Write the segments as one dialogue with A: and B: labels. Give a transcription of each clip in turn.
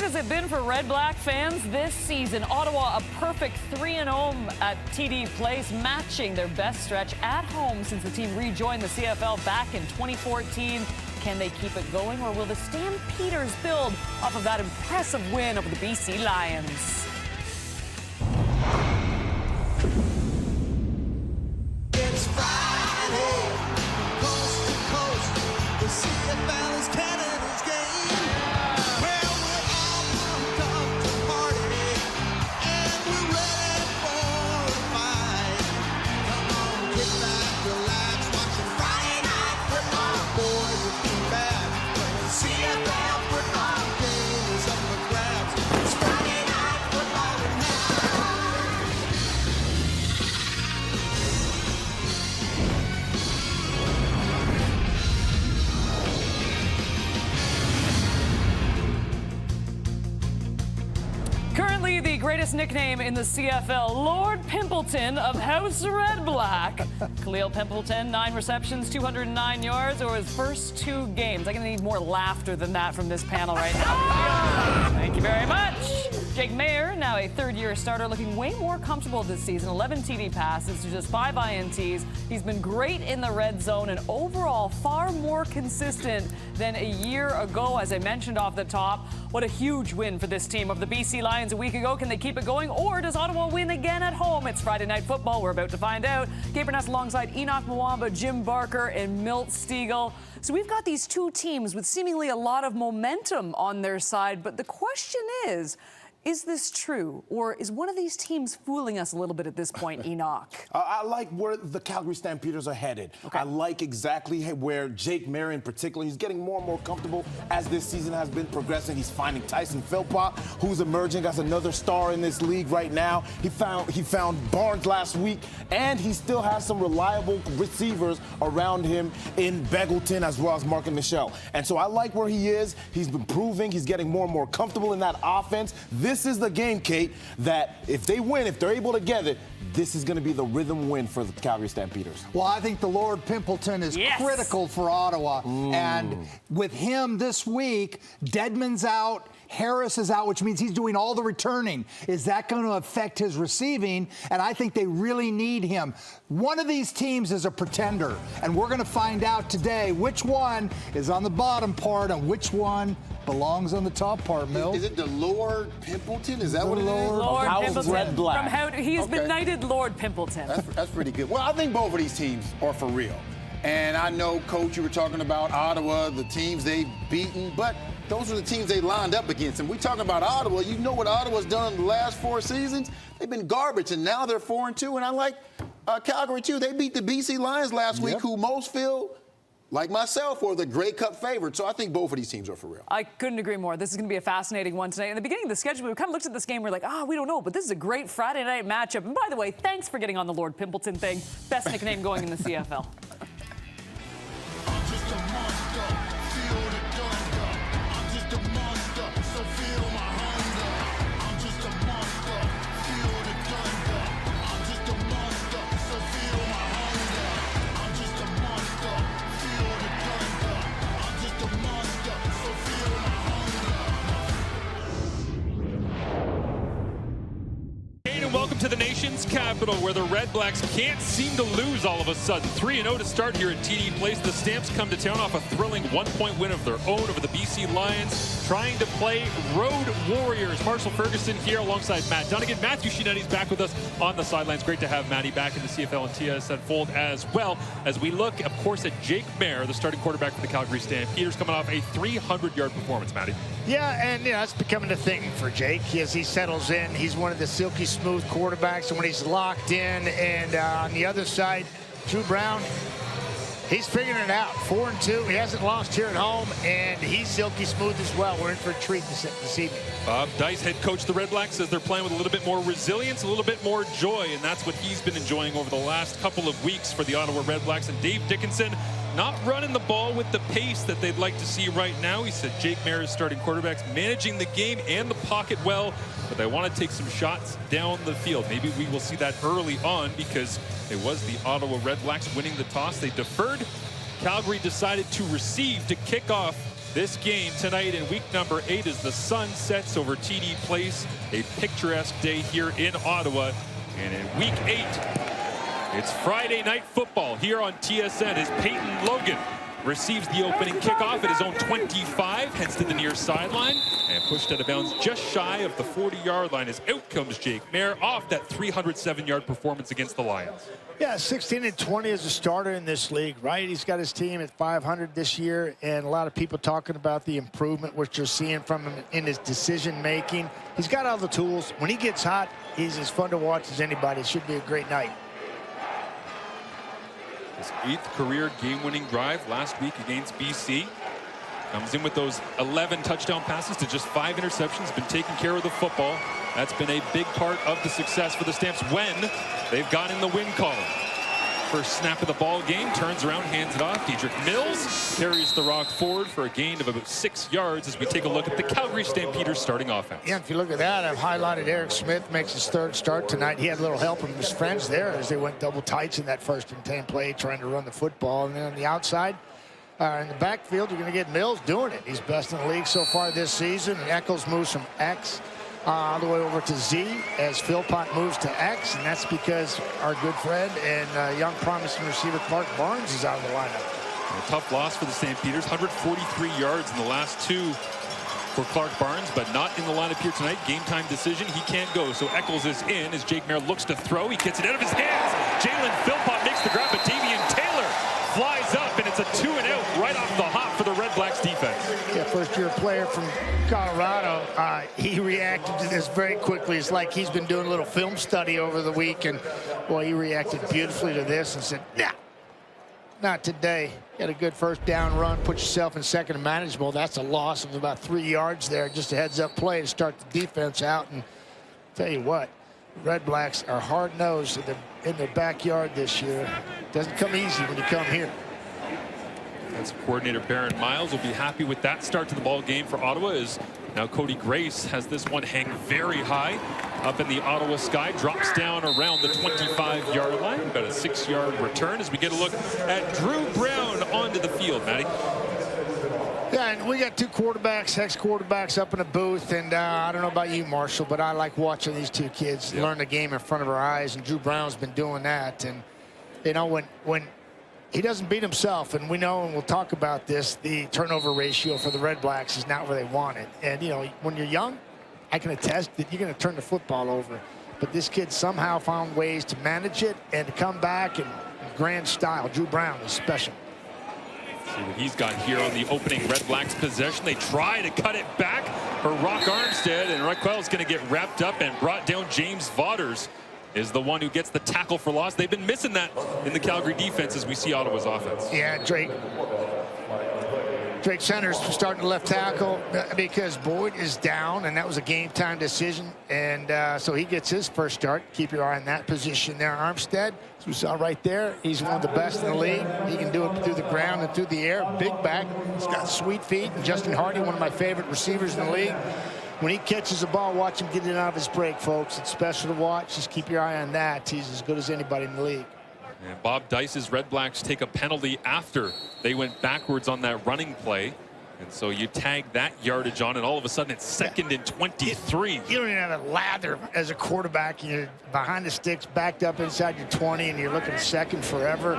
A: has it been for Red Black fans this season? Ottawa a perfect 3-0 at TD Place, matching their best stretch at home since the team rejoined the CFL back in 2014. Can they keep it going, or will the Stampeders build off of that impressive win over the BC Lions?
B: It's Friday, coast to coast, the CFL is Canada's game. Well, we're all pumped up to party, and we're ready for a fight. Come on, kick back, relax, watch the Friday night football. Boys are too bad, but the CFL football game is up for grabs. It's Friday night football now.
A: Currently the greatest nickname in the CFL, Lord Pimpleton of House Red Black. Khalil Pimpleton, 9 receptions, 209 yards, or his first 2 games. I'm going to need more laughter than that from this panel right now. Thank you very much. Jake Mayer, now a third-year starter, looking way more comfortable this season. 11 TD passes to just 5 INTs. He's been great in the red zone and overall far more consistent than a year ago, as I mentioned off the top. What a huge win for this team over the BC Lions a week ago. Can they keep it going, or does Ottawa win again at home? It's Friday Night Football. We're about to find out. Gabe Burness alongside Enoch Mwamba, Jim Barker, and Milt Stiegel. So we've got these two teams with seemingly a lot of momentum on their side, but the question is this true, or is one of these teams fooling us a little bit at this point, Enoch?
C: I like where the Calgary Stampeders are headed.
A: Okay.
C: I like exactly where Jake Mayer in particular, he's getting more and more comfortable as this season has been progressing. He's finding Tyson Philpott, who's emerging as another star in this league right now. He found Barnes last week, and he still has some reliable receivers around him in Beggleton as well as Mark and Michelle. And so I like where he is. He's been proving he's getting more and more comfortable in that offense. This is the game, Kate, that if they win, if they're able to get it, this is going to be the rhythm win for the Calgary Stampeders.
D: Well, I think the Lord Pimpleton is critical for Ottawa. And with him this week, Dedman's out, Harris is out, which means he's doing all the returning. Is that going to affect his receiving? And I think they really need him. One of these teams is a pretender, and we're going to find out today which one is on the bottom part and which one belongs on the top part, Mill.
E: Is it the Lord Pimpleton? Is that what it is?
A: Lord
C: House
A: Pimpleton.
C: Red Black.
A: From how he has been knighted Lord Pimpleton.
E: That's pretty good. Well, I think both of these teams are for real. And I know, Coach, you were talking about Ottawa, the teams they've beaten, but those are the teams they lined up against. And we're talking about Ottawa. You know what Ottawa's done in the last 4 seasons? They've been garbage, and now they're 4-2. And I like Calgary, too. They beat the BC Lions last week, who most feel, like myself, were the Grey Cup favorite. So I think both of these teams are for real.
A: I couldn't agree more. This is going to be a fascinating one tonight. In the beginning of the schedule, we kind of looked at this game. We're like, we don't know, but this is a great Friday night matchup. And by the way, thanks for getting on the Lord Pimpleton thing. Best nickname going in the CFL.
F: Welcome to the nation's capital, where the Red Blacks can't seem to lose all of a sudden. 3-0 to start here at TD Place. The Stamps come to town off a thrilling 1-point win of their own over the BC Lions, trying to play road warriors. Marshall Ferguson here alongside Matt Dunnigan. Matthew Shinetti's back with us on the sidelines. Great to have Matty back in the CFL and TSN fold as well, as we look, of course, at Jake Mayer, the starting quarterback for the Calgary Stampeders, coming off a 300-yard performance, Matty.
G: Yeah, and it's becoming a thing for Jake as he settles in. He's one of the silky smooth quarterbacks, and when he's locked in, and on the other side, Drew Brown, he's figuring it out. 4-2, he hasn't lost here at home, and he's silky smooth as well. We're in for a treat this evening.
F: Bob Dice, head coach of the Red Blacks, says they're playing with a little bit more resilience, a little bit more joy, and that's what he's been enjoying over the last couple of weeks for the Ottawa Red Blacks. And Dave Dickinson, not running the ball with the pace that they'd like to see right now. He said Jake Mayer is starting quarterbacks, managing the game and the pocket well, but they want to take some shots down the field. Maybe we will see that early on, because it was the Ottawa Red Blacks winning the toss. They deferred. Calgary decided to receive to kick off This game tonight in week number 8 as the sun sets over TD Place. A picturesque day here in Ottawa. And in week 8, it's Friday night football here on TSN as Peyton Logan receives the opening kickoff at his own 25, heads to the near sideline, and pushed out of bounds just shy of the 40-yard line as out comes Jake Mayer off that 307-yard performance against the Lions.
G: Yeah, 16-20 as a starter in this league, right? He's got his team at 500 this year, and a lot of people talking about the improvement, which you're seeing from him in his decision-making. He's got all the tools. When he gets hot, he's as fun to watch as anybody. It should be a great night.
F: His 8th career game-winning drive last week against BC. Comes in with those 11 touchdown passes to just 5 interceptions. Been taking care of the football. That's been a big part of the success for the Stamps when they've gone in the win column. First snap of the ball game, turns around, hands it off. Dedrick Mills carries the rock forward for a gain of about 6 yards as we take a look at the Calgary Stampeders starting offense.
G: Yeah, if you look at that, I've highlighted Eric Smith makes his 3rd start tonight. He had a little help from his friends there as they went double tights in that 1st and 10 play trying to run the football. And then on the outside, in the backfield, you're going to get Mills doing it. He's best in the league so far this season. And Eccles moves from X all the way over to Z as Philpott moves to X, and that's because our good friend and young promising receiver Clark Barnes is out of the lineup.
F: A tough loss for the Stampeders, 143 yards in the last 2 for Clark Barnes, but not in the lineup here tonight. Game time decision, he can't go, so Eccles is in as Jake Mayer looks to throw. He gets it out of his hands. Jalen Philpott makes the grab, but Davian Taylor flies up, and it's a 2-and-out right off the hop for the Red Blacks defense.
G: Yeah, first-year player from Colorado. He reacted to this very quickly. It's like he's been doing a little film study over the week, and, well, he reacted beautifully to this and said, nah, not today. Get a good first down run, put yourself in second and manageable. That's a loss of about 3 yards there. Just a heads-up play to start the defense out. And tell you what, Red Blacks are hard-nosed in their backyard this year. Doesn't come easy when you come here.
F: That's coordinator Baron Miles will be happy with that start to the ball game for Ottawa as now Cody Grace has this one hang very high up in the Ottawa sky, drops down around the 25-yard line, about a 6-yard return as we get a look at Drew Brown onto the field. Matty.
G: Yeah, and we got 2 quarterbacks, ex-quarterbacks up in the booth, and I don't know about you, Marshall, but I like watching these 2 kids learn the game in front of our eyes, and Drew Brown's been doing that. And, you know, when he doesn't beat himself, and we know, and we'll talk about this, the turnover ratio for the Red Blacks is not where they want it. And, you know, when you're young, I can attest that you're going to turn the football over. But this kid somehow found ways to manage it and to come back in grand style. Drew Brown is special.
F: See what he's got here on the opening Red Blacks possession. They try to cut it back for Rock Armstead, and Raquel's going to get wrapped up and brought down. James Vaughters is the one who gets the tackle for loss. They've been missing that in the Calgary defense as we see Ottawa's offense.
G: Yeah, Drake Centers starting to left tackle because Boyd is down, and that was a game-time decision. And so he gets his first start. Keep your eye on that position there. Armstead, as we saw right there, he's one of the best in the league. He can do it through the ground and through the air. Big back. He's got sweet feet. And Justin Hardy, one of my favorite receivers in the league. When he catches the ball, watch him get it out of his break, folks. It's special to watch. Just keep your eye on that. He's as good as anybody in the league.
F: And Bob Dice's Red Blacks take a penalty after they went backwards on that running play. And so you tag that yardage on, and all of a sudden it's 2nd and 23.
G: You don't even have a lather as a quarterback. You're behind the sticks, backed up inside your 20, and you're looking second forever.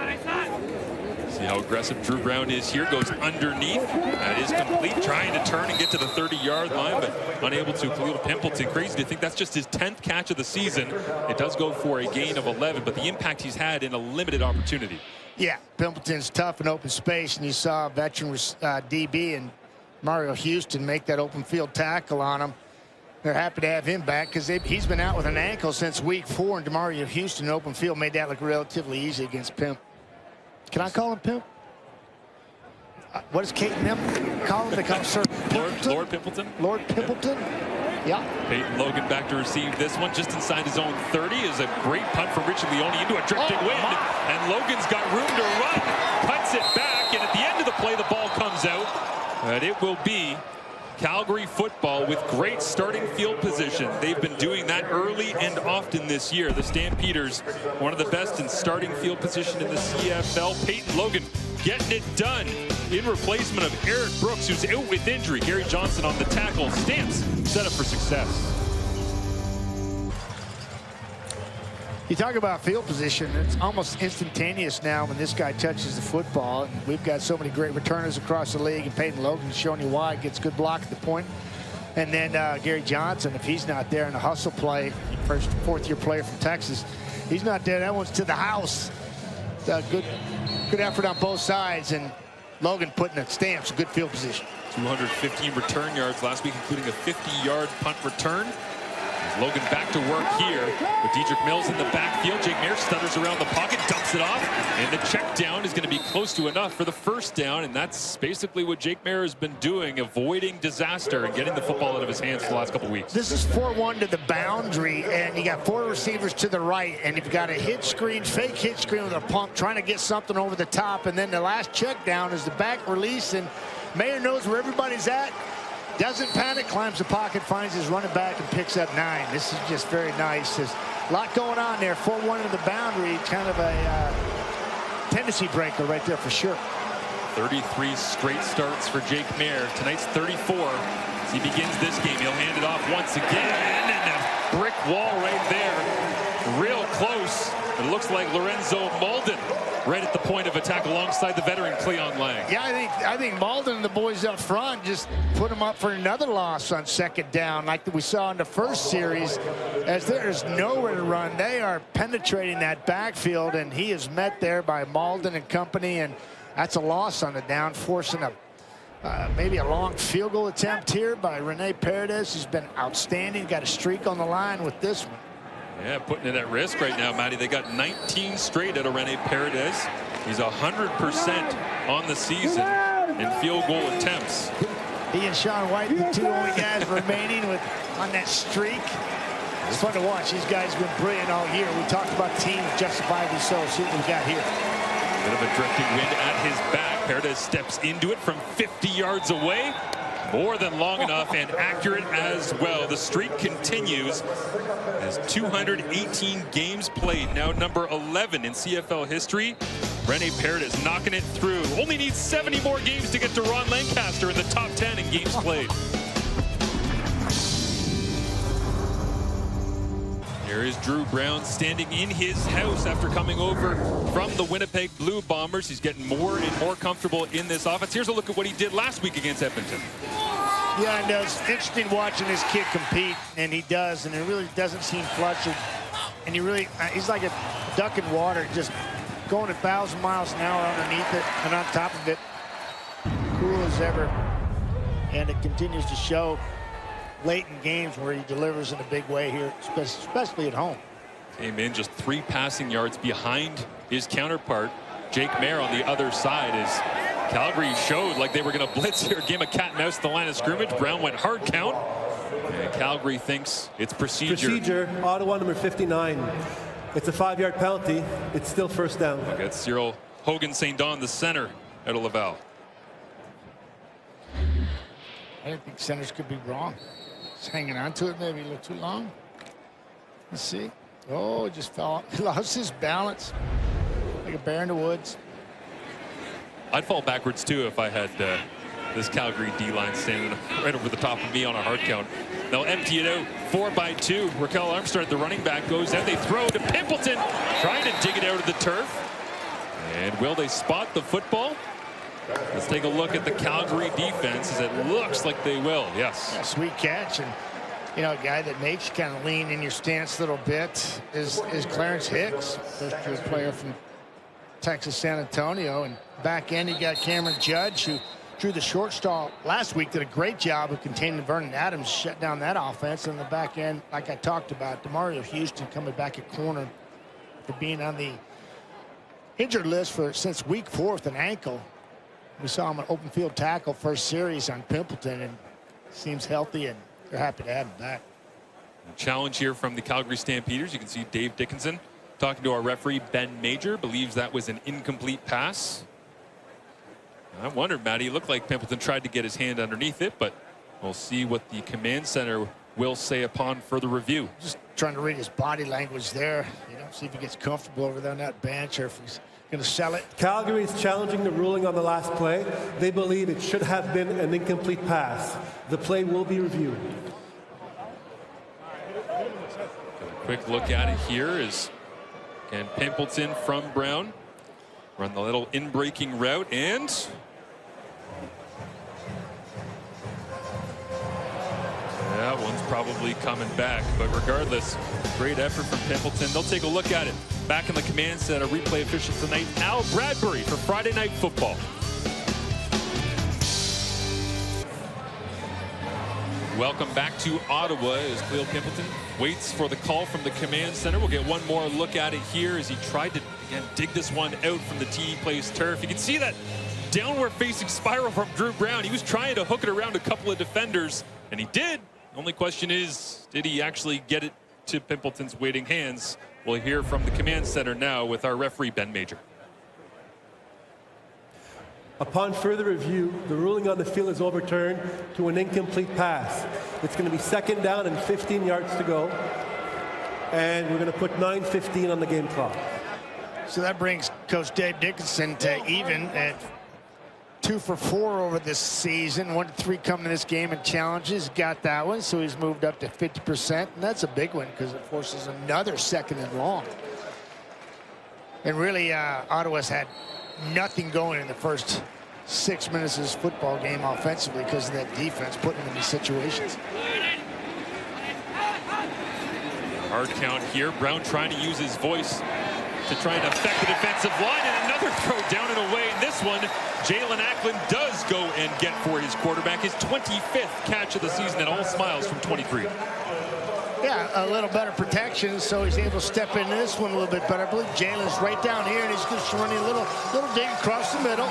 F: See how aggressive Drew Brown is here. Goes underneath. That is complete. Trying to turn and get to the 30-yard line, but unable to. Khalil Pimpleton, crazy to think that's just his 10th catch of the season. It does go for a gain of 11, but the impact he's had in a limited opportunity.
G: Yeah, Pimpleton's tough in open space, and you saw veteran DB and Mario Houston make that open field tackle on him. They're happy to have him back because he's been out with an ankle since week 4, and Mario Houston in open field made that look relatively easy against Pimp. Can I call him Pimp? What does Kate and them call him? They call him Sir Pimpleton?
F: Lord Pimpleton.
G: Lord Pimpleton? Yeah.
F: Peyton Logan back to receive this one just inside his own 30 is a great punt from Richie Leone into a drifting wind. And Logan's got room to run. Cuts it back, and at the end of the play, the ball comes out. And it will be Calgary football with great starting field position. They've been doing that early and often this year. The Stampeders, one of the best in starting field position in the CFL. Peyton Logan getting it done in replacement of Eric Brooks, who's out with injury. Gary Johnson on the tackle. Stamps set up for success.
G: You talk about field position, it's almost instantaneous now when this guy touches the football. And we've got so many great returners across the league, and Peyton Logan's showing you why. Gets good block at the point. And then Gary Johnson, if he's not there in a hustle play, first fourth-year player from Texas, he's not there. That one's to the house. Good effort on both sides, and Logan putting it Stamps, good field position.
F: 215 return yards last week, including a 50-yard punt return. Logan back to work here with Dedrick Mills in the backfield. Jake Mayer stutters around the pocket, dumps it off, and the check down is going to be close to enough for the first down, and that's basically what Jake Mayer has been doing, avoiding disaster and getting the football out of his hands for the last couple of weeks.
G: This is 4-1 to the boundary, and you got 4 receivers to the right, and you've got a hitch screen, fake hitch screen with a pump, trying to get something over the top, and then the last check down is the back release, and Mayer knows where everybody's at. Doesn't panic, climbs the pocket, finds his running back, and picks up 9. This is just very nice. There's a lot going on there. 4-1 to the boundary, kind of a tendency breaker right there for sure.
F: 33 straight starts for Jake Mayer. Tonight's 34. As he begins this game, he'll hand it off once again, and a brick wall right there. Real close. It looks like Lorenzo Malden right at the point of attack alongside the veteran Cleon Lang.
G: Yeah, I think Malden and the boys up front just put him up for another loss on second down, like we saw in the first series. As there's nowhere to run, they are penetrating that backfield, and he is met there by Malden and company, and that's a loss on the down, forcing a maybe a long field goal attempt here by Rene Paredes, who's been outstanding. Got a streak on the line with this one.
F: Yeah, putting it at risk right now, Matty. They got 19 straight out of Rene Paredes. He's 100% on the season in field goal attempts.
G: He and Sean White, the two only guys remaining on that streak. It's fun to watch. These guys have been brilliant all year. We talked about teams justifiably so. See what we got here.
F: Bit of a drifting wind at his back. Paredes steps into it from 50 yards away. More than long enough and accurate as well. The streak continues as 218 games played, now number 11 in CFL history. Rene Paredes knocking it through. Only needs 70 more games to get to Ron Lancaster in the top 10 in games played. Here is Drew Brown standing in his house after coming over from the Winnipeg Blue Bombers. He's getting more and more comfortable in this offense. Here's a look at what he did last week against Edmonton.
G: Yeah, and it's interesting watching this kid compete, and he does, and it really doesn't seem flustered. And he's like a duck in water, just going 1,000 miles an hour underneath it and on top of it. Cool as ever. And it continues to show late in games where he delivers in a big way here, especially at home.
F: Came in just 3 passing yards behind his counterpart, Jake Mayer, on the other side. As Calgary showed like they were going to blitz here, game of cat and mouse at the line of scrimmage. Brown went hard count, and Calgary thinks it's procedure.
H: Procedure, Ottawa number 59. It's a 5-yard penalty. It's still first down.
F: That's Cyril Hogan St. Don, the center out of Laval.
G: I think centers could be wrong. Just hanging on to it maybe a little too long. Let's see. Oh, it just fell off. He lost his balance like a bear in the woods.
F: I'd fall backwards too if I had this Calgary D-line standing right over the top of me on a hard count. They'll empty it out 4-by-2. Raquel Armstrong, the running back, goes out. They throw to Pimpleton, trying to dig it out of the turf. And will they spot the football? Let's take a look at the Calgary defense, as it looks like they will. Yes.
G: Yeah, sweet catch. And you know, a guy that makes you kind of lean in your stance a little bit is Clarence Hicks, first-year player from Texas San Antonio. And back end, you got Cameron Judge, who drew the short stall last week, did a great job of containing Vernon Adams, shut down that offense. And the back end, like I talked about, DeMario Houston coming back at corner for being on the injured list since week 4 with an ankle. We saw him an open field tackle first series on Pimpleton, and seems healthy, and they're happy to have him back.
F: Challenge here from the Calgary Stampeders. You can see Dave Dickinson talking to our referee, Ben Major, believes that was an incomplete pass. I wondered, Matty, it looked like Pimpleton tried to get his hand underneath it, but we'll see what the command center will say upon further review.
G: Just trying to read his body language there, you know, see if he gets comfortable over there on that bench, or if Going to sell it.
H: Calgary is challenging the ruling on the last play. They believe it should have been an incomplete pass. The play will be reviewed.
F: Quick look at it here is, again, Pimpleton from Brown. Run the little in-breaking route, and that one's probably coming back. But regardless, great effort from Pimpleton. They'll take a look at it. Back in the command center, replay official tonight, Al Bradbury for Friday Night Football. Welcome back to Ottawa as Cleo Pimpleton waits for the call from the command center. We'll get one more look at it here as he tried to, again, dig this one out from the TD Place turf. You can see that downward facing spiral from Drew Brown. He was trying to hook it around a couple of defenders, and he did. The only question is, did he actually get it to Pimpleton's waiting hands? We'll hear from the command center now with our referee, Ben Major.
H: Upon further review, the ruling on the field is overturned to an incomplete pass. It's going to be 2nd down and 15 yards to go. And we're going to put 9:15 on the game clock.
G: So that brings Coach Dave Dickinson to even at 2 for 4 over this season. 1 to 3 coming in this game in challenges. Got that one, so he's moved up to 50%. And that's a big one because it forces another 2nd and long. And really, Ottawa's had nothing going in the first 6 minutes of this football game offensively because of that defense putting them in these situations.
F: Hard count here. Brown trying to use his voice to try and affect the defensive line, and another throw down and away. And this one, Jalen Acklin does go and get for his quarterback, his 25th catch of the season, and all smiles from 23.
G: Yeah, a little better protection, so he's able to step into this one a little bit better. I believe Jalen's right down here, and he's just running a little dig across the middle.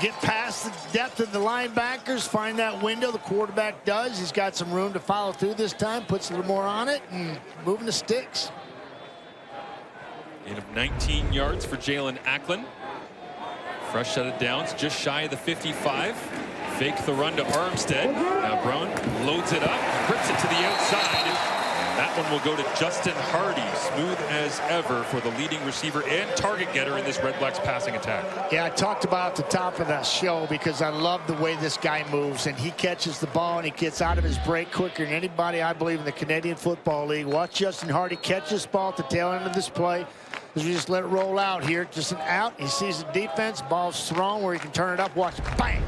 G: Get past the depth of the linebackers, find that window. The quarterback does. He's got some room to follow through this time, puts a little more on it, and moving the sticks.
F: Gain of 19 yards for Jalen Acklin. Fresh set of downs, just shy of the 55. Fake the run to Armstead. Now Brown loads it up, grips it to the outside. That one will go to Justin Hardy. Smooth as ever for the leading receiver and target getter in this Red Blacks passing attack.
G: Yeah, I talked about at the top of that show because I love the way this guy moves, and he catches the ball and he gets out of his break quicker than anybody, I believe, in the Canadian Football League. Watch Justin Hardy catch this ball at the tail end of this play. As we just let it roll out here, just an out. He sees the defense, ball's thrown where he can turn it up. Watch, bang,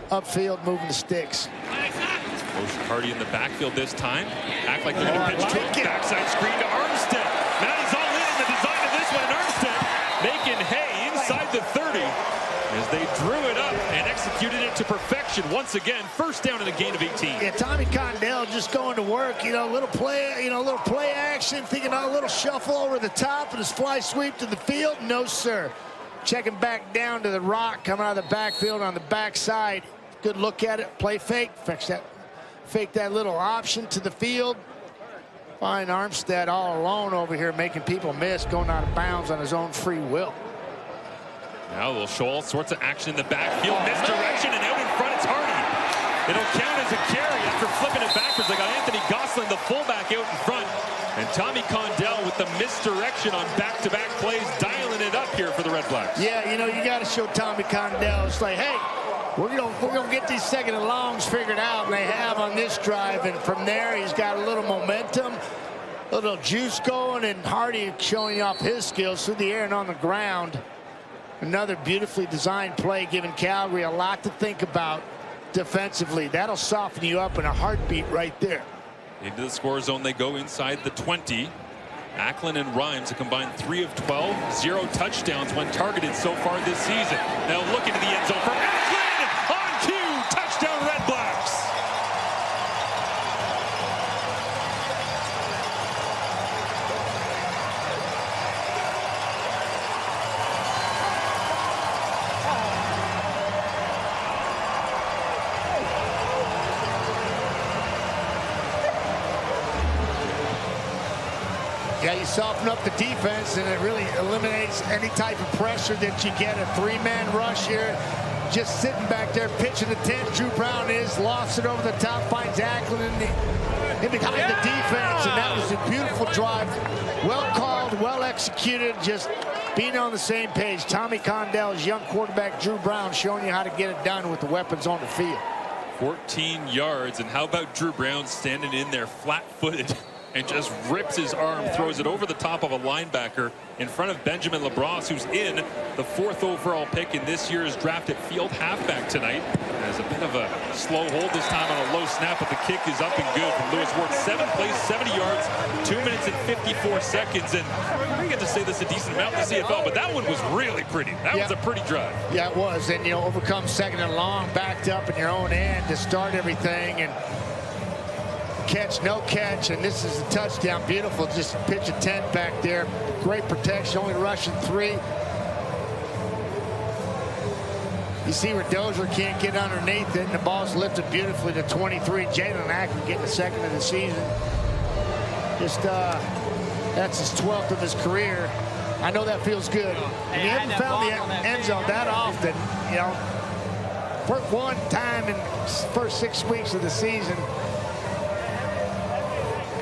G: upfield, moving the sticks.
F: Motion Hardy in the backfield this time. Act like they're going to pitch to a backside screen to Armstead. Now he's all in on the design of this one. And Armstead making hay inside the 30 as they drew it up and executed it to perfection. Once again, first down and a gain of 18.
G: Yeah, Tommy Condell just going to work. You know, little play action, thinking a little shuffle over the top and his fly sweep to the field. No, sir. Checking back down to the rock, coming out of the backfield on the backside. Good look at it. Play fake. Fake that little option to the field. Find Armstead all alone over here, making people miss, going out of bounds on his own free will.
F: Now they'll show all sorts of action in the backfield. Misdirection, and out in front, it's Hardy. It'll count as a carry after flipping it backwards. They got Anthony Gosselin, the fullback, out in front. And Tommy Condell with the misdirection on back-to-back plays, dialing it up here for the Red Blacks.
G: Yeah, you know, you got to show Tommy Condell. It's like, hey, we're gonna get these 2nd and longs figured out, and they have on this drive. And from there, he's got a little momentum, a little juice going, and Hardy showing off his skills through the air and on the ground. Another beautifully designed play, giving Calgary a lot to think about defensively. That'll soften you up in a heartbeat right there.
F: Into the score zone they go inside the 20. Acklin and Rhymes a combined 3 of 12, 0 touchdowns when targeted so far this season. Now look into the end zone for Acklin. On cue, touchdown Red Blacks.
G: Yeah, you soften up the defense, and it really eliminates any type of pressure that you get. A 3-man rush here. Just sitting back there, pitching the tent. Drew Brown lost it over the top, finds Acklin in behind the defense, and that was a beautiful drive. Well called, well executed, just being on the same page. Tommy Condell's young quarterback, Drew Brown, showing you how to get it done with the weapons on the field.
F: 14 yards, and how about Drew Brown standing in there flat-footed and just rips his arm, throws it over the top of a linebacker in front of Benjamin LaBrosse, who's in the 4th overall pick in this year's draft at field halfback tonight. Has a bit of a slow hold this time on a low snap, but the kick is up and good from Lewis Ward. 7 plays, 70 yards, 2 minutes and 54 seconds. And I get to say this a decent amount in the CFL, but that one was really pretty. That was a pretty drive.
G: Yeah, it was. And, you know, overcome 2nd and long, backed up in your own end to start everything. And catch, no catch, and this is a touchdown. Beautiful, just pitch a 10 back there. Great protection, only rushing 3. You see where Dozier can't get underneath it, and the ball's lifted beautifully to 23. Jalen Ackman getting the 2nd of the season. Just, that's his 12th of his career. I know that feels good. And you haven't found the end zone that often, you know. For one time in the first 6 weeks of the season,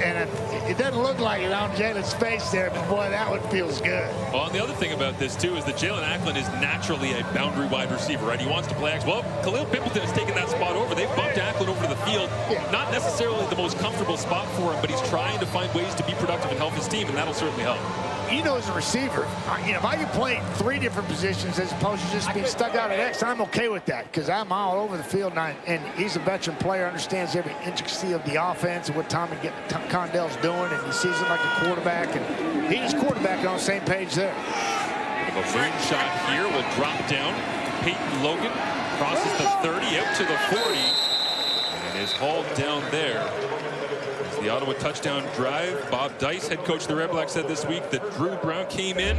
G: and it doesn't look like it on Jalen's face there, but boy, that one feels good.
F: Well, and the other thing about this, too, is that Jalen Ackman is naturally a boundary wide receiver, right? He wants to play X. Well, Khalil Pimpleton has taken that spot over. They've bumped Ackman over to the field.
G: Yeah.
F: Not necessarily the most comfortable spot for him, but he's trying to find ways to be productive and help his team, and that'll certainly help.
G: You know, as a receiver, you know, if I can play 3 different positions as opposed to just being stuck out at X, I'm okay with that because I'm all over the field, and he's a veteran player, understands every intricacy of the offense and what Tommy Condell's doing, and he sees it like a quarterback, and he's quarterback on the same page there.
F: The moonshot here will drop down. Peyton Logan crosses the 30 out to the 40 and is hauled down there. The Ottawa touchdown drive. Bob Dice, head coach of the REDBLACKS, said this week that Drew Brown came in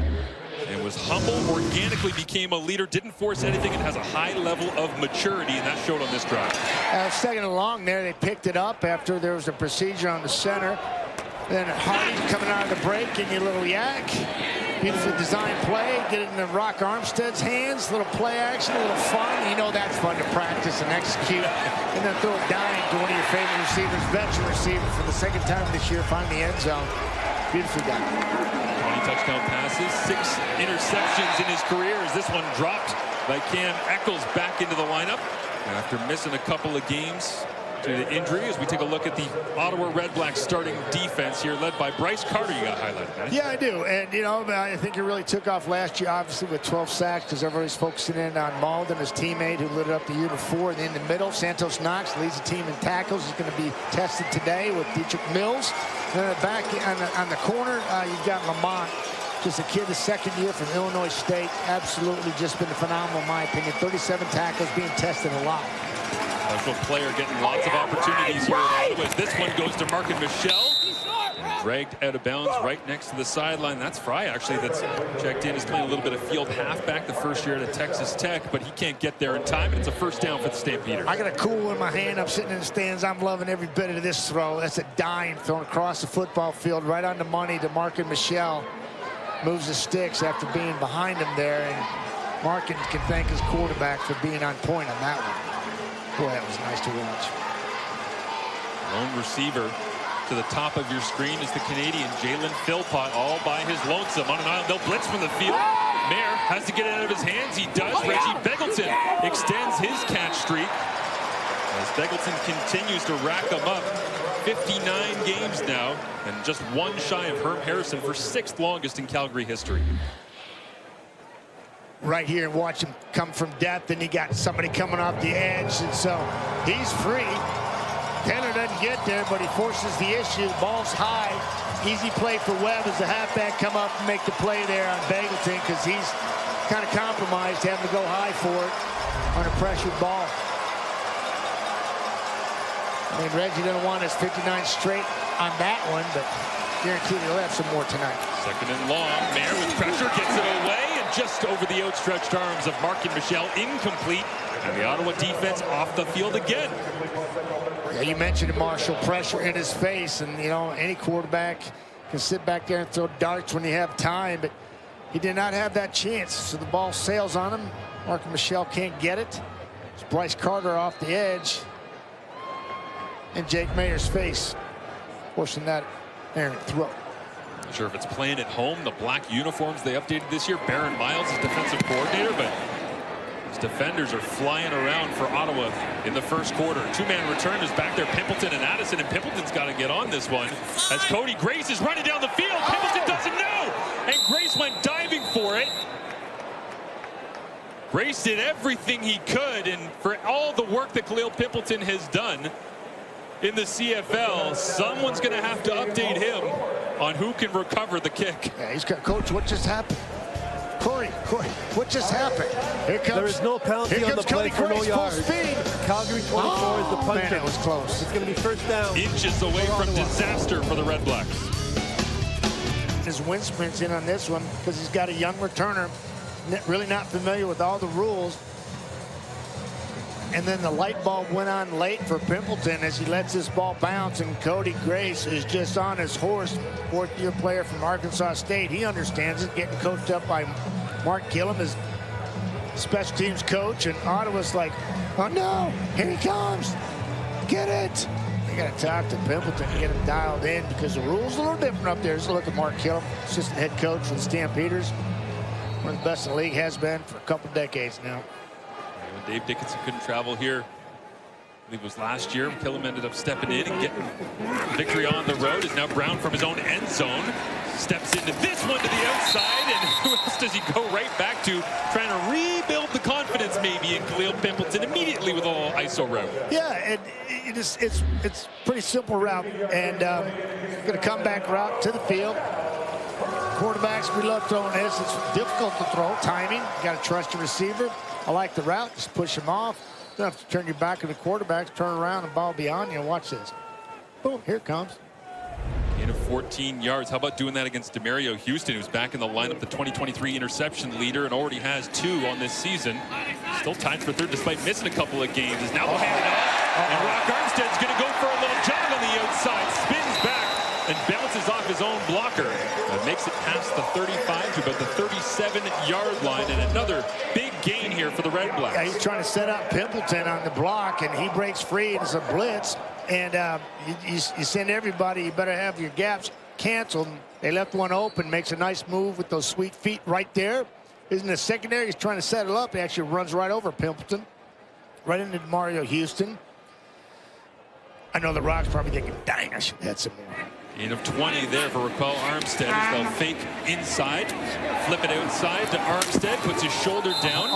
F: and was humble, organically became a leader, didn't force anything, and has a high level of maturity, and that showed on this drive.
G: 2nd and long there, they picked it up after there was a procedure on the center. Then Hardy coming out of the break, getting you a little yak. Beautifully designed play, get it in the Rock Armstead's hands, little play action, a little fun. You know that's fun to practice and execute. And then throw it down to one of your favorite receivers, veteran receiver for the 2nd time this year, find the end zone. Beautifully done.
F: 20 touchdown passes, 6 interceptions in his career as this one dropped by Cam Eccles back into the lineup after missing a couple of games due to injury. As we take a look at the Ottawa REDBLACKS starting defense here, led by Bryce Carter. You got highlighted, right?
G: Yeah, I do. And, you know, I think it really took off last year, obviously, with 12 sacks because everybody's focusing in on Malden, his teammate who lit up the unit 4. And in the middle, Santos Knox leads the team in tackles. He's going to be tested today with Dietrich Mills. And then back on the corner, you've got Lamont. Just a kid, the 2nd year from Illinois State. Absolutely just been phenomenal, in my opinion. 37 tackles, being tested a lot.
F: Special player getting lots of opportunities here at Ottawa. This one goes to Markin Michel. Dragged out of bounds right next to the sideline. That's Fry, actually, that's checked in. He's playing a little bit of field halfback the first year at Texas Tech, but he can't get there in time, and it's a 1st down for the Stampeders.
G: I got a cool one in my hand. I'm sitting in the stands. I'm loving every bit of this throw. That's a dime thrown across the football field right on the money to Markin Michel. Moves the sticks after being behind him there, and Markin can thank his quarterback for being on point on that one. Boy, that was nice to watch.
F: Lone receiver to the top of your screen is the Canadian Jalen Philpott, all by his lonesome on an island. They'll blitz from the field. Mayer has to get it out of his hands. He does. Reggie Beggleton extends his catch streak as Beggleton continues to rack them up. 59 games now, and just 1 shy of Herm Harrison for 6th longest in Calgary history.
G: Right here and watch him come from depth, and he got somebody coming off the edge, and so he's free. Taylor doesn't get there, but he forces the issue. Ball's high. Easy play for Webb as the halfback come up and make the play there on Beggleton because he's kind of compromised, having to go high for it on a pressured ball. I mean, Reggie didn't want his 59 straight on that one, but guaranteed he'll have some more tonight.
F: 2nd and long. Mayer with pressure gets it away, and just over the outstretched arms of Markin Michel, incomplete. And the Ottawa defense off the field again.
G: Yeah, you mentioned Marshall, pressure in his face, and you know any quarterback can sit back there and throw darts when you have time, but he did not have that chance. So the ball sails on him. Markin Michel can't get it. It's Bryce Carter off the edge. And Jake Mayer's face, forcing that errant throw.
F: Not sure if it's playing at home. The black uniforms they updated this year. Baron Miles is defensive coordinator, but his defenders are flying around for Ottawa in the first quarter. Two-man return is back there. Pimpleton and Addison, and Pimpleton's got to get on this one as Cody Grace is running down the field. Pimpleton doesn't know, and Grace went diving for it. Grace did everything he could, and for all the work that Khalil Pimpleton has done in the CFL, someone's going to have to update him on who can recover the kick.
G: Yeah, he's got, Coach, what just happened? Corey, what just happened? Here comes,
H: there is no penalty on the play for no yards. Calgary 24 is the punter.
G: Man, it was close.
H: It's going to be first down.
F: Inches away from disaster for the Red Blacks.
G: His wind sprints in on this one because he's got a young returner, really not familiar with all the rules. And then the light bulb went on late for Pimpleton as he lets this ball bounce, and Cody Grace is just on his horse. Fourth-year player from Arkansas State. He understands it, getting coached up by Mark Killam, his special teams coach, and Ottawa's like, oh no, here he comes, get it. They got to talk to Pimpleton and get him dialed in because the rules are a little different up there. Just look at Mark Killam, assistant head coach for the Stampeders. One of the best in the league, has been for a couple decades now.
F: Dave Dickinson couldn't travel here. I think it was last year. Killam ended up stepping in and getting victory on the road. Is now Brown from his own end zone. Steps into this one to the outside, and who else does he go right back to? Trying to rebuild the confidence maybe in Khalil Pimpleton immediately with a little ISO route.
G: Yeah, and it's pretty simple route, and going to come back route to the field. Quarterbacks, we love throwing this. It's difficult to throw. Timing, you got to trust your receiver. I like the route. Just push him off. You don't have to turn your back to the quarterback, turn around, and ball be on you. Watch this. Boom, here it comes.
F: Gain of 14 yards. How about doing that against Demario Houston, who's back in the lineup, the 2023 interception leader, and already has 2 on this season. Still tied for third despite missing a couple of games. Is now handed off, and Rock Armstead's going to go for a little jog on the outside. Spins back and bounces off his own blocker. That makes it past the 35 to about the 37-yard line, and another big gain here for the Red Blacks.
G: Yeah, he's trying to set up Pimpleton on the block, and he breaks free. It's a blitz, and you send everybody, you better have your gaps canceled. They left one open, makes a nice move with those sweet feet right there. Isn't the secondary? He's trying to set it up. He actually runs right over Pimpleton, right into Mario Houston. I know the Rock's probably thinking, dang, I should have had some more.
F: Gain of 20 there for Raquel Armstead as they'll fake inside, flip it outside to Armstead, puts his shoulder down.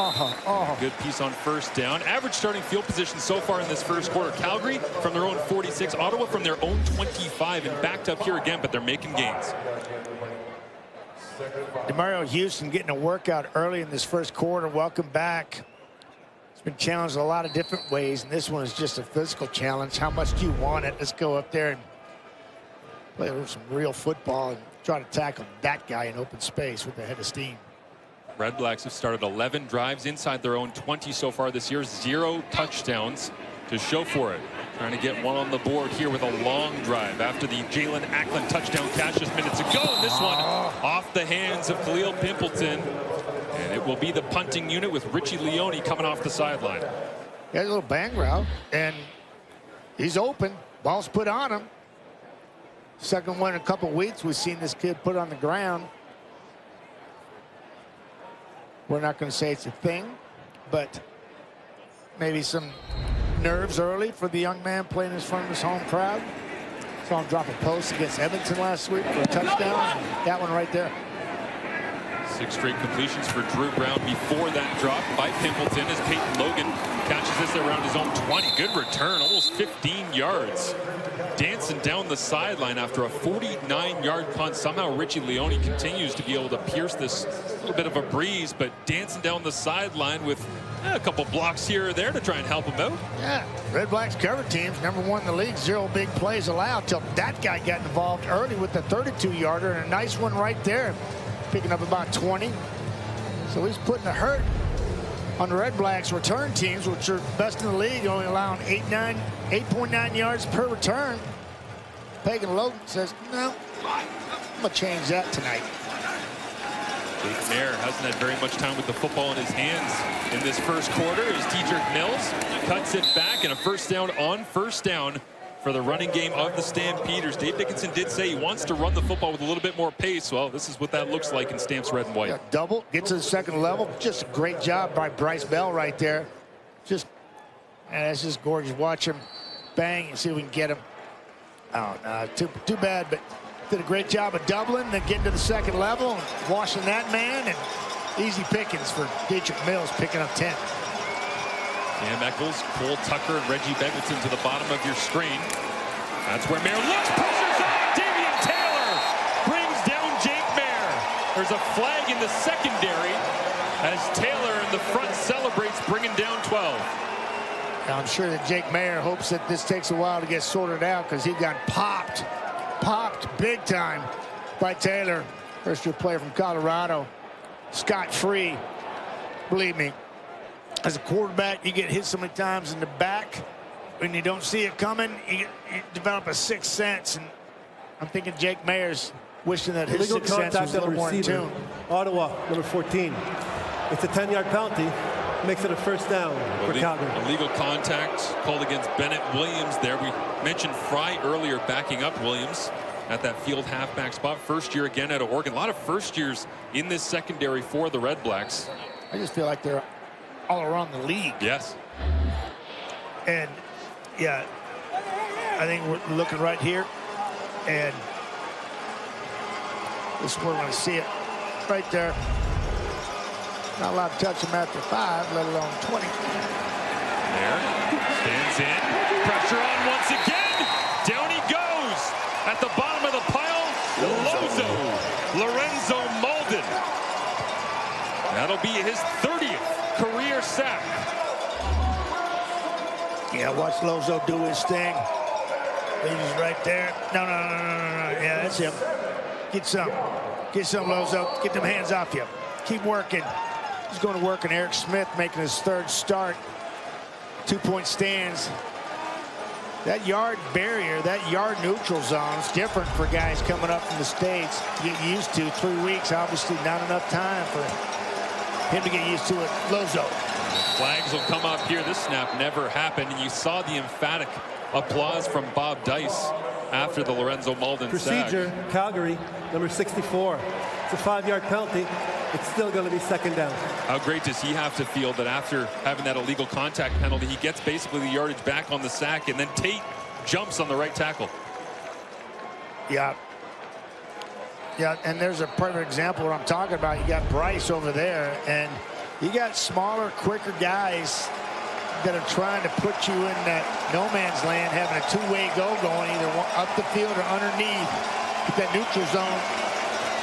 F: Good piece on first down. Average starting field position so far in this first quarter. Calgary from their own 46, Ottawa from their own 25, and backed up here again, but they're making gains.
G: Demario Houston getting a workout early in this first quarter. Welcome back. It's been challenged a lot of different ways, and this one is just a physical challenge. How much do you want it? Let's go up there and play some real football and try to tackle that guy in open space with a head of steam.
F: Red Blacks have started 11 drives inside their own 20 so far this year. 0 touchdowns to show for it. Trying to get one on the board here with a long drive after the Jalen Ackland touchdown catch just minutes ago. And this one off the hands of Khalil Pimpleton. And it will be the punting unit with Richie Leone coming off the sideline.
G: Got a little bang route, and he's open. Ball's put on him. Second one in a couple weeks, we've seen this kid put on the ground. We're not going to say it's a thing, but maybe some nerves early for the young man playing in front of his home crowd. Saw him drop a post against Edmonton last week for a touchdown. That one right there.
F: 6 straight completions for Drew Brown before that drop by Pimpleton as Peyton Logan catches this around his own 20. Good return, almost 15 yards. Dancing down the sideline after a 49-yard punt. Somehow Richie Leone continues to be able to pierce this little bit of a breeze, but dancing down the sideline with a couple blocks here or there to try and help him out.
G: Yeah, Red Blacks cover teams, #1 in the league, 0 big plays allowed till that guy got involved early with the 32-yarder, and a nice one right there, picking up about 20. So he's putting a hurt on the Red Blacks return teams, which are best in the league, only allowing 8.9 yards per return. Pagan Logan says, no, I'm going to change that tonight.
F: Jake Mayer hasn't had very much time with the football in his hands in this first quarter as Teacher Mills cuts it back, and a first down on first down for the running game of the Stampeders. Dave Dickinson did say he wants to run the football with a little bit more pace. Well, this is what that looks like in Stamps red and white.
G: Yeah, double, get to the second level. Just a great job by Bryce Bell right there. And that's just gorgeous. Watch him bang and see if we can get him. Oh, no, too bad, but did a great job of doubling, then getting to the second level and washing that man, and easy pickings for Dietrich Mills picking up 10.
F: Cam Eccles, Cole Tucker, and Reggie Beggleton to the bottom of your screen. That's where Mayer looks, pressures on. Davian Taylor brings down Jake Mayer. There's a flag in the secondary as Taylor in the front celebrates, bringing down 12.
G: Now, I'm sure that Jake Mayer hopes that this takes a while to get sorted out because he got popped big time by Taylor. First-year player from Colorado, scot-free. Believe me, as a quarterback, you get hit so many times in the back when you don't see it coming. You develop a sixth sense, and I'm thinking Jake Mayer's wishing that his sixth sense was a little more in tune.
H: Ottawa, number 14. It's a 10-yard penalty. Makes it a first down for Calgary.
F: Illegal contact called against Bennett Williams there. We mentioned Fry earlier backing up Williams at that field halfback spot. First year again out of Oregon. A lot of first years in this secondary for the Red Blacks.
G: I just feel like they're all around the league.
F: Yes.
G: And, yeah, I think we're looking right here. And this is where we're going to see it. Right there. Not allowed to touch him after 5, let alone 20.
F: There. Stands in. Pressure on once again. Down he goes. At the bottom of the pile, Lorenzo Malden. That'll be his 30th career sack.
G: Yeah, watch Lozo do his thing. He's right there. No. Yeah, that's him. Get some, Lozo. Get them hands off you. Keep working. He's going to work, and Eric Smith making his third start. 2-point stands. That yard barrier, that yard neutral zone is different for guys coming up from the States to get used to. 3 weeks, obviously not enough time for him to get used to it. Lozo.
F: Flags will come up here. This snap never happened, and you saw the emphatic applause from Bob Dice after the Lorenzo Malden
H: Procedure,
F: sack.
H: Calgary, number 64. It's a 5-yard penalty. It's still going to be second down.
F: How great does he have to feel that after having that illegal contact penalty, he gets basically the yardage back on the sack, and then Tate jumps on the right tackle.
G: Yeah, and there's a perfect example of what I'm talking about. You got Bryce over there, and you got smaller, quicker guys that are trying to put you in that no man's land, having a two-way go going, either up the field or underneath. Get that neutral zone.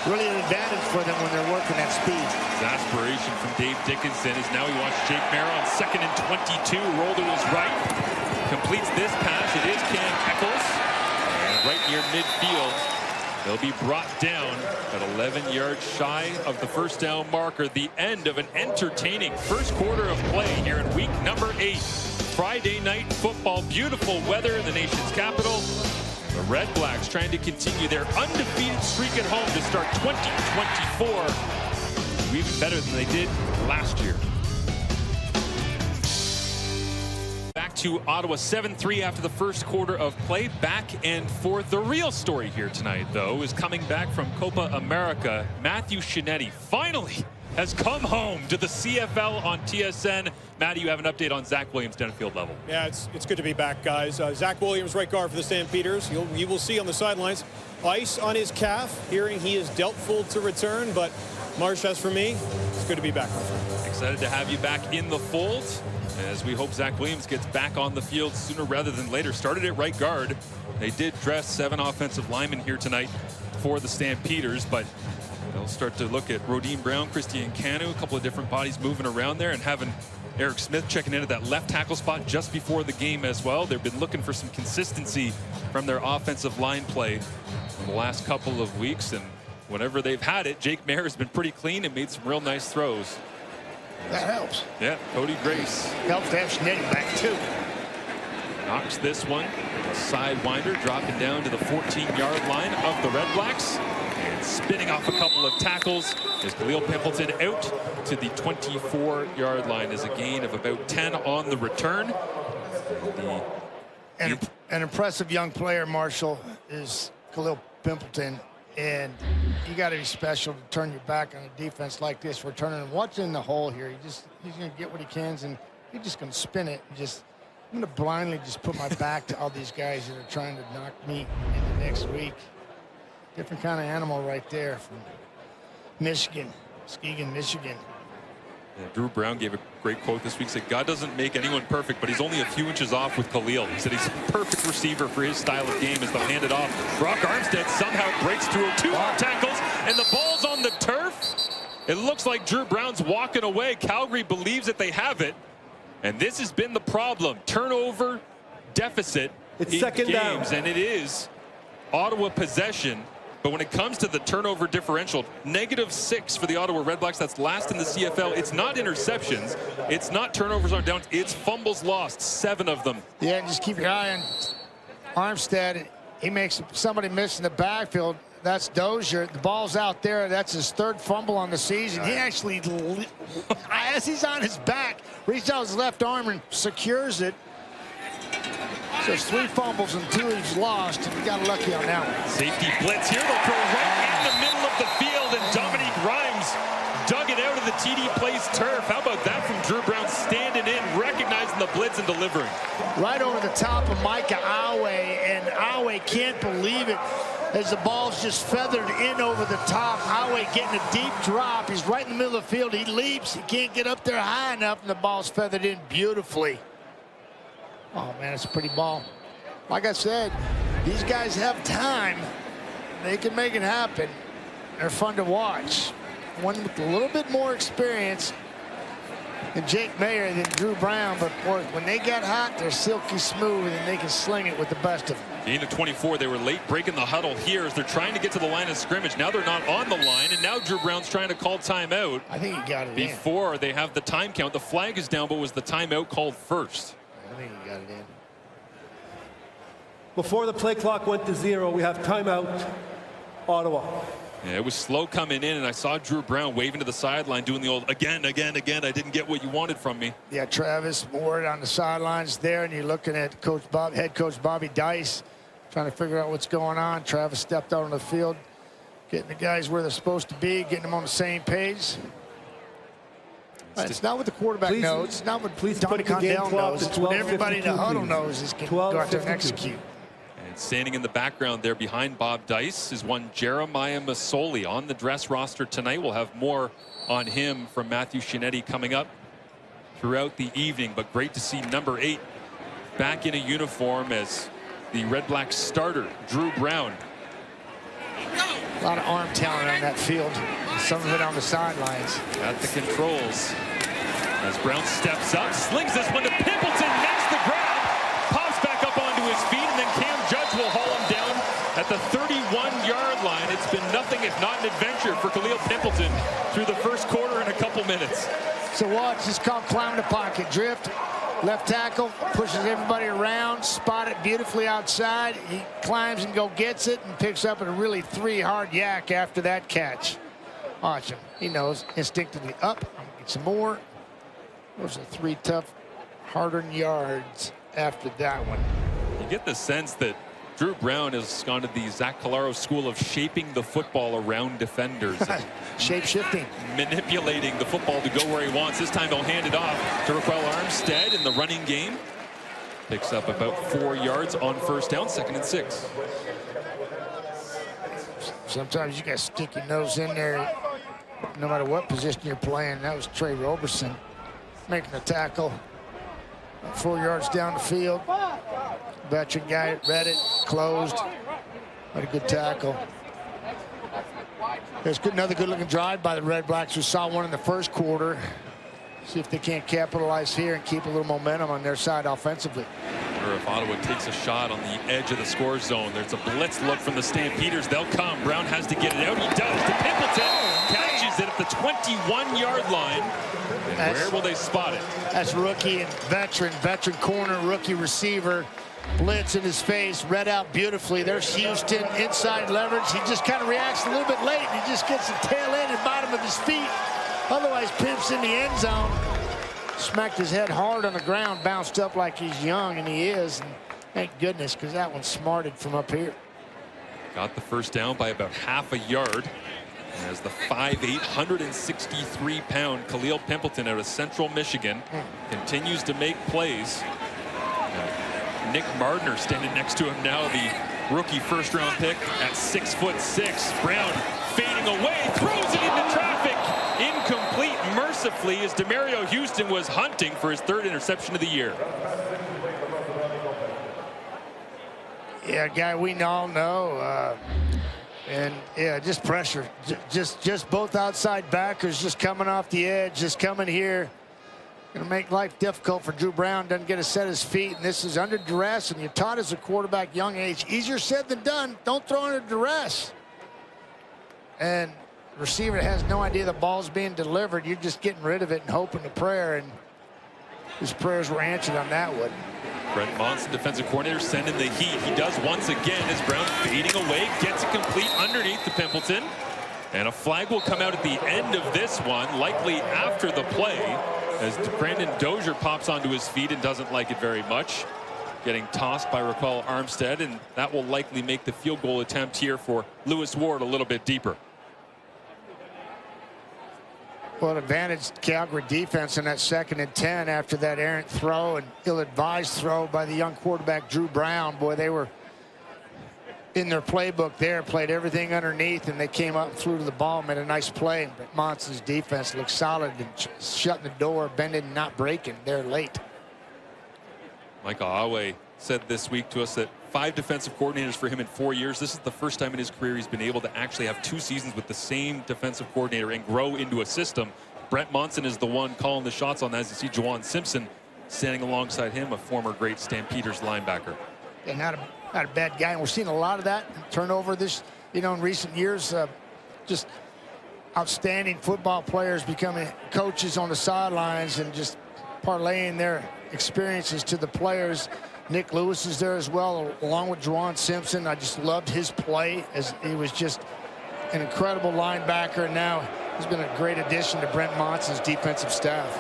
G: Really an advantage for them when they're working at speed.
F: Exasperation from Dave Dickinson is now he wants Jake Mayer on 2nd and 22. Roll to his right. Completes this pass. It is Cam Eccles. And right near midfield. They'll be brought down at 11 yards shy of the first down marker. The end of an entertaining first quarter of play here in week number 8. Friday night football. Beautiful weather in the nation's capital. The Red Blacks trying to continue their undefeated streak at home to start 2024 even better than they did last year. Back to Ottawa, 7-3 after the first quarter of play. Back and forth. The real story here tonight, though, is coming back from Copa America. Matthew Shinetti finally has come home to the CFL on TSN. Matty, you have an update on Zach Williams down field level.
I: Yeah, it's good to be back, guys. Zach Williams, right guard for the Stampeders. You will see on the sidelines, ice on his calf, hearing he is doubtful to return. But Marsh, as for me, it's good to be back, my friend.
F: Excited to have you back in the fold as we hope Zach Williams gets back on the field sooner rather than later. Started at right guard. They did dress 7 offensive linemen here tonight for the Stampeders, but they'll start to look at Rodine Brown, Christian Canu, a couple of different bodies moving around there, and having Eric Smith checking in at that left tackle spot just before the game as well. They've been looking for some consistency from their offensive line play in the last couple of weeks, and whenever they've had it, Jake Mayer has been pretty clean and made some real nice throws.
G: That helps.
F: Yeah, Cody Grace.
G: Helps to have Schnetti back, too.
F: Knocks this one. A sidewinder dropping down to the 14-yard line of the Red Blacks. And spinning off a couple of tackles is Khalil Pimpleton out to the 24-yard line as a gain of about 10 on the return.
G: an impressive young player, Marshall, is Khalil Pimpleton. And you got to be special to turn your back on a defense like this. We're turning what's in the hole here. He's going to get what he can, and he's just going to spin it. I'm going to blindly just put my back to all these guys that are trying to knock me into next week. Different kind of animal right there from Michigan, Muskegon, Michigan.
F: Yeah, Drew Brown gave a great quote this week. He said, God doesn't make anyone perfect, but he's only a few inches off with Khalil. He said he's a perfect receiver for his style of game as they'll hand it off. Brock Armstead somehow breaks through 2 tackles, and the ball's on the turf. It looks like Drew Brown's walking away. Calgary believes that they have it, and this has been the problem. Turnover deficit
H: It's
F: in
H: second
F: games,
H: down.
F: and it is Ottawa possession. But when it comes to the turnover differential, -6 for the Ottawa Redblacks. That's last in the CFL. It's not interceptions. It's not turnovers on downs. It's fumbles lost, 7 of them.
G: Yeah, just keep your eye on Armstead. He makes somebody miss in the backfield. That's Dozier. The ball's out there. That's his 3rd fumble on the season. He actually, as he's on his back, reaches out his left arm and secures it. So it's 3 fumbles and 2 he's lost, and he got lucky on that one.
F: Safety blitz here. They'll throw right in the middle of the field, and Dominique Grimes dug it out of the TD Place turf. How about that from Drew Brown, standing in, recognizing the blitz and delivering.
G: Right over the top of Micah Awe, and Awe can't believe it as the ball's just feathered in over the top. Awe getting a deep drop. He's right in the middle of the field. He leaps. He can't get up there high enough, and the ball's feathered in beautifully. Oh, man, it's a pretty ball. Like I said, these guys have time. They can make it happen. They're fun to watch. One with a little bit more experience than Jake Mayer than Drew Brown, but boy, when they get hot, they're silky smooth, and they can sling it with the best of them.
F: Gain of 24. They were late breaking the huddle here as they're trying to get to the line of scrimmage. Now they're not on the line, and now Drew Brown's trying to call timeout.
G: I think he got it
F: before they have the time count. The flag is down, but was the timeout called first?
G: I think he got it in.
H: Before the play clock went to 0, we have timeout, Ottawa.
F: Yeah, it was slow coming in, and I saw Drew Brown waving to the sideline, doing the old again, I didn't get what you wanted from me.
G: Yeah, Travis Ward on the sidelines there, and you're looking at head coach Bobby Dice trying to figure out what's going on. Travis stepped out on the field, getting the guys where they're supposed to be, getting them on the same page. It's not what the quarterback knows. It's not what Tony Condell knows. It's what everybody in the huddle knows is can go out there and execute.
F: And standing in the background there behind Bob Dice is one Jeremiah Masoli on the dress roster tonight. We'll have more on him from Matthew Shinetti coming up throughout the evening. But great to see number 8 back in a uniform as the Red Blacks starter, Drew Brown.
G: A lot of arm talent on that field. Some of it on the sidelines.
F: At the controls. As Brown steps up, slings this one to Pimpleton, makes the grab, pops back up onto his feet, and then Cam Judge will haul him down at the 31-yard line. It's been nothing if not an adventure for Khalil Pimpleton through the first quarter in a couple minutes.
G: So watch, this called climbing the pocket. Drift, left tackle, pushes everybody around, spot it beautifully outside. He climbs and gets it and picks up a really 3-hard yak after that catch. Watch him. He knows instinctively up. I'm gonna get some more. Those are 3 tough, hard-earned yards after that one.
F: You get the sense that Drew Brown has gone to the Zach Collaro school of shaping the football around defenders.
G: Shape-shifting.
F: Manipulating the football to go where he wants. This time they'll hand it off to Raquel Armstead in the running game. Picks up about 4 yards on first down, 2nd and 6.
G: Sometimes you got to stick your nose in there no matter what position you're playing. That was Trey Roberson making a tackle. 4 yards down the field. Veteran guy read it, closed. What a good tackle. There's another good-looking drive by the Red Blacks. We saw one in the first quarter. See if they can't capitalize here and keep a little momentum on their side offensively.
F: Or if Ottawa takes a shot on the edge of the score zone. There's a blitz look from the Stampeders. They'll come. Brown has to get it out. He does to Pimpleton. Catches it at the 21-yard line. And where will they spot it?
G: That's rookie and veteran corner, rookie receiver. Blitz in his face, read out beautifully. There's Houston, inside leverage. He just kind of reacts a little bit late, and he just gets the tail end and bottom of his feet. Otherwise, Pimp's in the end zone. Smacked his head hard on the ground, bounced up like he's young, and he is. Thank goodness, because that one smarted from up here.
F: Got the first down by about half a yard. As the 5'8", 163-pound Khalil Pimpleton out of Central Michigan continues to make plays. Nick Mardner standing next to him now, the rookie first-round pick at 6'6". Brown fading away, throws it into traffic. Incomplete mercifully as Demario Houston was hunting for his 3rd interception of the year.
G: Yeah, a guy we all know. And yeah, just pressure. Just both outside backers just coming off the edge, just coming here. Going to make life difficult for Drew Brown. Doesn't get to set his feet, and this is under duress, and you're taught as a quarterback young age, easier said than done. Don't throw under duress. And the receiver has no idea the ball's being delivered. You're just getting rid of it and hoping to prayer, and his prayers were answered on that one.
F: Brent Monson, defensive coordinator, sending the heat. He does once again as Brown fading away, gets it complete underneath the Pimpleton. And a flag will come out at the end of this one, likely after the play, as Brandon Dozier pops onto his feet and doesn't like it very much. Getting tossed by Raquel Armstead, and that will likely make the field goal attempt here for Lewis Ward a little bit deeper.
G: Well, it advantaged Calgary defense in that 2nd and 10 after that errant throw and ill-advised throw by the young quarterback Drew Brown. Boy, they were in their playbook there, played everything underneath, and they came up and threw to the ball, made a nice play. But Monson's defense looked solid and shutting the door, bending and not breaking. They're late.
F: Michael Awe said this week to us that 5 defensive coordinators for him in 4 years. This is the first time in his career he's been able to actually have 2 seasons with the same defensive coordinator and grow into a system. Brent Monson is the one calling the shots on that, as you see Juwan Simpson standing alongside him, a former great Stampeders linebacker.
G: And not a bad guy. And we're seeing a lot of that turnover this, in recent years. Just outstanding football players becoming coaches on the sidelines and just parlaying their experiences to the players. Nick Lewis is there as well, along with Juwan Simpson. I just loved his play, as he was just an incredible linebacker. And now he's been a great addition to Brent Monson's defensive staff.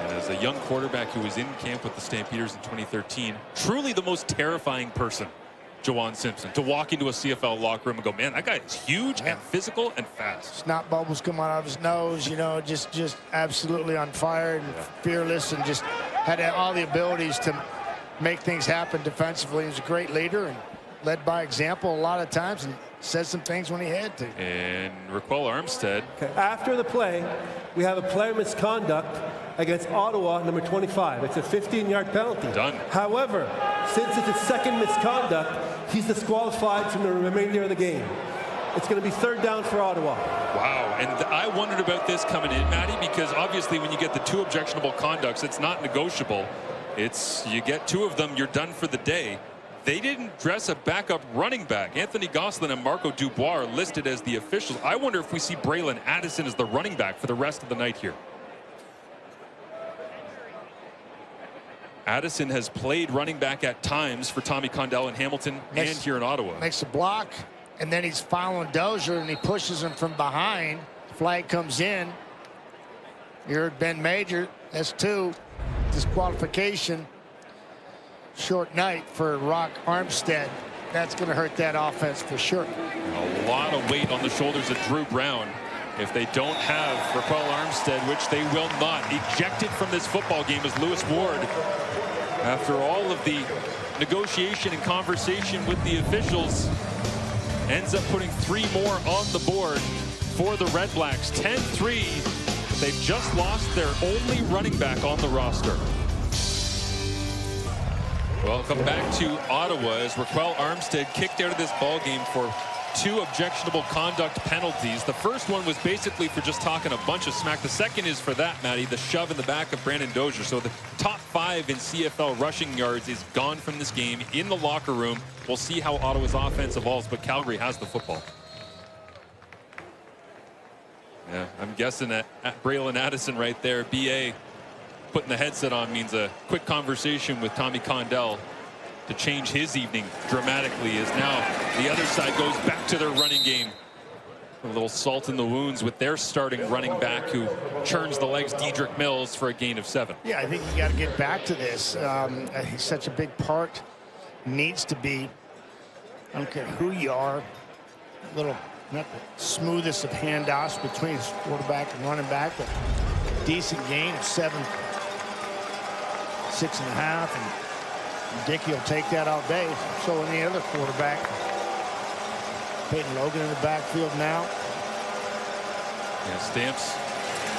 F: And as a young quarterback who was in camp with the Stampeders in 2013, truly the most terrifying person, Juwan Simpson, to walk into a CFL locker room and go, man, that guy is huge and physical and fast.
G: Snot bubbles come out of his nose, just absolutely on fire and fearless, and just had all the abilities to make things happen defensively. He was a great leader and led by example a lot of times, and said some things when he had to.
F: And Raquel Armstead.
H: Okay. After the play, we have a player misconduct against Ottawa, number 25. It's a 15-yard penalty.
F: Done.
H: However, since it's a 2nd misconduct, he's disqualified from the remainder of the game. It's going to be 3rd down for Ottawa.
F: Wow, and I wondered about this coming in, Matty, because obviously when you get the 2 objectionable conducts, it's not negotiable. It's you get 2 of them, you're done for the day. They didn't dress a backup running back. Anthony Gosselin and Marco Dubois are listed as the officials. I wonder if we see Braylon Addison as the running back for the rest of the night here. Addison has played running back at times for Tommy Condell in Hamilton and here in Ottawa.
G: Makes a block, and then he's following Dozier, and he pushes him from behind. Flag comes in. You heard Ben Major. That's 2. Disqualification. Short night for Rock Armstead. That's going to hurt that offense for sure.
F: A lot of weight on the shoulders of Drew Brown. If they don't have Raquel Armstead, which they will not, ejected from this football game is Lewis Ward. After all of the negotiation and conversation with the officials, ends up putting 3 more on the board for the Red Blacks. 10-3. They've just lost their only running back on the roster. Welcome back to Ottawa as Raquel Armstead kicked out of this ball game for 2 objectionable conduct penalties. The first one was basically for just talking a bunch of smack. The second is for that, Matty, the shove in the back of Brandon Dozier. So the top 5 in CFL rushing yards is gone from this game in the locker room. We'll see how Ottawa's offense evolves, but Calgary has the football. Yeah, I'm guessing that Braylon Addison right there, BA, putting the headset on means a quick conversation with Tommy Condell to change his evening dramatically, as now the other side goes back to their running game. A little salt in the wounds with their starting running back who churns the legs, Dedrick Mills, for a gain of 7.
G: Yeah, I think you got to get back to this. He's such a big part. Needs to be. I don't care who you are. Little, not the smoothest of handoffs between quarterback and running back, but decent gain of 7, 6.5, and Dickey will take that all day. So any other quarterback. Peyton Logan in the backfield now.
F: Yeah, Stamps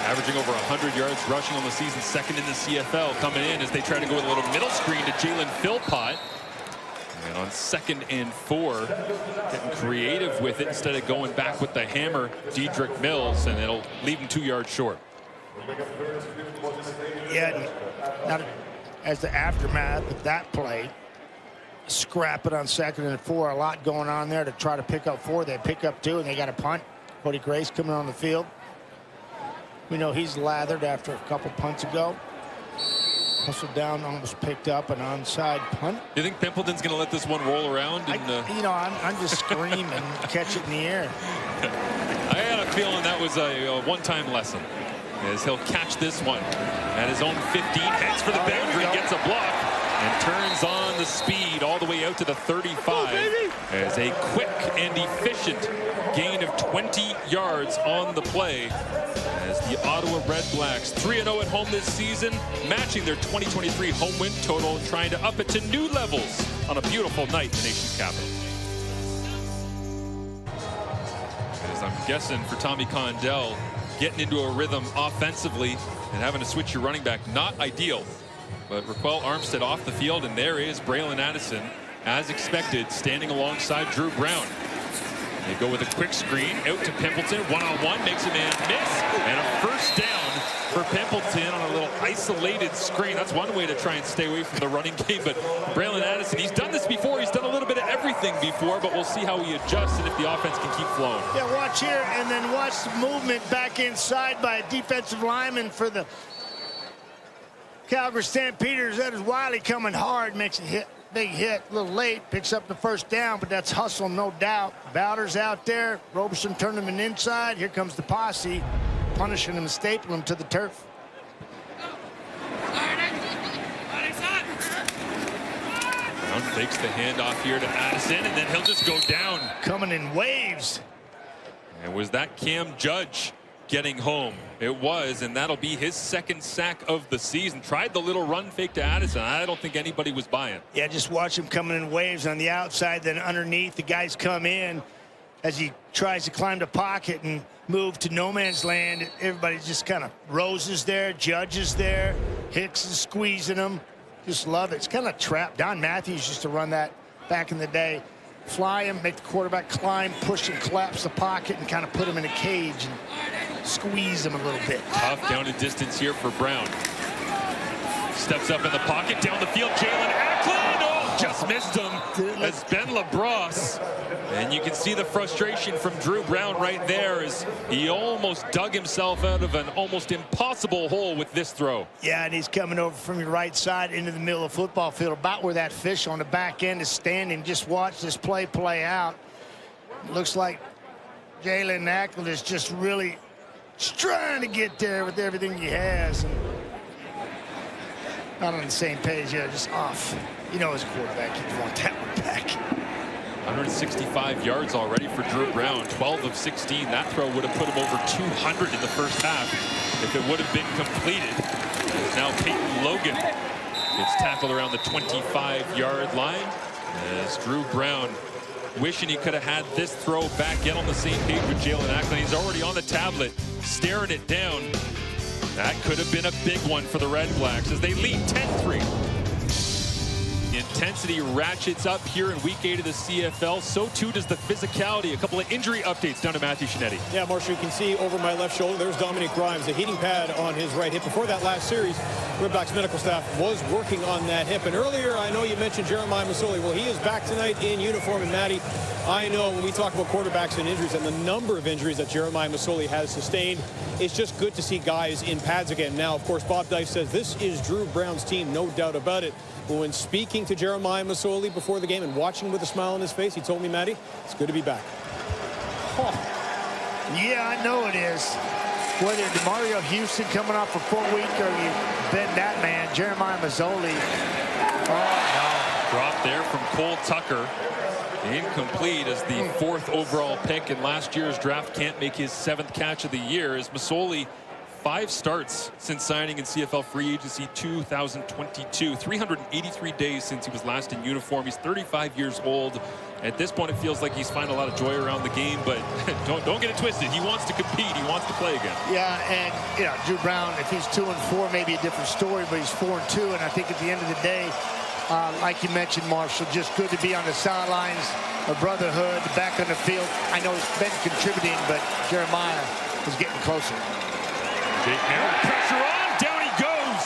F: averaging over 100 yards rushing on the season, second in the CFL, coming in as they try to go with a little middle screen to Jalen Philpott. And on 2nd and 4, getting creative with it instead of going back with the hammer, Dedrick Mills, and it'll leave him 2 yards short.
G: Yeah, not as the aftermath of that play. Scrap it on 2nd and 4. A lot going on there to try to pick up 4. They pick up 2, and they got a punt. Cody Grace coming on the field. We know he's lathered after a couple punts ago. Hustled down, almost picked up an onside punt.
F: Do you think Pimpleton's going to let this one roll around?
G: You know, I'm just screaming, catch it in the air.
F: I had a feeling that was a one-time lesson, as he'll catch this one at his own 15, heads for the boundary, gets a block, and turns on the speed all the way out to the 35 as a quick and efficient gain of 20 yards on the play as the Ottawa REDBLACKS 3-0 at home this season, matching their 2023 home win total, trying to up it to new levels on a beautiful night in the nation's capital. As I'm guessing for Tommy Condell, getting into a rhythm offensively and having to switch your running back, not ideal. But Raquel Armstead off the field, and there is Braylon Addison, as expected, standing alongside Drew Brown. They go with a quick screen out to Pimpleton, one-on-one, makes a man miss, and a first down for Pimpleton on a little isolated screen. That's one way to try and stay away from the running game, but Braylon Addison, he's done this before, he's done a little bit of everything before, but we'll see how he adjusts and if the offense can keep flowing.
G: Yeah, watch here, and then watch the movement back inside by a defensive lineman for the Calgary Stampeders. That is Wiley coming hard, makes a hit. Big hit, a little late, picks up the first down, but that's hustle, no doubt. Bowder's out there. Roberson turned him in inside. Here comes the posse, punishing him and stapling him to the turf.
F: Brown fakes the handoff here to Addison, and then he'll just go down.
G: Coming in waves.
F: And was that Cam Judge getting home? It was, and that'll be his 2nd sack of the season. Tried the little run fake to Addison. I don't think anybody was buying.
G: Yeah, just watch him coming in waves on the outside, then underneath. The guys come in as he tries to climb the pocket and move to no man's land. Everybody just kind of roses there, Judge is there, Hicks is squeezing him. Just love it. It's kind of a trap. Don Matthews used to run that back in the day. Fly him, make the quarterback climb, push and collapse the pocket, and kind of put him in a cage and squeeze him a little bit.
F: Tough down and distance here for Brown. Steps up in the pocket, down the field, Jalen Acklin. Oh, just missed him as Ben LaBrosse. And you can see the frustration from Drew Brown right there as he almost dug himself out of an almost impossible hole with this throw.
G: Yeah, and he's coming over from your right side into the middle of the football field, about where that fish on the back end is standing. Just watch this play out. It looks like Jalen Acklin is just really trying to get there with everything he has. And not on the same page yet, just off. You know, as a quarterback, you want that one back.
F: 165 yards already for Drew Brown, 12 of 16. That throw would have put him over 200 in the first half if it would have been completed. Now Peyton Logan gets tackled around the 25-yard line as Drew Brown wishing he could have had this throw back in on the same page with Jalen Acklin. He's already on the tablet, staring it down. That could have been a big one for the REDBLACKS as they lead 10-3. Intensity ratchets up here in week 8 of the CFL. So too does the physicality. A couple of injury updates down to Matthew Shinetti.
I: Yeah, Marshall, you can see over my left shoulder, there's Dominic Grimes, a heating pad on his right hip. Before that last series, REDBLACKS medical staff was working on that hip. And earlier, I know you mentioned Jeremiah Masoli. Well, he is back tonight in uniform. And Matty, I know when we talk about quarterbacks and injuries and the number of injuries that Jeremiah Masoli has sustained, it's just good to see guys in pads again. Now, of course, Bob Dice says this is Drew Brown's team, no doubt about it. But when speaking to Jeremiah Masoli before the game and watching with a smile on his face, he told me, Matty, it's good to be back.
G: Yeah, I know it is. Whether DeMario Houston coming off a 4-week or you bend that man, Jeremiah Mazzoli. Oh,
F: Drop there from Cole Tucker. Incomplete as the 4th overall pick in last year's draft can't make his 7th catch of the year as Mazzoli 5 starts since signing in CFL free agency 2022. 383 days since he was last in uniform. He's 35 years old. At this point, it feels like he's finding a lot of joy around the game, but don't get it twisted. He wants to compete. He wants to play again.
G: Yeah, and you know, Drew Brown, if he's 2-4, maybe a different story, but he's 4-2, and I think at the end of the day, like you mentioned, Marshall, just good to be on the sidelines, a brotherhood, back on the field. I know he's been contributing, but Jeremiah is getting closer.
F: Jake Merritt, pressure on, down he goes.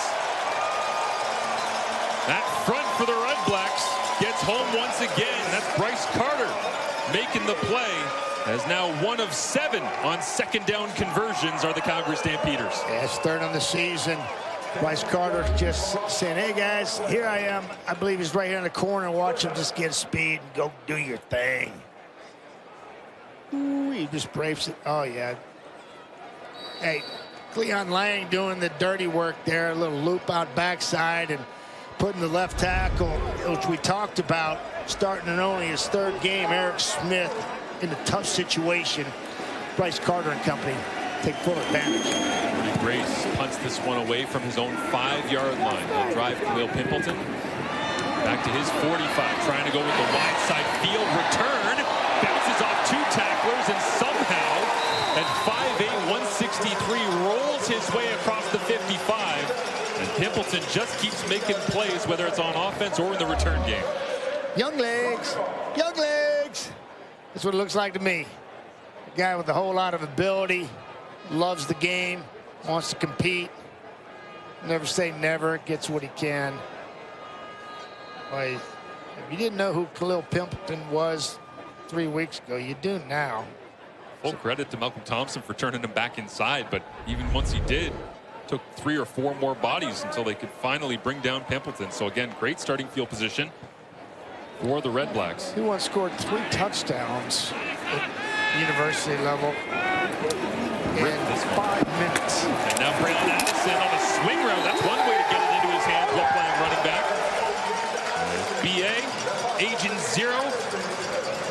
F: That front for the REDBLACKS gets home once again. That's Bryce Carter making the play, as now 1 of 7 on 2nd down conversions are the Calgary Stampeders.
G: Yeah, it's 3rd on the season. Bryce Carter just saying, hey guys, here I am. I believe he's right here in the corner. Watch him just get speed and go do your thing. Ooh, he just braves it. Oh yeah. Hey, Cleon Lang doing the dirty work there, a little loop out backside and putting the left tackle, which we talked about, starting in only his 3rd game, Eric Smith, in a tough situation. Bryce Carter and company take full advantage.
F: Grace punts this one away from his own 5-yard line. He'll drive Khalil Pimpleton back to his 45, trying to go with the wide side field return. Bounces off 2 tacklers and somehow at 5'8", 163 rolls his way across the 55. And Pimpleton just keeps making plays, whether it's on offense or in the return game.
G: Young legs, young legs. That's what it looks like to me. A guy with a whole lot of ability, loves the game, wants to compete. Never say never, gets what he can. Boy, if you didn't know who Khalil Pimpleton was 3 weeks ago, you do now.
F: Full credit to Malcolm Thompson for turning him back inside, but even once he did, took 3 or 4 more bodies until they could finally bring down Pimpleton. So again, great starting field position for the REDBLACKS.
G: He once scored 3 touchdowns at university level in 5 minutes.
F: And now Braylon Addison on a swing route. That's one way to get it into his hands while playing running back. BA, Agent 0,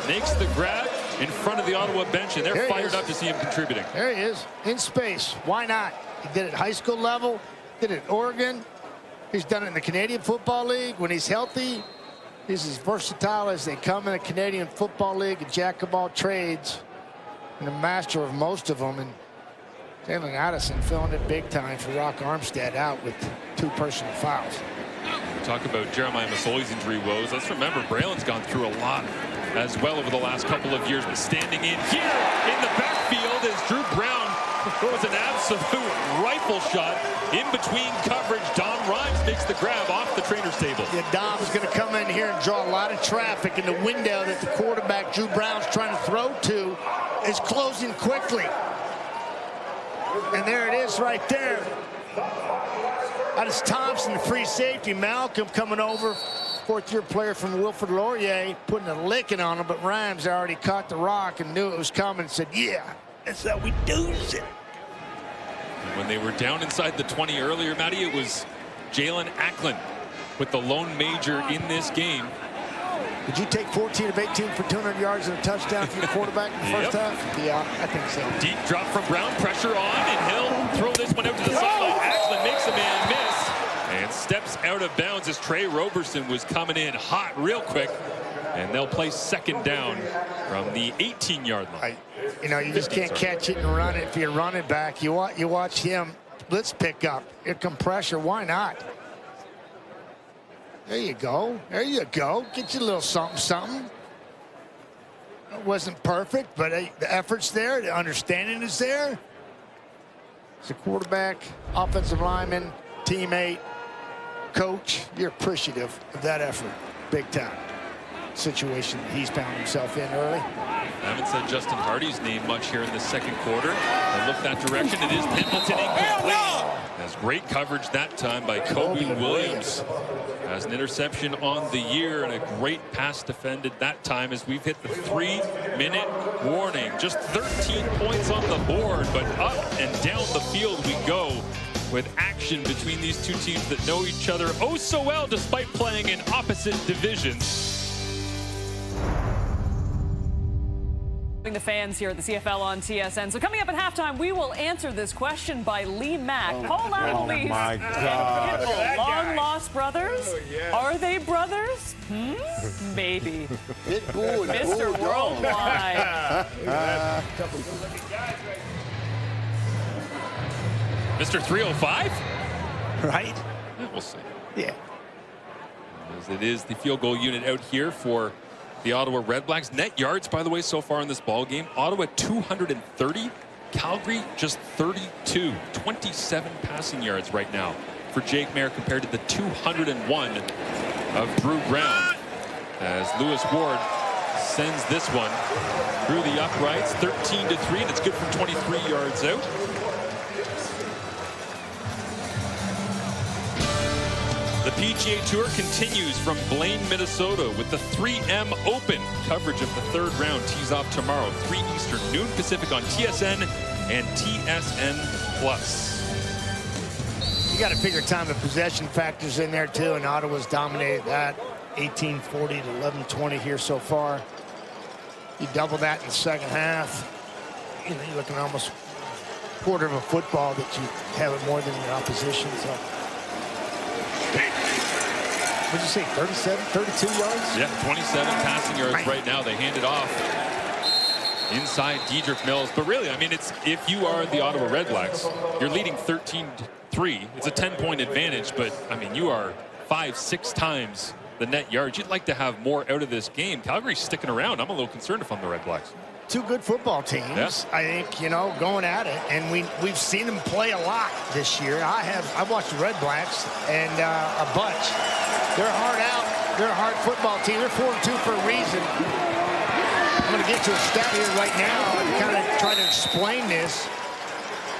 F: makes the grab in front of the Ottawa bench, and they're fired up to see him contributing.
G: There he is, in space. Why not? He did it high school level, did it at Oregon. He's done it in the Canadian Football League. When he's healthy, he's as versatile as they come in the Canadian Football League, a jack of all trades, and a master of most of them. And Jalen Addison filling it big time for Rock Armstead out with 2 personal fouls.
F: Talk about Jeremiah Mazzoli's injury woes. Let's remember, Braylon's gone through a lot as well over the last couple of years, but standing in here in the backfield as Drew Brown throws an absolute rifle shot in between coverage. Dom Rhymes makes the grab off the trainer's table.
G: Yeah, Dom's going to come in here and draw a lot of traffic, in the window that the quarterback Drew Brown's trying to throw to is closing quickly. And there it is right there. That is Thompson, the free safety. Malcolm coming over, 4th-year player from Wilfrid Laurier, putting a licking on him, but Rhymes already caught the rock and knew it was coming and said, yeah, that's how we do it.
F: When they were down inside the 20 earlier, Matty, it was Jalen Ackland with the lone major in this game.
G: Did you take 14 of 18 for 200 yards and a touchdown from the quarterback in the first half? Yeah, I think so.
F: Deep drop from Brown, pressure on, and he'll throw this one out to the sideline. Ackland makes a man miss and steps out of bounds as Trey Roberson was coming in hot real quick. And they'll play 2nd down from the 18-yard line.
G: You know, you just can't catch it and run it if you're running back. You watch him blitz pick up. Here come pressure. Why not? There you go. There you go. Get you a little something, something. It wasn't perfect, but the effort's there. The understanding is there. As a quarterback, offensive lineman, teammate, coach, you're appreciative of that effort. Big time. Situation he's found himself in early.
F: Haven't said Justin Hardy's name much here in the 2nd quarter. And look that direction. It is Pimpleton incomplete. Has great coverage that time by Kobe Williams has an interception on the year and a great pass defended that time as we've hit the 3-minute warning. Just 13 points on the board, but up and down the field we go with action between these two teams that know each other oh so well despite playing in opposite divisions.
A: The fans here at the CFL on TSN. So coming up at halftime, we will answer this question by Lee Mack. Paul Athletes
C: my God.
A: long lost brothers? Are they brothers? Maybe.
E: Pitbull and
A: Mr.
E: Bulldog.
A: Worldwide.
F: Mr. 305?
G: Right?
F: We'll see.
G: Yeah.
F: As it is the field goal unit out here for the Ottawa REDBLACKS. Net yards, by the way, so far in this ball game. Ottawa 230. Calgary just 32. 27 passing yards right now for Jake Maier compared to the 201 of Drew Brown. As Lewis Ward sends this one through the uprights, 13-3, and it's good from 23 yards out. The PGA Tour continues from Blaine, Minnesota with the 3M Open. Coverage of the third round tees off tomorrow, 3 Eastern, noon Pacific on TSN and TSN+.
G: You got to figure time of possession factors in there too, and Ottawa's dominated that. 18-40 to 11-20 here so far. You double that in the second half, you know, you're looking at almost a quarter of a football that you have it more than your opposition. So. What did you say, 37, 32 yards?
F: Yeah, 27 passing yards right now. They hand it off inside Dedrick Mills. But really, I mean, it's if you are the Ottawa REDBLACKS, you're leading 13-3. It's a 10-point advantage, but, I mean, you are 5-6 times the net yards. You'd like to have more out of this game. Calgary's sticking around. I'm a little concerned if I'm the REDBLACKS.
G: Two good football teams, I think, you know, going at it, and we've seen them play a lot this year. I've watched the REDBLACKS and a bunch. They're hard out. They're a hard football team. They're 4-2 for a reason. I'm going to get to a stat here right now and kind of try to explain this.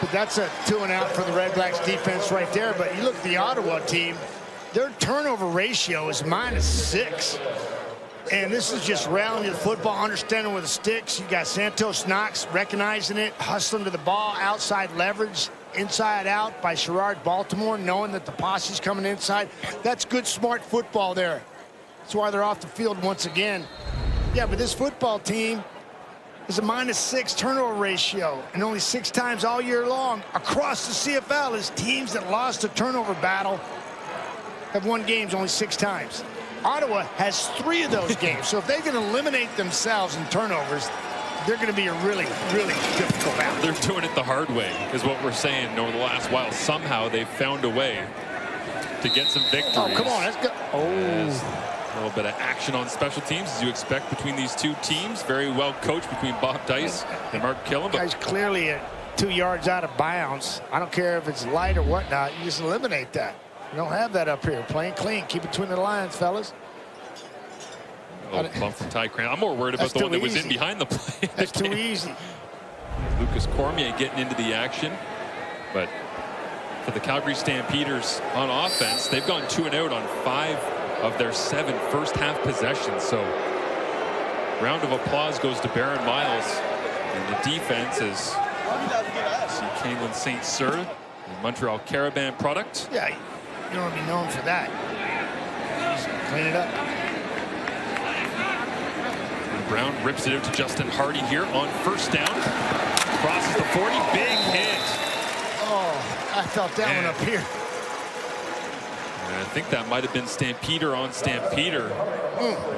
G: But that's a 2-and-out for the REDBLACKS defense right there. But you look at the Ottawa team, their turnover ratio is -6. And this is just rallying the football, understanding where the sticks. You got Santos Knox recognizing it, hustling to the ball, outside leverage, inside out by Sherrard Baltimore, knowing that the posse's coming inside. That's good, smart football there. That's why they're off the field once again. Yeah, but this football team is a -6 turnover ratio, and only 6 times all year long across the CFL is teams that lost a turnover battle have won games only 6 times. Ottawa has 3 of those games, so if they can eliminate themselves in turnovers, they're going to be a really, really difficult battle.
F: They're doing it the hard way, is what we're saying over the last while. Somehow they've found a way to get some victories.
G: Oh, come on, let's go. Oh.
F: A little bit of action on special teams, as you expect between these two teams. Very well coached between Bob Dice and Mark Killam.
G: Guy's clearly at 2 yards out of bounds. I don't care if it's light or whatnot. You just eliminate that. You don't have that up here. Playing clean. Keep it between the lines, fellas.
F: A little bump from Ty Cran. I'm more worried about the one that was in behind the play.
G: That's too easy.
F: Lucas Cormier getting into the action. But for the Calgary Stampeders on offense, they've gone 2-and-out on 5 of their 7 first-half possessions. So round of applause goes to Baron Miles. And the defense is see Kaylin St. Cyr, the Montreal Caravan product.
G: Yeah, you don't want to be known for that. Just clean it up.
F: Brown rips it out to Justin Hardy here on first down. Crosses the 40. Big hit.
G: Oh, I felt that one up here.
F: And I think that might have been Stampeder on Stampeder.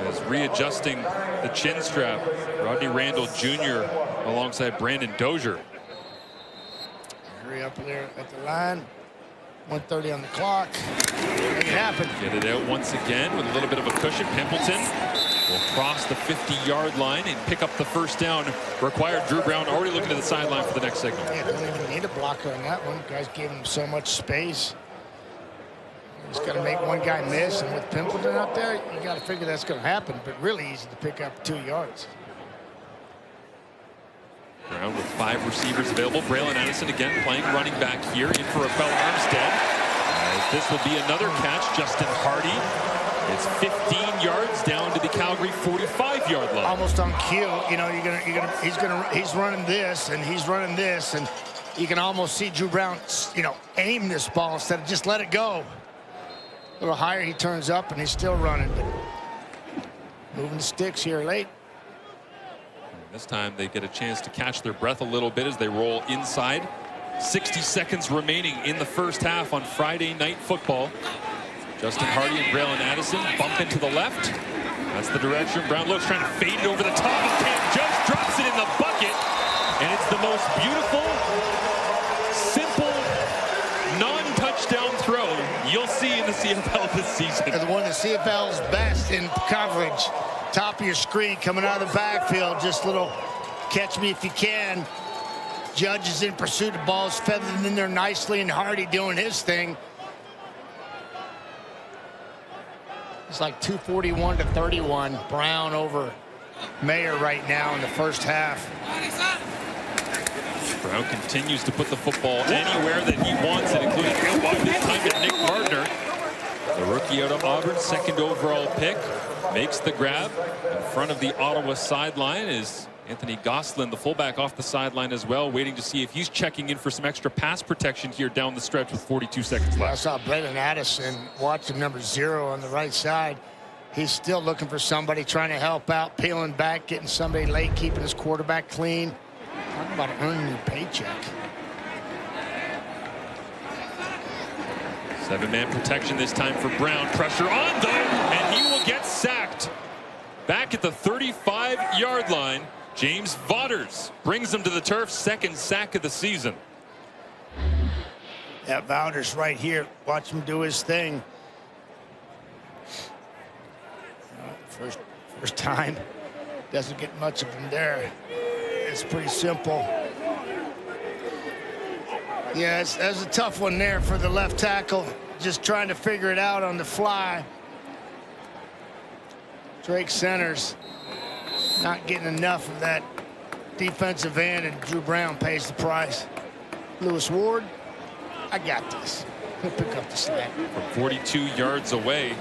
F: As readjusting the chin strap. Rodney Randall Jr. alongside Brandon Dozier.
G: Hurry up there at the line. 1:30 on the clock. Make it happen.
F: Get it out once again with a little bit of a cushion. Pimpleton will cross the 50-yard line and pick up the first down required. Drew Brown already looking to the sideline for the next signal.
G: Yeah, don't even need a blocker on that one. Guys gave him so much space. Just got to make one guy miss, and with Pimpleton out there, you got to figure that's going to happen. But really easy to pick up 2 yards.
F: Brown with 5 receivers available. Braylon Addison again playing running back here in for Rafael Armstead. As this will be another catch, Justin Hardy. It's 15 yards down to the Calgary 45-yard line.
G: Almost on cue, you know, he's running this and he's running this, and you can almost see Drew Brown, you know, aim this ball instead of just let it go. A little higher, he turns up and he's still running. But moving the sticks here late.
F: This time they get a chance to catch their breath a little bit as they roll inside. 60 seconds remaining in the first half on Friday Night Football. Justin Hardy and Braylon Addison bump into the left. That's the direction Brown looks, trying to fade it over the top. Can't just drops it in the bucket. And it's the most beautiful, simple, non-touchdown throw you'll see in the CFL this season.
G: And one of the CFL's best in coverage. Top of your screen coming out of the backfield. Just little catch me if you can. Judge is in pursuit. The ball's feathered in there nicely, and Hardy doing his thing. It's like 241 to 31. Brown over Mayer right now in the first half.
F: Brown continues to put the football anywhere that he wants it, including this time to Nick Gardner. The rookie out of Auburn, second overall pick, makes the grab. In front of the Ottawa sideline is Anthony Gosselin, the fullback, off the sideline as well, waiting to see if he's checking in for some extra pass protection here down the stretch with 42 seconds left.
G: I saw Braylon Addison watching number 0 on the right side. He's still looking for somebody, trying to help out, peeling back, getting somebody late, keeping his quarterback clean. Talking about earning your paycheck.
F: 7-man protection this time for Brown. Pressure on, though, and he will get sacked. Back at the 35-yard line, James Vaughters brings him to the turf. Second sack of the season.
G: Yeah, Vaughters right here. Watch him do his thing. First time. Doesn't get much of him there. It's pretty simple. Yeah, that's a tough one there for the left tackle. Just trying to figure it out on the fly. Drake Centers not getting enough of that defensive end, and Drew Brown pays the price. Lewis Ward, I got this. He'll pick up the snap.
F: From 42 yards away.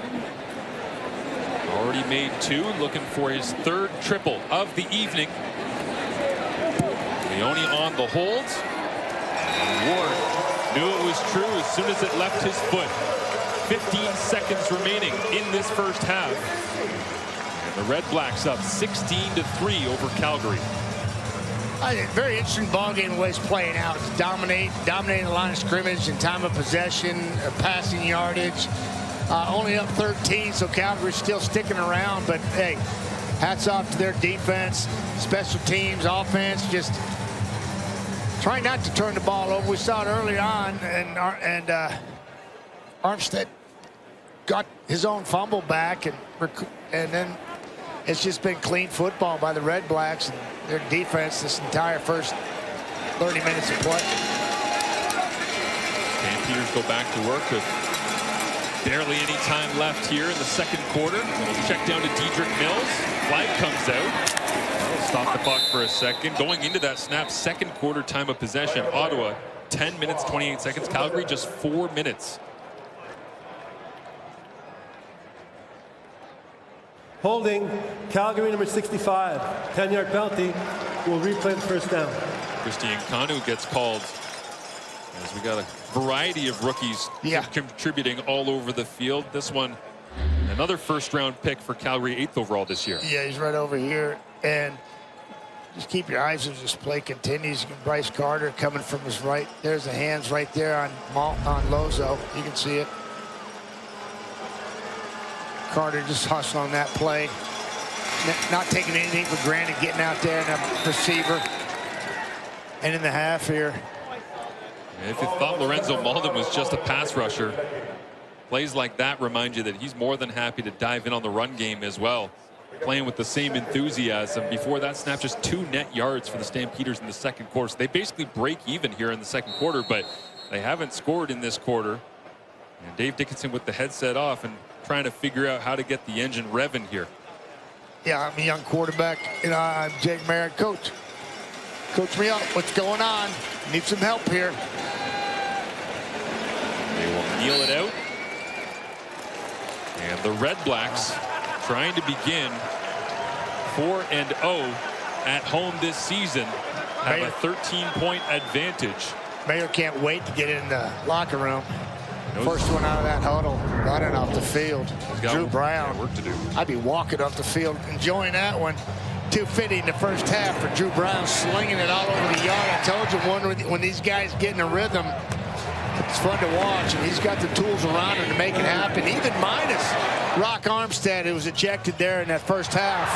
F: Already made 2, looking for his 3rd triple of the evening. Leone on the hold. And Ward knew it was true as soon as it left his foot. 15 seconds remaining in this first half. And the Red Blacks up 16-3 over Calgary.
G: I think very interesting ball game the way it's playing out. It's dominating the line of scrimmage and time of possession, passing yardage. Only up 13, so Calgary's still sticking around. But hey, hats off to their defense, special teams, offense, just trying not to turn the ball over. We saw it early on, and Armstead got his own fumble back, and then it's just been clean football by the Red Blacks and their defense this entire first 30 minutes of play.
F: Stampeders go back to work with barely any time left here in the second quarter. We'll check down to Dedrick Mills. Flag comes out. That'll stop the clock for a second. Going into that snap, second quarter time of possession. Ottawa, 10 minutes, 28 seconds. Calgary, just 4 minutes.
H: Holding, Calgary number 65, 10-yard penalty. Will replay the first down.
F: Christian Kanu gets called, as we got a variety of rookies contributing all over the field. This one, another first-round pick for Calgary, 8th overall this year.
G: Yeah, he's right over here. And just keep your eyes as this play continues. Bryce Carter coming from his right. There's the hands right there on Lozo. You can see it. Carter just hustling on that play. Not taking anything for granted, getting out there and a receiver. And in the half here.
F: If you thought Lorenzo Malden was just a pass rusher, plays like that remind you that he's more than happy to dive in on the run game as well. Playing with the same enthusiasm. Before that snap, just 2 net yards for the Stampeders in the second quarter. So they basically break even here in the second quarter, but they haven't scored in this quarter. And Dave Dickinson with the headset off and trying to figure out how to get the engine revving here.
G: Yeah, I'm a young quarterback, and I'm Jake Merritt. Coach me up. What's going on? Need some help here.
F: They will kneel it out. And the Red Blacks trying to begin 4-0 at home this season. Have a 13-point advantage.
G: Mayer can't wait to get in the locker room. First one out of that huddle, running off the field. Drew Brown.
F: Work to do.
G: I'd be walking off the field, enjoying that one. 250 in the first half for Drew Brown, slinging it all over the yard. I told you, when these guys get in a rhythm, it's fun to watch, and he's got the tools around him to make it happen, even minus Rock Armstead, who was ejected there in that first half.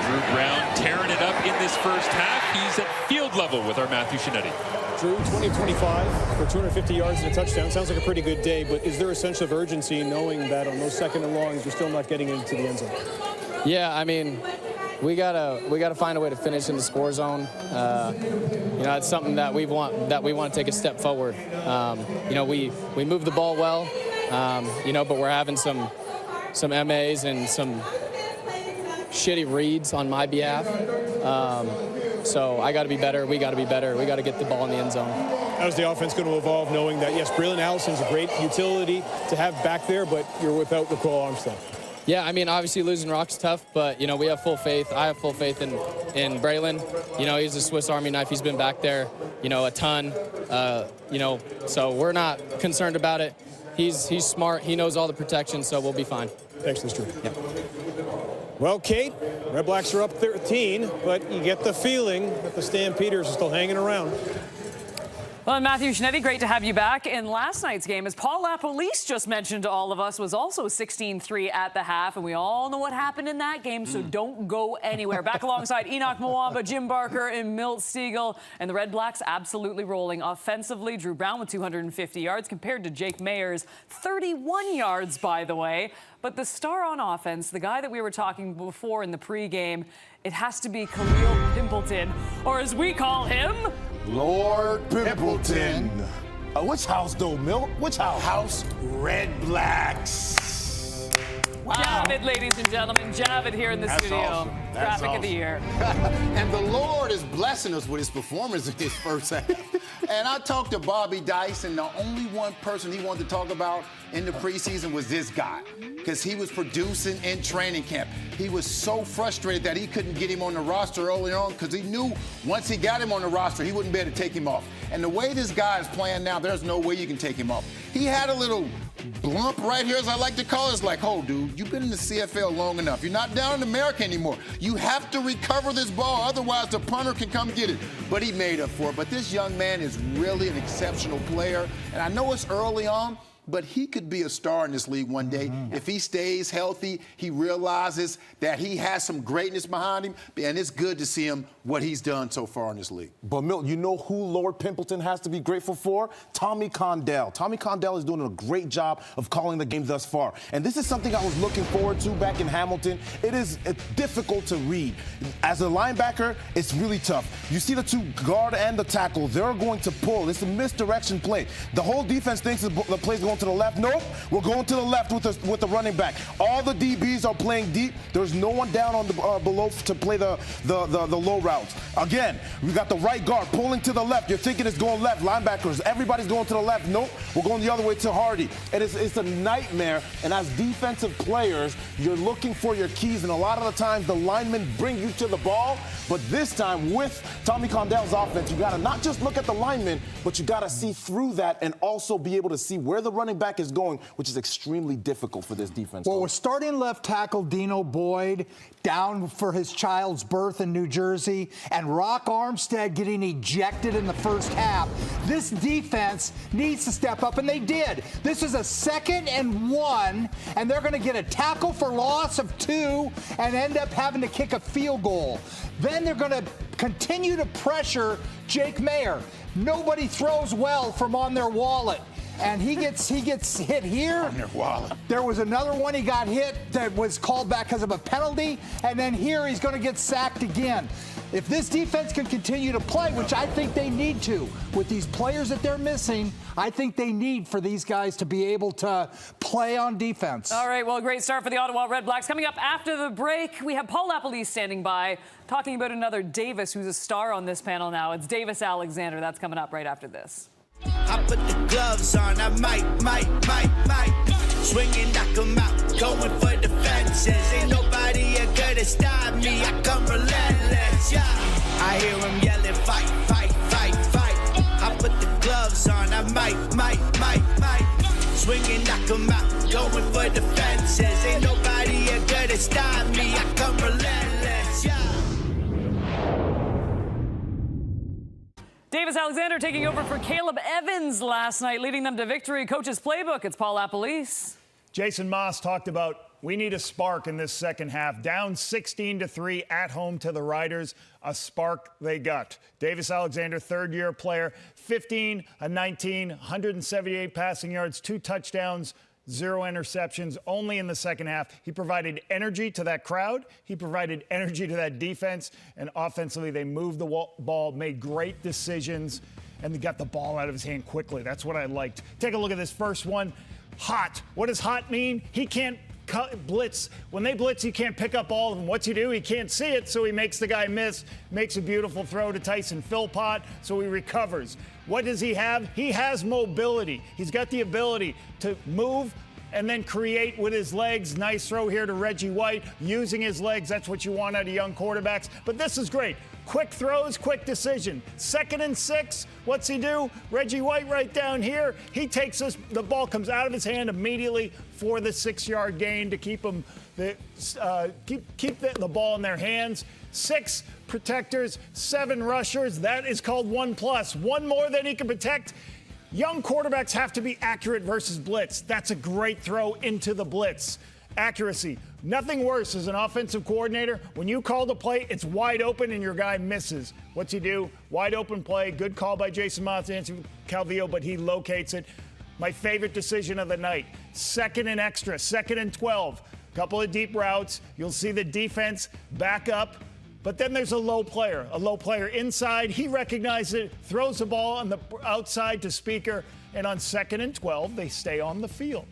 F: Drew Brown tearing it up in this first half. He's at field level with our Matthew Shinetti.
I: Drew, 20 of 25 for 250 yards and a touchdown. Sounds like a pretty good day, but is there a sense of urgency knowing that on those second and longs, you're still not getting into the end zone?
J: Yeah, I mean, we gotta find a way to finish in the score zone. You know, it's something that we want to take a step forward. You know, we move the ball well, you know, but we're having some MAs and some shitty reads on my behalf. So I got to be better. We got to be better. We got to get the ball in the end zone.
I: How's the offense going to evolve, knowing that, yes, Braylon Allison's a great utility to have back there, but you're without Nicole Armstead?
J: Yeah, I mean, obviously losing Rock's tough, but, you know, we have full faith. I have full faith in Braylon. You know, he's a Swiss Army knife. He's been back there, you know, a ton. You know, so we're not concerned about it. He's smart. He knows all the protection, so we'll be fine.
I: Thanks, Mr.
J: Yeah.
I: Well, Kate, Red Blacks are up 13, but you get the feeling that the Stampeders are still hanging around.
A: Well, and Matthew Shinetti, great to have you back. In last night's game, as Paul LaPolice just mentioned to all of us, was also 16-3 at the half, and we all know what happened in that game, so don't go anywhere. Back alongside Enoch Mwamba, Jim Barker, and Milt Stegall, and the Red Blacks absolutely rolling offensively. Drew Brown with 250 yards compared to Jake Mayer's 31 yards, by the way. But the star on offense, the guy that we were talking before in the pregame, it has to be Khalil Pimpleton, or as we call him,
C: Lord Pimpleton. Which house, though, Milt? Which house?
E: House Red Blacks.
C: Wow.
A: Javid, ladies and gentlemen. Javid here in the studio.
E: Awesome. That's
A: Graphic of the year.
E: And the Lord is blessing us with his performance in his first half. And I talked to Bobby Dice, and the only one person he wanted to talk about in the preseason was this guy, because he was producing in training camp. He was so frustrated that he couldn't get him on the roster early on, because he knew once he got him on the roster, he wouldn't be able to take him off. And the way this guy is playing now, there's no way you can take him off. He had a little blump right here, as I like to call it. It's like, oh, dude, you've been in the CFL long enough. You're not down in America anymore. You have to recover this ball, otherwise the punter can come get it. But he made up for it. But this young man is really an exceptional player. And I know it's early on, but he could be a star in this league one day. If he stays healthy, he realizes that he has some greatness behind him, and it's good to see him, what he's done so far in this league.
C: But, Milt, you know who Lord Pimpleton has to be grateful for? Tommy Condell. Tommy Condell is doing a great job of calling the game thus far. And this is something I was looking forward to back in Hamilton. It's difficult to read. As a linebacker, it's really tough. You see the two guard and the tackle. They're going to pull. It's a misdirection play. The whole defense thinks the play's going to the left. Nope, we're going to the left with the running back. All the DBs are playing deep. There's no one down on the below to play the low routes. Again, we got the right guard pulling to the left. You're thinking it's going left. Linebackers, everybody's going to the left. Nope, we're going the other way to Hardy. And it's a nightmare. And as defensive players, you're looking for your keys. And a lot of the times, the linemen bring you to the ball. But this time, with Tommy Condell's offense, you got to not just look at the linemen, but you got to see through that and also be able to see where the running back is going, which is extremely difficult for this defense.
D: Well, we're starting left tackle Dino Boyd down for his child's birth in New Jersey, and Rock Armstead getting ejected in the first half. This defense needs to step up, and they did. This is a 2nd and 1, and they're going to get a tackle for loss of 2 and end up having to kick a field goal. Then they're going to continue to pressure Jake Mayer. Nobody throws well from on their wallet. And he gets hit here.
E: On their wallet.
D: There was another one he got hit that was called back because of a penalty. And then here he's going to get sacked again. If this defense can continue to play, which I think they need to, with these players that they're missing, I think they need for these guys to be able to play on defense.
A: All right, well, great start for the Ottawa Red Blacks. Coming up after the break, we have Paul LaPolice standing by, talking about another Davis who's a star on this panel now. It's Davis Alexander. That's coming up right after this.
B: I put the gloves on, I might swing and knock 'em out, going for the fences. Ain't nobody gonna stop me, I come relentless, yeah. I hear them yelling, fight, fight, fight, fight. I put the gloves on, I might swing and knock 'em out, going for the fences. Ain't nobody gonna stop me, I come relentless, yeah.
A: Davis Alexander taking over for Caleb Evans last night, leading them to victory. Coach's playbook, it's Paul Lapalisse.
K: Jason Moss talked about we need a spark in this second half. Down 16-3 at home to the Riders. A spark they got. Davis Alexander, third-year player, 15 of 19, 178 passing yards, 2 touchdowns, 0 interceptions, only in the second half. He provided energy to that crowd. He provided energy to that defense. And offensively, they moved the ball, made great decisions, and they got the ball out of his hand quickly. That's what I liked. Take a look at this first one. Hot. What does hot mean? He can't blitz. When they blitz, he can't pick up all of them. What's he do? He can't see it, so he makes the guy miss. Makes a beautiful throw to Tyson Philpott, so he recovers. What does he have? He has mobility. He's got the ability to move and then create with his legs. Nice throw here to Reggie White. Using his legs, that's what you want out of young quarterbacks. But this is great. Quick throws, quick decision. 2nd and 6, what's he do? Reggie White right down here. He takes this, the ball comes out of his hand immediately for the 6-yard gain to keep him, keep the ball in their hands. 6 protectors, 7 rushers. That is called 1+. One more than he can protect. Young quarterbacks have to be accurate versus blitz. That's a great throw into the blitz. Accuracy. Nothing worse as an offensive coordinator. When you call the play, it's wide open and your guy misses. What's he do? Wide open play. Good call by Jason Moss, Anthony Calvillo, but he locates it. My favorite decision of the night. 2nd and extra, 2nd and 12. Couple of deep routes. You'll see the defense back up. But then there's a low player inside. He recognizes it, throws the ball on the outside to Speaker, and on 2nd and 12, they stay on the field.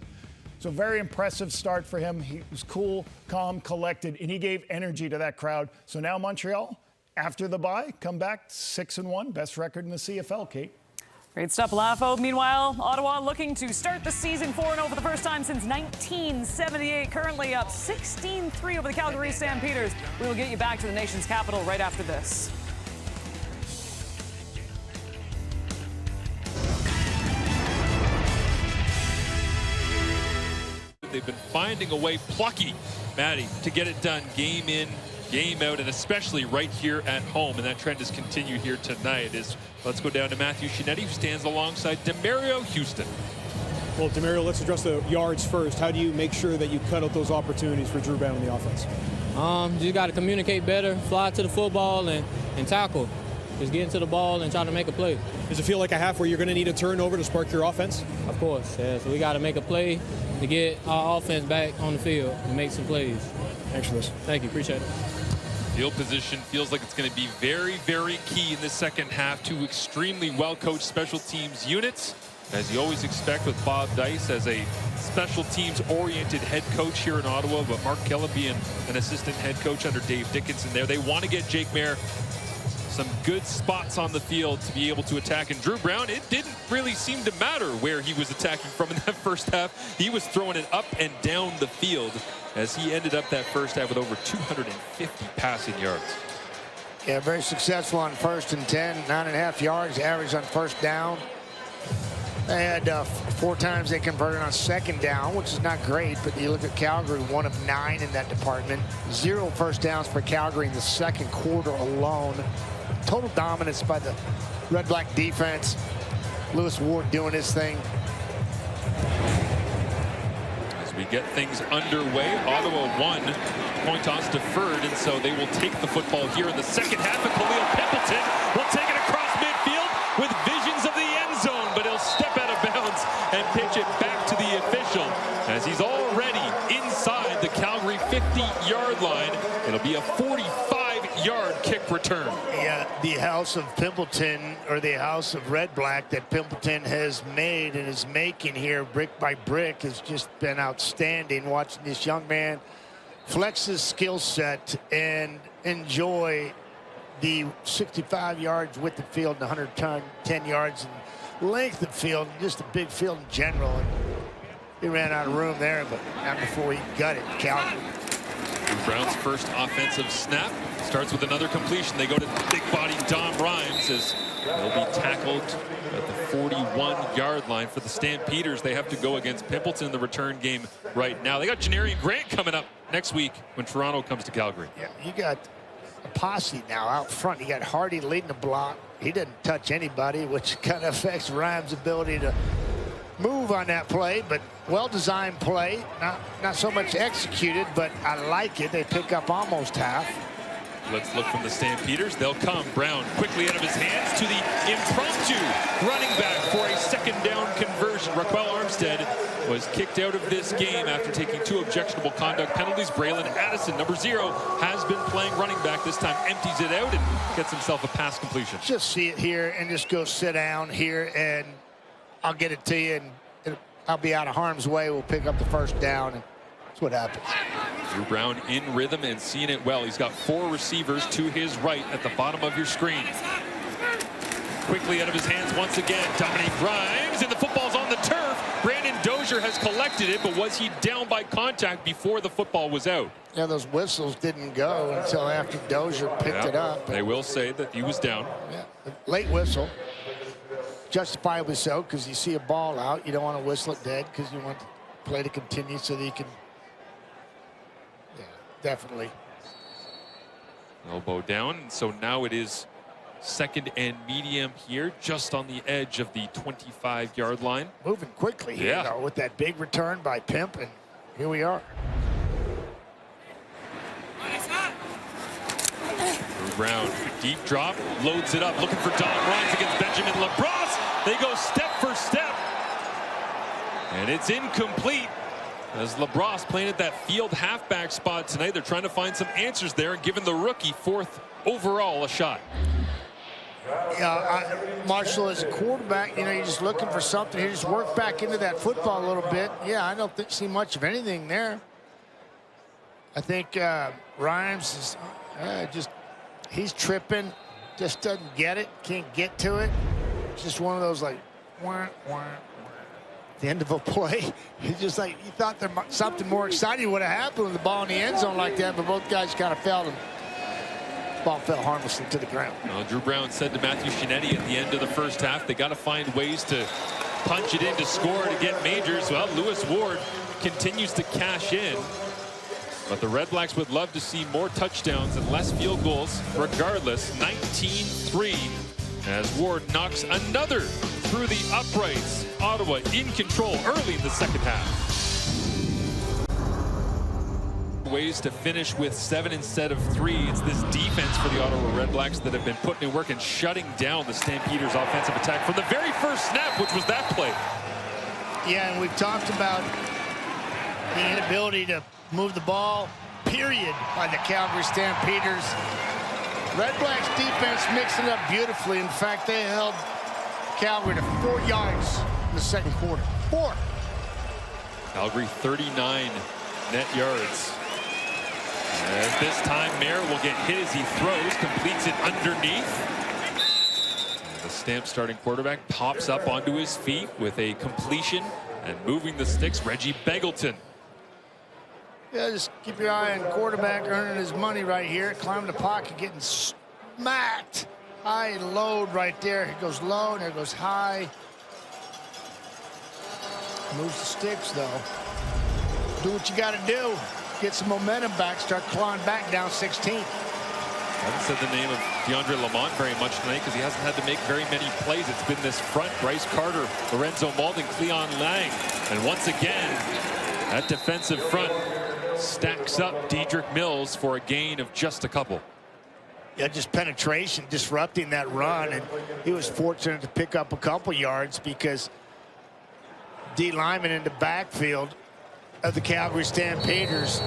K: So very impressive start for him. He was cool, calm, collected, and he gave energy to that crowd. So now Montreal, after the bye, come back 6-1, best record in the CFL, Kate.
A: Great stuff, Lafo. Meanwhile, Ottawa looking to start the season 4-0 for the first time since 1978. Currently up 16-3 over the Calgary Stampeders. We will get you back to the nation's capital right after this.
F: They've been finding a way, plucky, Maddie, to get it done game in, game out, and especially right here at home. And that trend has continued here tonight. Let's go down to Matthew Shinetti, who stands alongside Demario Houston.
I: Well, Demario, let's address the yards first. How do you make sure that you cut out those opportunities for Drew Brown in the offense?
J: You got to communicate better, fly to the football, and tackle. Just get into the ball and try to make a play.
I: Does it feel like a half where you're going to need a turnover to spark your offense?
J: Of course, yeah. So we got to make a play to get our offense back on the field and make some plays.
I: Thanks for this.
J: Thank you. Appreciate it.
F: Field position feels like it's going to be very, very key in the second half. 2 extremely well-coached special teams units, as you always expect with Bob Dice as a special teams-oriented head coach here in Ottawa, but Mark Keller being an assistant head coach under Dave Dickinson there. They want to get Jake Maier some good spots on the field to be able to attack. And Drew Brown, it didn't really seem to matter where he was attacking from in that first half. He was throwing it up and down the field as he ended up that first half with over 250 passing yards.
G: Yeah, very successful on 1st and 10, 9.5 yards average on 1st down. They had 4 times they converted on 2nd down, which is not great, but you look at Calgary, 1 of 9 in that department. 0 first downs for Calgary in the 2nd quarter alone. Total dominance by the Red Black defense. Lewis Ward doing his thing.
F: As we get things underway, Ottawa 1, point toss deferred, and so they will take the football here in the second half. And Khalil Pimpleton will take it across midfield with visions of the end zone, but he'll step out of bounds and pitch it back to the official as he's already inside the Calgary 50-yard line. It'll be a 45-yard kick return.
G: Yeah, the house of Pimpleton, or the house of Red Black that Pimpleton has made and is making here brick by brick has just been outstanding. Watching this young man flex his skill set and enjoy the 65 yards with the field and 110 yards and length of field, just a big field in general. And he ran out of room there, but not before he got it. Calgary.
F: Brown's first offensive snap starts with another completion. They go to big body Dom Rhymes as he'll be tackled at the 41-yard line for the Stampeders. They have to go against Pimpleton in the return game right now. They got Janarian Grant coming up next week when Toronto comes to Calgary.
G: Yeah, you got a posse now out front. You got Hardy leading the block. He doesn't touch anybody, which kind of affects Rhymes' ability to move on that play, but well-designed play. Not so much executed, but I like it. They pick up almost half.
F: Let's look from the Stampeders. They'll come. Brown quickly out of his hands to the impromptu running back for a second down conversion. Raquel Armstead was kicked out of this game after taking 2 objectionable conduct penalties. Braylon Addison, number 0, has been playing running back. This time empties it out and gets himself a pass completion.
G: Just see it here and just go sit down here, and I'll get it to you, and I'll be out of harm's way. We'll pick up the first down, and that's what happens.
F: Drew Brown in rhythm and seeing it well. He's got 4 receivers to his right at the bottom of your screen. Quickly out of his hands once again, Dominique Rhymes, and the football's on the turf. Brandon Dozier has collected it, but was he down by contact before the football was out?
G: Yeah, those whistles didn't go until after Dozier picked it up.
F: They will say that he was down.
G: Yeah, late whistle. Justifiably so, because you see a ball out. You don't want to whistle it dead because you want the play to continue so that you can. Yeah, definitely.
F: Elbow down. So now it is second and medium here, just on the edge of the 25-yard line.
G: Moving quickly here, though, with that big return by Pimp, and here we are.
F: Brown, deep drop, loads it up, looking for Don Rhymes against Benjamin LaBrosse. They go step for step, and it's incomplete. As LaBrosse playing at that field halfback spot tonight, they're trying to find some answers there and giving the rookie 4th overall a shot.
G: Yeah, Marshall, as a quarterback, you know, you're just looking for something. You just work back into that football a little bit. Yeah, I don't see much of anything there. I think Rhymes is he's tripping, just doesn't get it, can't get to it. It's just one of those like, wah, wah, wah. The end of a play. It's just like you thought there something more exciting would have happened with the ball in the end zone like that, but both guys kind of fell and the ball fell harmlessly to the ground.
F: Well, Drew Brown said to Matthew Shinetti at the end of the first half, they got to find ways to punch it in to score to get majors. Well, Lewis Ward continues to cash in. But the Red Blacks would love to see more touchdowns and less field goals. Regardless, 19-3 as Ward knocks another through the uprights. Ottawa in control early in the second half. Ways to finish with 7 instead of 3. It's this defense for the Ottawa Red Blacks that have been putting in work and shutting down the Stampeders' offensive attack from the very first snap, which was that play.
G: Yeah, and we've talked about the inability to move the ball, period, by the Calgary Stampeders. Red Blacks defense mixing it up beautifully. In fact, they held Calgary to 4 yards in the second quarter. 4.
F: Calgary 39 net yards. As this time, Mayer will get hit as he throws, completes it underneath. And the Stamp starting quarterback pops up onto his feet with a completion and moving the sticks, Reggie Begelton.
G: Yeah, just keep your eye on quarterback earning his money right here. Climbing the pocket, getting smacked. High load right there. It goes low, and there goes high. Moves the sticks, though. Do what you got to do. Get some momentum back. Start clawing back down 16.
F: I haven't said the name of DeAndre Lamont very much tonight because he hasn't had to make very many plays. It's been this front. Bryce Carter, Lorenzo Malden, Cleon Lang. And once again, that defensive front stacks up Dedrick Mills for a gain of just a couple.
G: Yeah, just penetration, disrupting that run, and he was fortunate to pick up a couple yards because D. Lyman in the backfield of the Calgary Stampeders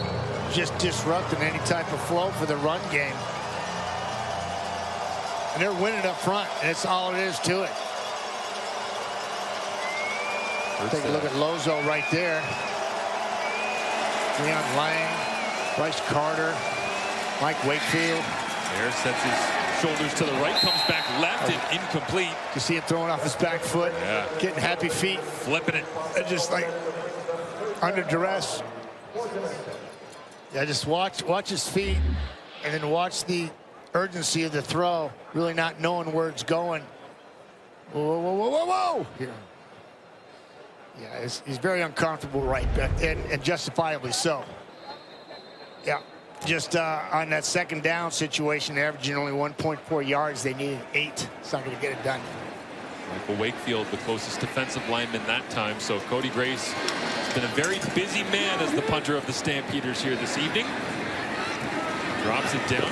G: just disrupting any type of flow for the run game. And they're winning up front, and it's all it is to it. Take a look at Lozo right there. Leon Lang, Bryce Carter, Mike Wakefield.
F: Mayer sets his shoulders to the right, comes back left and incomplete.
G: You see him throwing off his back foot, getting happy feet.
F: Flipping it.
G: Just like under duress. Yeah, just watch his feet and then watch the urgency of the throw, really not knowing where it's going. Whoa, whoa, whoa, whoa, whoa! Here. Yeah, he's very uncomfortable right back, and justifiably so. Yeah, just on that second down situation, averaging only 1.4 yards. They needed 8. It's not going to get it done.
F: Michael Wakefield, the closest defensive lineman that time. So Cody Grace has been a very busy man as the punter of the Stampeders here this evening. Drops it down.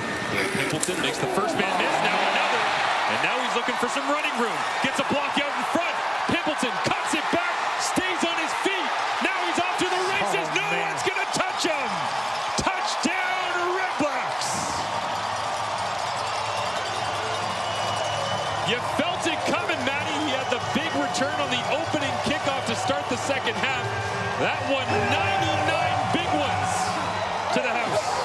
F: Pimpleton makes the first man miss, now another. And now he's looking for some running room. Gets a block out in front. Pimpleton cuts it back, stays on his feet. Now he's off to the races. No one's going to touch him. Touchdown, REDBLACKS. You felt it coming, Matty. He had the big return on the opening kickoff to start the second half. That one, 99 big ones to the house.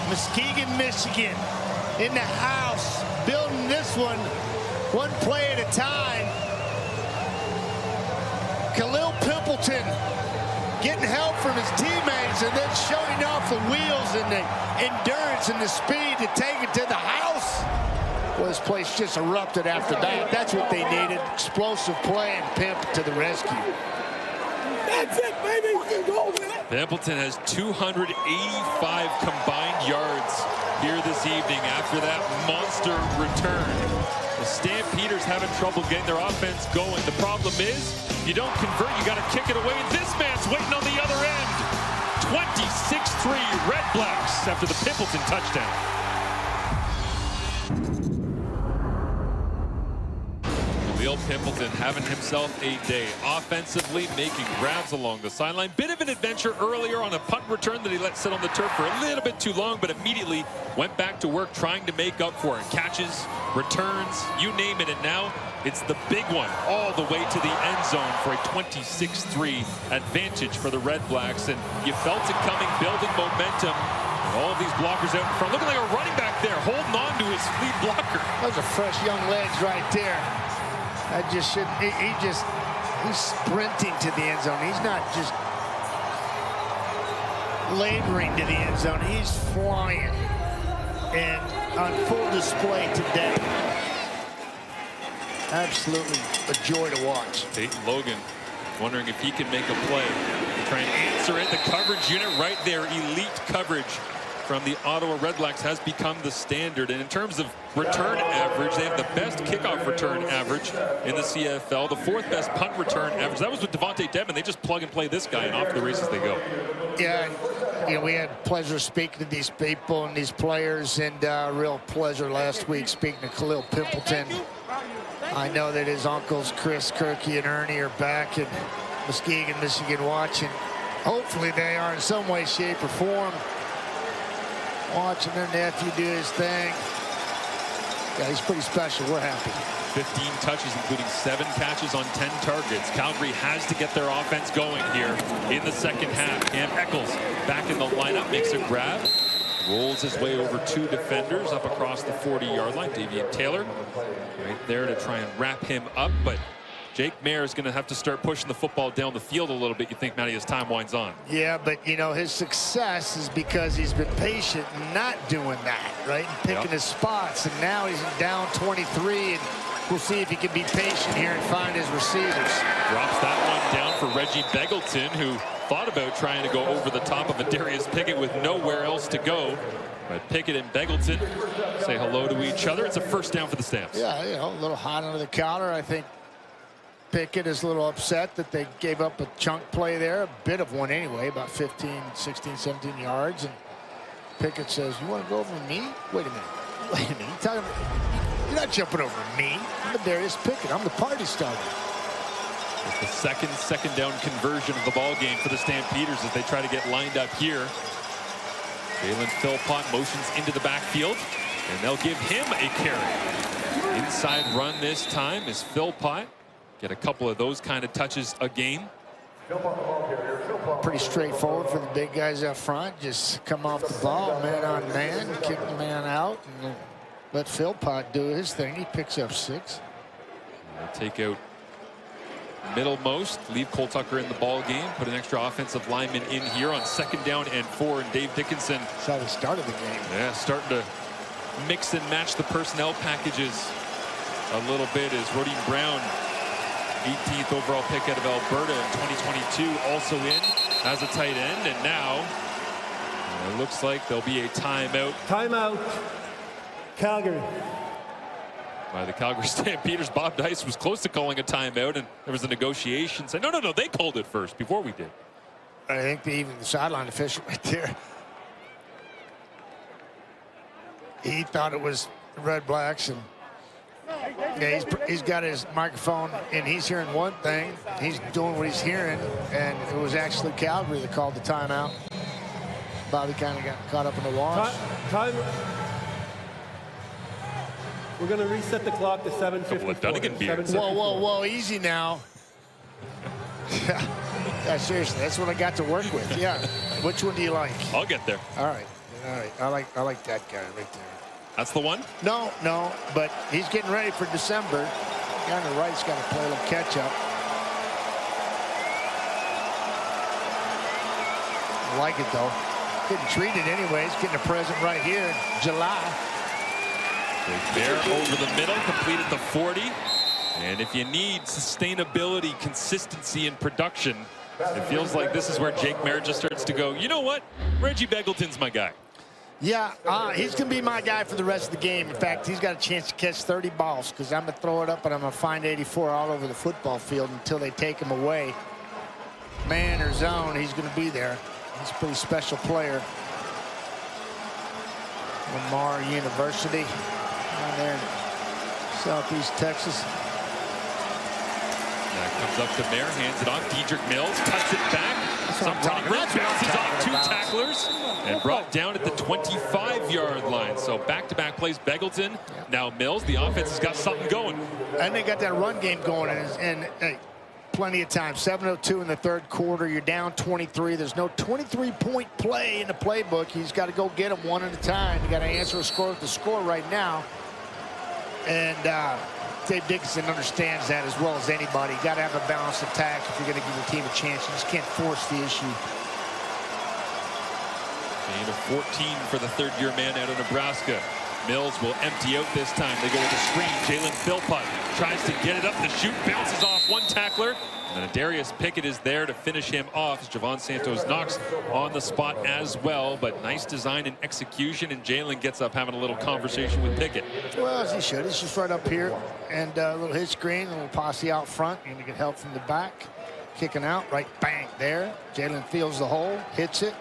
G: Muskegon, Michigan, in the house, building this one play at a time. Khalil Pimpleton getting help from his teammates and then showing off the wheels and the endurance and the speed to take it to the house. Well, this place just erupted after that. That's what they needed. Explosive play and Pimp to the rescue.
B: That's it, baby. We can go with it.
F: Pimpleton has 285 combined yards here this evening after that monster return. The Stampeders having trouble getting their offense going. The problem is, if you don't convert, you got to kick it away. And this man's waiting on the other end. 26-3 REDBLACKS after the Pimpleton touchdown. Khalil Pimpleton having himself a day. Offensively making grabs along the sideline. Bit of an adventure earlier on a punt return that he let sit on the turf for a little bit too long, but immediately went back to work trying to make up for it. Catches, returns, you name it, and now it's the big one all the way to the end zone for a 26-3 advantage for the REDBLACKS, and you felt it coming, building momentum. And all of these blockers out in front, looking like a running back there, holding on to his lead blocker.
G: Those are fresh young legs right there. That just should, he's sprinting to the end zone. He's not just laboring to the end zone. He's flying and on full display today. Absolutely a joy to watch.
F: Peyton Logan wondering if he can make a play. Try and answer it. The coverage unit right there, elite coverage from the Ottawa REDBLACKS has become the standard. And in terms of return average, they have the best kickoff return average in the CFL, the 4th best punt return average. That was with Devontae Dedmon. They just plug and play this guy, and off to the races they go.
G: Yeah, you know, we had pleasure speaking to these people and these players, and real pleasure last week speaking to Khalil Pimpleton. I know that his uncles, Chris, Kirky, and Ernie are back in Muskegon, Michigan watching. Hopefully they are in some way, shape, or form. Watching their nephew do his thing. Yeah, he's pretty special. We're happy.
F: 15 touches, including 7 catches on 10 targets. Calgary has to get their offense going here in the second half. Cam Eccles back in the lineup, makes a grab. Rolls his way over 2 defenders up across the 40-yard line. Davian Taylor right there to try and wrap him up, but Jake Maier is going to have to start pushing the football down the field a little bit, you think, Matty, as time winds on.
G: Yeah, but, you know, his success is because he's been patient and not doing that, right? And picking his spots, and now he's down 23, and we'll see if he can be patient here and find his receivers.
F: Drops that one down for Reggie Begelton, who thought about trying to go over the top of a Darius Pickett with nowhere else to go. But Pickett and Begelton say hello to each other. It's a first down for the Stamps.
G: Yeah, you know, a little hot under the counter. I think Pickett is a little upset that they gave up a chunk play there, a bit of one anyway, about 15, 16, 17 yards. And Pickett says, "You want to go over me? Wait a minute. Wait a minute. You're not jumping over me. I'm the Darius Pickett. I'm the party starter."
F: It's the second down conversion of the ball game for the Stampeders as they try to get lined up here. Jalen Philpott motions into the backfield, and they'll give him a carry. Inside run this time is Philpott. get a couple of those kind of touches a game.
G: Pretty straightforward for the big guys up front. Just come off the ball, man on man, kick the man out, and let Philpott do his thing. He picks up 6.
F: They'll take out middlemost, leave Cole Tucker in the ball game, put an extra offensive lineman in here on 2nd down and 4, and Dave Dickinson.
G: That's how they started the game.
F: Yeah, starting to mix and match the personnel packages a little bit as Rodine Brown, 18th overall pick out of Alberta in 2022, also in as a tight end, and now it looks like there'll be a timeout.
H: Timeout, Calgary.
F: By the Calgary Stampeders. Bob Dice was close to calling a timeout, and there was a negotiation. Said, no, they called it first before we did.
G: I think even the sideline official right there, he thought it was the Red Blacks, and yeah, he's got his microphone, and he's hearing one thing. He's doing what he's hearing, and it was actually Calgary that called the timeout. Bobby kind of got caught up in the wash.
H: Time. We're going to reset the clock to 7:54.
F: Dunnigan beers.
G: Whoa, easy now. Yeah, seriously, that's what I got to work with. Yeah. Which one do you like?
F: I'll get there.
G: All right. I like that guy right there.
F: That's the one?
G: No, but he's getting ready for December. The guy on the right's got to play a little catch up. I like it though. Getting treated anyways. Getting a present right here in July.
F: There over the middle, completed the 40. And if you need sustainability, consistency, and production, it feels like this is where Jake Merritt just starts to go, you know what? Reggie Begelton's my guy.
G: Yeah, he's going to be my guy for the rest of the game. In fact, he's got a chance to catch 30 balls because I'm going to throw it up and I'm going to find 84 all over the football field until they take him away. Man or zone, he's going to be there. He's a pretty special player. Lamar University down there in Southeast Texas.
F: That comes up to Mayer, hands it off. Diedrich Mills cuts it back. Sometimes bounces off 2 tacklers and brought down at the 25-yard line. So back-to-back plays. Begelton, now Mills. The offense has got something going.
G: And they got that run game going, and plenty of time. 7:02 in the 3rd quarter. You're down 23. There's no 23-point play in the playbook. He's got to go get them one at a time. You got to answer a score with the score right now. And Dave Dickinson understands that as well as anybody. You got to have a balanced attack if you're going to give your team a chance. You just can't force the issue.
F: Gain of 14 for the 3rd-year man out of Nebraska. Mills will empty out this time. They go with the screen. Jalen Philpott tries to get it up the chute, bounces off 1 tackler. And then Darius Pickett is there to finish him off. Javon Santos Knox on the spot as well, but nice design and execution, and Jalen gets up having a little conversation with Pickett.
G: Well, as he should. He's just right up here, and a little hit screen, a little posse out front, and you get help from the back. Kicking out, right, bang, there. Jalen feels the hole, hits it,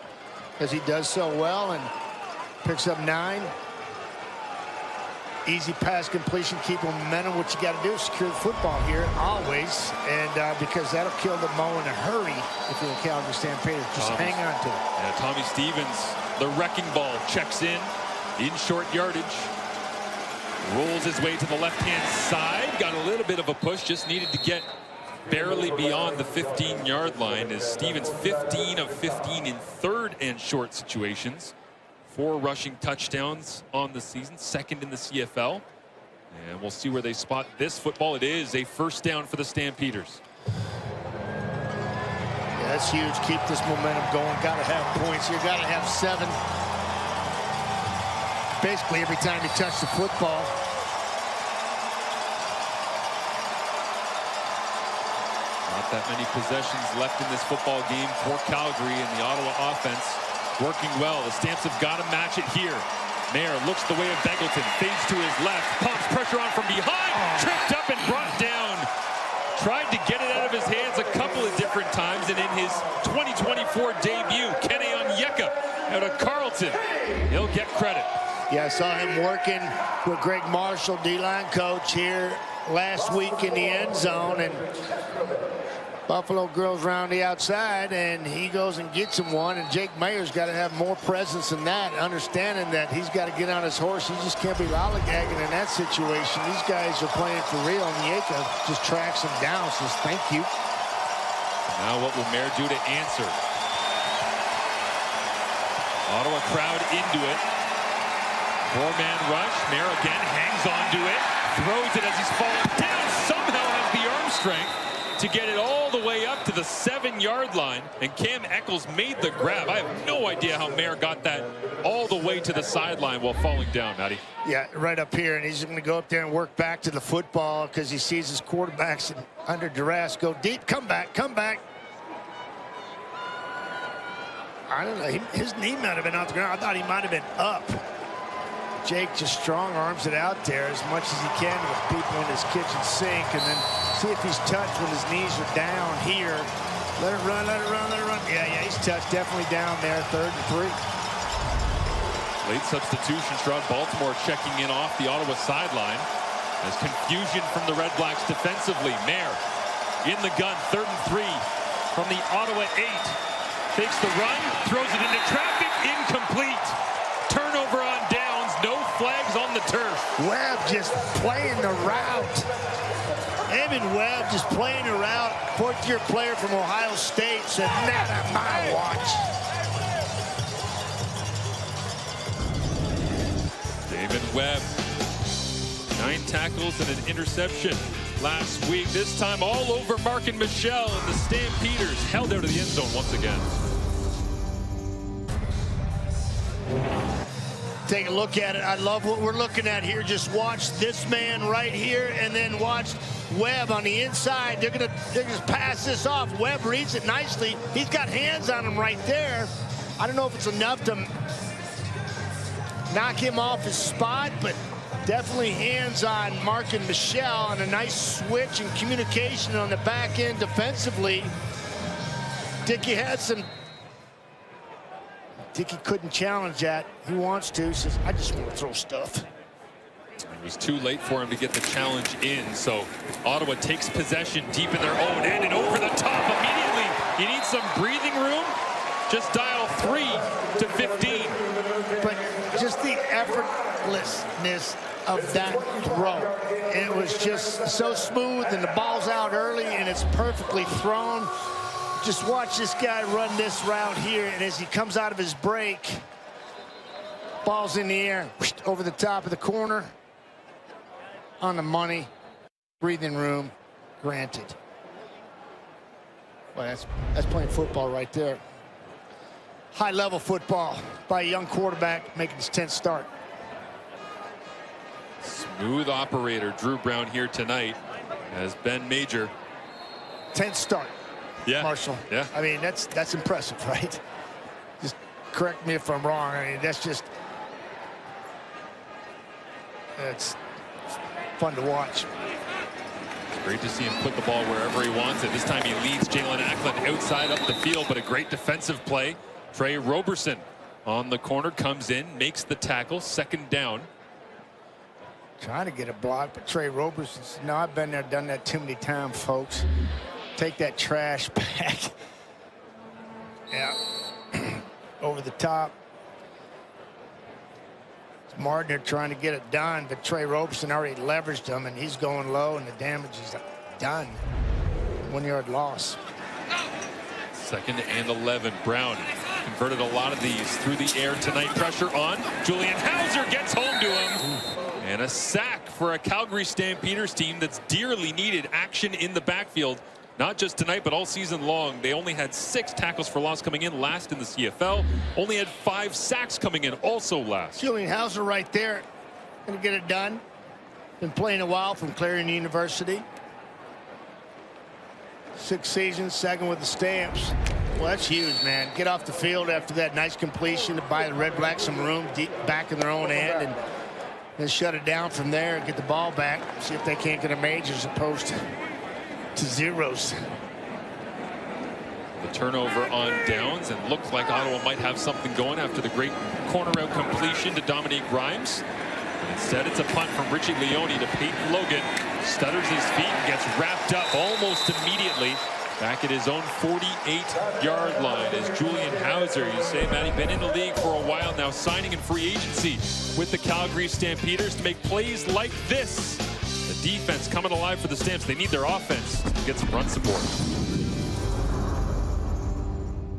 G: as he does so well, and picks up 9. Easy pass completion, keep momentum. What you got to do is secure the football here, always. And because that'll kill the Mo in a hurry if you're the Calgary Stampeders. Just hang on to it.
F: Yeah, Tommy Stevens, the wrecking ball, checks in short yardage. Rolls his way to the left-hand side. Got a little bit of a push, just needed to get barely beyond the 15-yard line as Stevens 15 of 15 in 3rd and short situations. 4 rushing touchdowns on the season, 2nd in the CFL. And we'll see where they spot this football. It is a 1st down for the Stampeders.
G: Yeah, that's huge. Keep this momentum going. Got to have points here. Got to have 7. Basically, every time you touch the football.
F: Not that many possessions left in this football game for Calgary, and the Ottawa offense working well. The Stamps have got to match it here. Mayer looks the way of Begelton, fades to his left, pumps pressure on from behind, tripped up and brought down. Tried to get it out of his hands a couple of different times, and in his 2024 debut, Kenny Onyeka out of Carleton, he'll get credit.
G: Yeah, I saw him working with Greg Marshall, D-line coach, here last week in the end zone, and Buffalo girls round the outside, and he goes and gets him one. And Jake Mayer's got to have more presence than that, understanding that he's got to get on his horse. He just can't be lollygagging in that situation. These guys are playing for real, and Yeka just tracks him down, says thank you.
F: Now what will Mayer do to answer? Ottawa crowd into it. Four-man rush. Mayer again hangs on to it. Throws it as he's falling down. Somehow has the arm strength to get it all the way up to the 7-yard line. And Cam Eccles made the grab. I have no idea how Mayer got that all the way to the sideline while falling down, Matty.
G: Yeah, right up here. And he's going to go up there and work back to the football because he sees his quarterbacks under duress. Go deep. Come back. Come back. I don't know. His knee might have been off the ground. I thought he might have been up. Jake just strong arms it out there as much as he can with people in his kitchen sink, and then see if he's touched when his knees are down here. Let it run, let it run, let it run. Yeah, he's touched. Definitely down there, 3rd and 3.
F: Late substitution. Stroud Baltimore checking in off the Ottawa sideline. There's confusion from the Red Blacks defensively. Mayer in the gun, 3rd and 3 from the Ottawa 8. Fakes the run, throws it into traffic, incomplete. Turnover on downs, no flags on the turf.
G: Webb just playing the route. Evan Webb just playing the route. 4th-year player from Ohio State said, not on my watch.
F: David Webb, 9 tackles and an interception last week. This time all over Mark and Michelle, and the Stampeders held out of the end zone once again.
G: Take a look at it. I love what we're looking at here. Just watch this man right here, and then watch Webb on the inside. They're gonna just pass this off. Webb reads it nicely. He's got hands on him right there. I don't know if it's enough to knock him off his spot, but definitely hands on Mark and Michelle, and a nice switch and communication on the back end defensively. Dickey had some. Dickey couldn't challenge that. He wants to. He says, I just want to throw stuff.
F: It was too late for him to get the challenge in, so Ottawa takes possession deep in their own end and over the top immediately. You need some breathing room? Just dial 3 to 15.
G: But just the effortlessness of that throw. It was just so smooth, and the ball's out early, and it's perfectly thrown. Just watch this guy run this route here, and as he comes out of his break, ball's in the air, over the top of the corner, on the money, breathing room, granted. Well, that's playing football right there. High-level football by a young quarterback making his 10th start.
F: Smooth operator Drew Brown here tonight as Ben Major.
G: 10th start.
F: Yeah,
G: Marshall.
F: Yeah.
G: I mean, that's impressive, right? Just correct me if I'm wrong. I mean, that's fun to watch.
F: It's great to see him put the ball wherever he wants it. This time he leads Jalen Ackland outside up the field, but a great defensive play. Trey Roberson on the corner comes in, makes the tackle, 2nd down.
G: Trying to get a block, but Trey Roberson said, no, I've been there, done that too many times, folks. Take that trash back. Yeah. Over the top. It's Martin trying to get it done, but Trey Roberson already leveraged him, and he's going low, and the damage is done. 1-yard loss.
F: 2nd and 11. Brown converted a lot of these through the air tonight. Pressure on. Julian Hauser gets home to him. And a sack for a Calgary Stampeders team that's dearly needed action in the backfield. Not just tonight, but all season long. They only had 6 tackles for loss coming in, last in the CFL. Only had 5 sacks coming in, also last.
G: Julian Hauser right there. Gonna get it done. Been playing a while from Clarion University. 6 seasons, 2nd with the Stamps. Well, that's huge, man. Get off the field after that nice completion to buy the Red Blacks some room deep back in their own end, and then shut it down from there and get the ball back. See if they can't get a major as opposed to zeros.
F: The turnover on downs, and looks like Ottawa might have something going after the great corner out completion to Dominique Grimes. But instead, it's a punt from Richie Leone to Peyton Logan. Stutters his feet and gets wrapped up almost immediately back at his own 48-yard line is Julian Hauser. You say, Matty, been in the league for a while now, signing in free agency with the Calgary Stampeders to make plays like this. The defense coming alive for the Stamps. They need their offense to get some run support.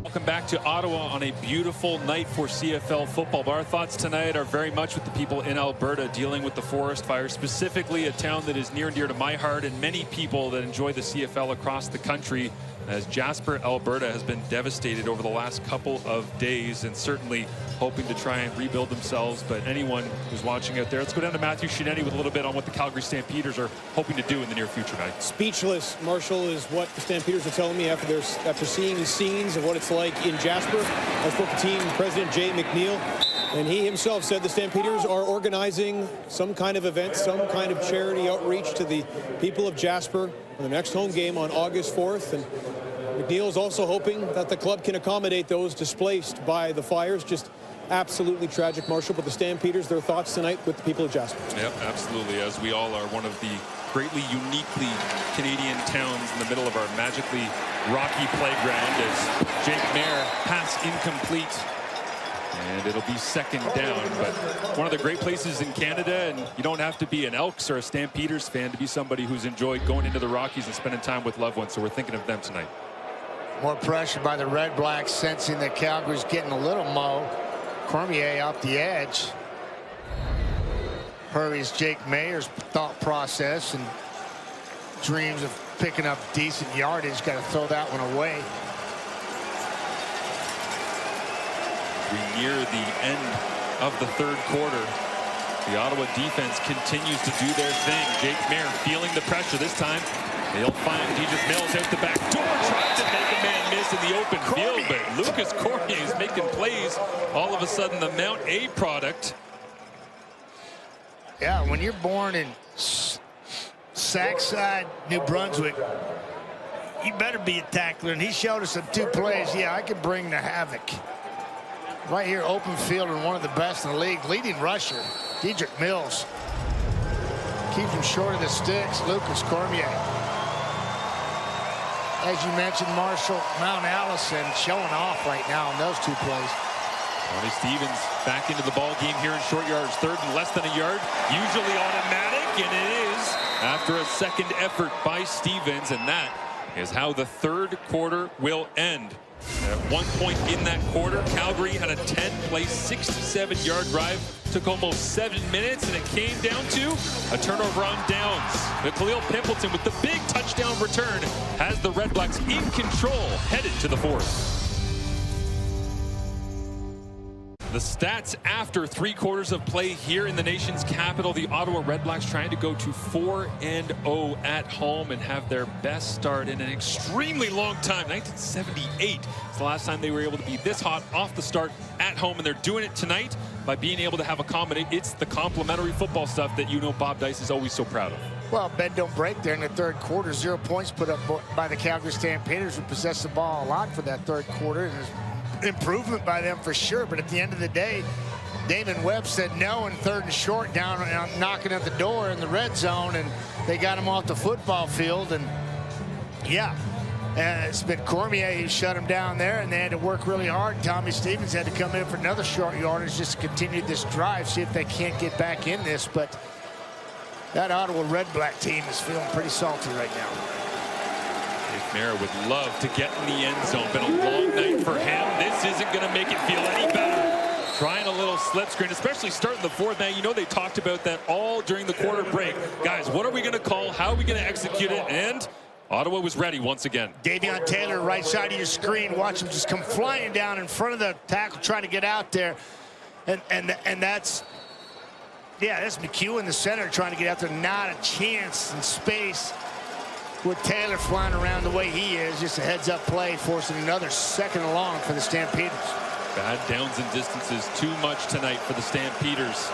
F: Welcome back to Ottawa on a beautiful night for CFL football. But our thoughts tonight are very much with the people in Alberta dealing with the forest fires, specifically a town that is near and dear to my heart and many people that enjoy the CFL across the country, as Jasper, Alberta has been devastated over the last couple of days and certainly hoping to try and rebuild themselves. But anyone who's watching out there, let's go down to Matthew Shineni with a little bit on what the Calgary Stampeders are hoping to do in the near future, Matt.
I: Speechless, Marshall, is what the Stampeders are telling me after seeing the scenes of what it's like in Jasper. I spoke to team president Jay McNeil, and he himself said the Stampeders are organizing some kind of event, some kind of charity outreach to the people of Jasper for the next home game on August 4th. And McNeil is also hoping that the club can accommodate those displaced by the fires. Just absolutely tragic, Marshall. But the Stampeders, their thoughts tonight with the people of Jasper.
F: Yep, absolutely. As we all are one of the greatly uniquely Canadian towns in the middle of our magically rocky playground, as Jake Mayer pass incomplete. And it'll be second down. But one of the great places in Canada, and you don't have to be an Elks or a Stampeders fan to be somebody who's enjoyed going into the Rockies and spending time with loved ones. So we're thinking of them tonight.
G: More pressure by the Red Blacks, sensing that Calgary's getting a little low. Cormier off the edge. Hurries Jake Mayer's thought process and dreams of picking up decent yardage. Got to throw that one away.
F: We near the end of the third quarter. The Ottawa defense continues to do their thing. Jake Mayer feeling the pressure this time. They'll find Dedrick Mills out the back door, trying to make a man miss in the open field, but Lucas Cormier is making plays. All of a sudden, the Mount A product.
G: Yeah, when you're born in Sacside, New Brunswick, you better be a tackler. And he showed us in 2 plays. Yeah, I can bring the havoc. Right here, open field, and one of the best in the league. Leading rusher, Dedrick Mills. Keeps him short of the sticks, Lucas Cormier. As you mentioned, Marshall, Mount Allison showing off right now in those 2 plays.
F: Tony Stevens back into the ball game here in short yards. Third and less than a yard. Usually automatic, and it is after a second effort by Stevens. And that is how the third quarter will end. At one point in that quarter, Calgary had a 10-play, 67-yard drive. Took almost 7 minutes, and it came down to a turnover on downs. But Khalil Pimpleton, with the big touchdown return, has the Red Blacks in control, headed to the fourth. The stats after 3 quarters of play here in the nation's capital. The Ottawa Red Blacks trying to go to 4-0 at home and have their best start in an extremely long time. 1978 is the last time they were able to be this hot off the start at home, and they're doing it tonight by being able to have it's the complimentary football stuff that Bob Dice is always so proud of.
G: Well, bend don't break there in the third quarter. 0 points put up by the Calgary Stampeders, who possessed the ball a lot for that third quarter. And improvement by them for sure, but at the end of the day, Damon Webb said no in 3rd and short, down knocking at the door in the red zone, and they got him off the football field. And yeah, it's been Cormier who shut him down there, and they had to work really hard. Tommy Stevens had to come in for another short yardage just to continue this drive, see if they can't get back in this. But that Ottawa Red Black team is feeling pretty salty right now.
F: Mayer would love to get in the end zone. Been a long night for him. This isn't going to make it feel any better. Trying a little slip screen, especially starting the fourth. Now, they talked about that all during the quarter break. Guys, what are we going to call? How are we going to execute it? And Ottawa was ready once again.
G: Davion Taylor, right side of your screen. Watch him just come flying down in front of the tackle, trying to get out there. And that's, yeah, that's McHugh in the center trying to get out there. Not a chance in space. With Taylor flying around the way he is, just a heads-up play, forcing another second and long for the Stampeders.
F: Bad downs and distances, too much tonight for the Stampeders.